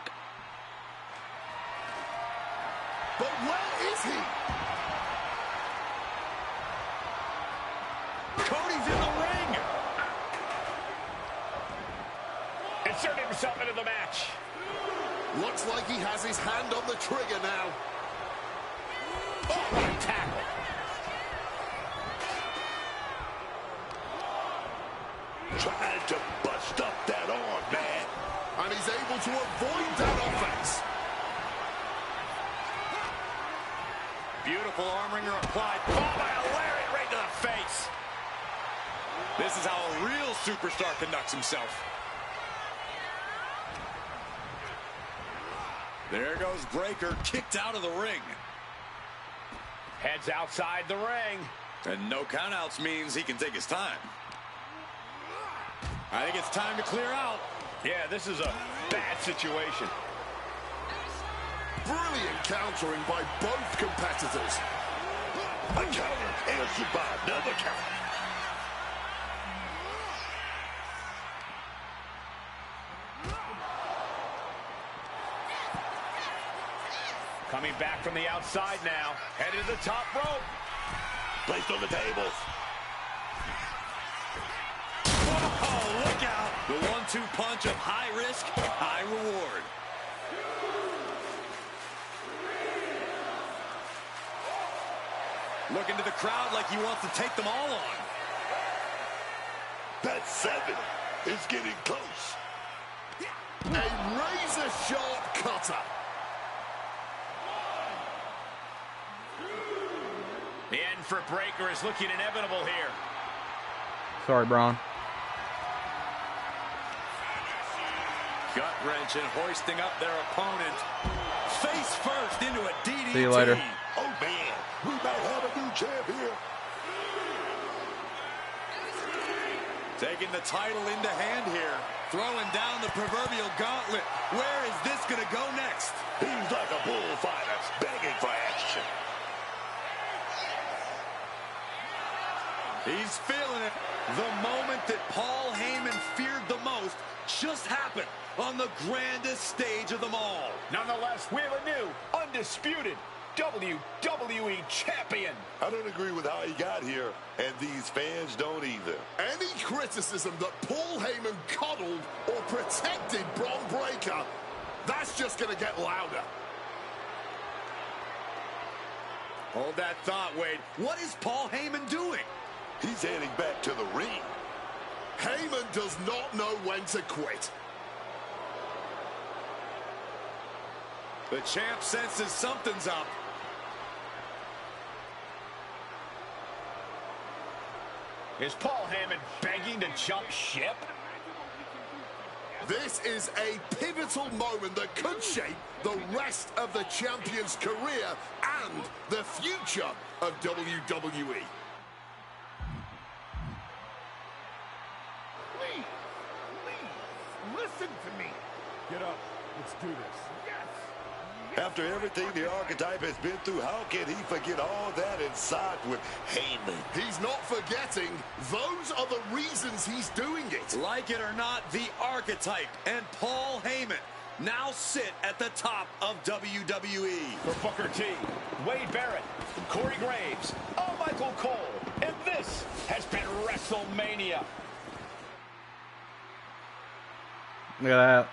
But where is he? Cody's in the ring. Inserting himself into the match. Looks like he has his hand on the trigger now. Oh, what a tackle. Trying to bust up that arm, man. And he's able to avoid that offense. Beautiful arm wringer applied. Oh, by a lariat right to the face. This is how a real superstar conducts himself. There goes Breaker, kicked out of the ring. Heads outside the ring. And no countouts means he can take his time. I think it's time to clear out. Yeah, this is a bad situation. Brilliant countering by both competitors. A counter answered by another counter. Coming back from the outside now. Headed to the top rope. Placed on the tables. Oh, look out. The 1-2 punch of high risk, high reward. Looking to the crowd like he wants to take them all on. That 7 is getting close. A razor-sharp cutter. The end for Breaker is looking inevitable here. Sorry, Braun. Gut-wrenching, hoisting up their opponent. Face first into a DDT. See you later. Oh, man. We might have a new champ here. Taking the title into hand here. Throwing down the proverbial gauntlet. Where is this going to go next? He's like a bullfighter, begging for action. He's feeling it. The moment that Paul Heyman feared the most just happened on the grandest stage of them all. Nonetheless, we have a new, undisputed WWE Champion. I don't agree with how he got here, and these fans don't either. Any criticism that Paul Heyman coddled or protected Bron Breakker, that's just going to get louder. Hold that thought, Wade. What is Paul Heyman doing? He's heading back to the ring. Heyman does not know when to quit. The champ senses something's up. Is Paul Heyman begging to jump ship? This is a pivotal moment that could shape the rest of the champion's career and the future of WWE. Please, listen to me. Get up. Let's do this. After everything the Archetype has been through, how can he forget all that and side with Heyman? He's not forgetting. Those are the reasons he's doing it. Like it or not, the Archetype and Paul Heyman now sit at the top of WWE. For Booker T, Wade Barrett, Corey Graves, I'm Michael Cole, and this has been WrestleMania. Look at that.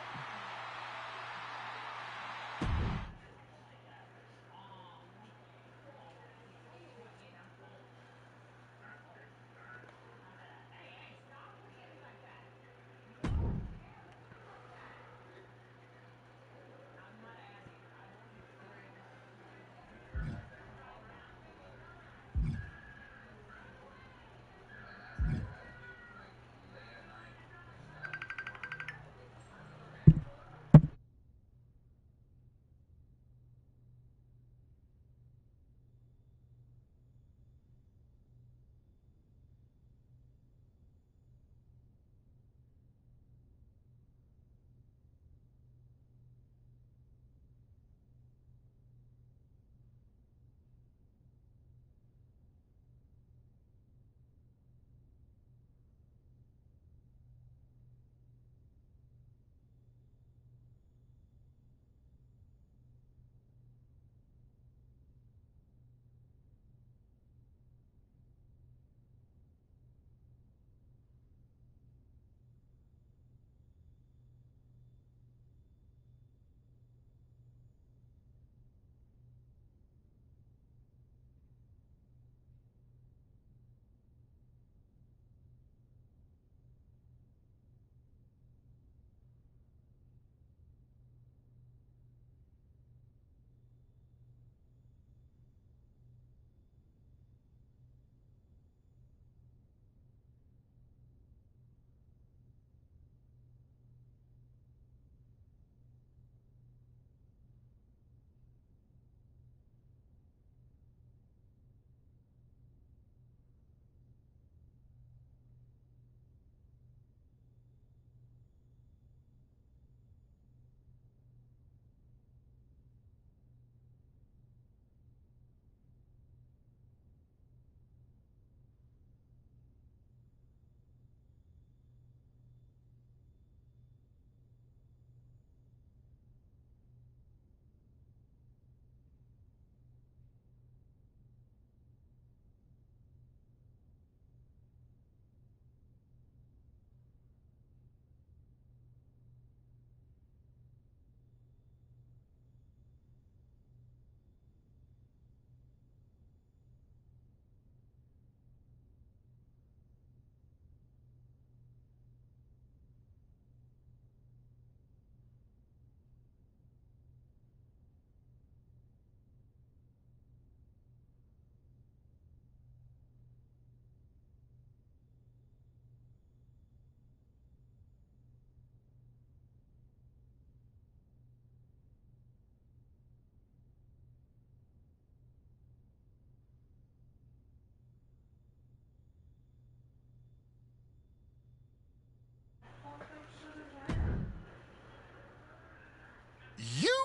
You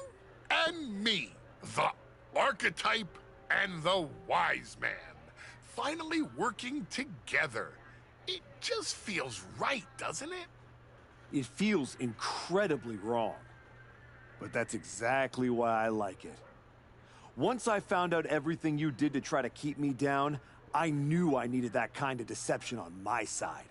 and me, the Archetype and the Wise Man, finally working together. It just feels right, doesn't it? It feels incredibly wrong. But that's exactly why I like it. Once I found out everything you did to try to keep me down, I knew I needed that kind of deception on my side.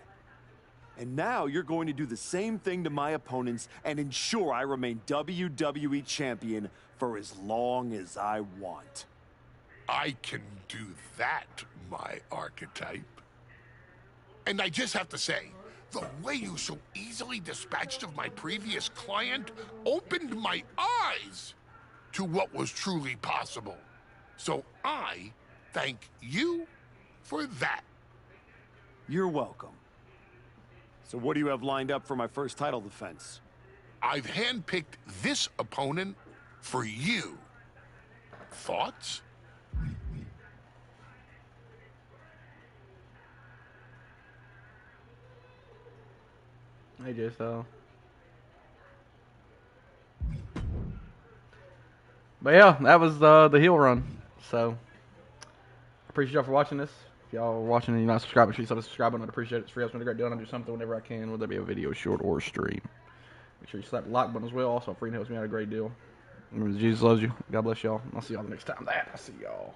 And now you're going to do the same thing to my opponents and ensure I remain WWE Champion for as long as I want. I can do that, my archetype. And I just have to say, the way you so easily dispatched of my previous client opened my eyes to what was truly possible. So I thank you for that. You're welcome. So what do you have lined up for my first title defense? I've handpicked this opponent for you. Thoughts? Hey, JSL. But yeah, that was the heel run. So, appreciate y'all for watching this. If y'all are watching and you're not subscribed, make sure you subscribe. I'd appreciate it. It's free. It's been a great deal. I do something whenever I can, whether it be a video, short, or stream. Make sure you slap the like button as well. Also, free helps me out a great deal. Remember, Jesus loves you. God bless y'all. I'll see y'all the next time. I'll see y'all.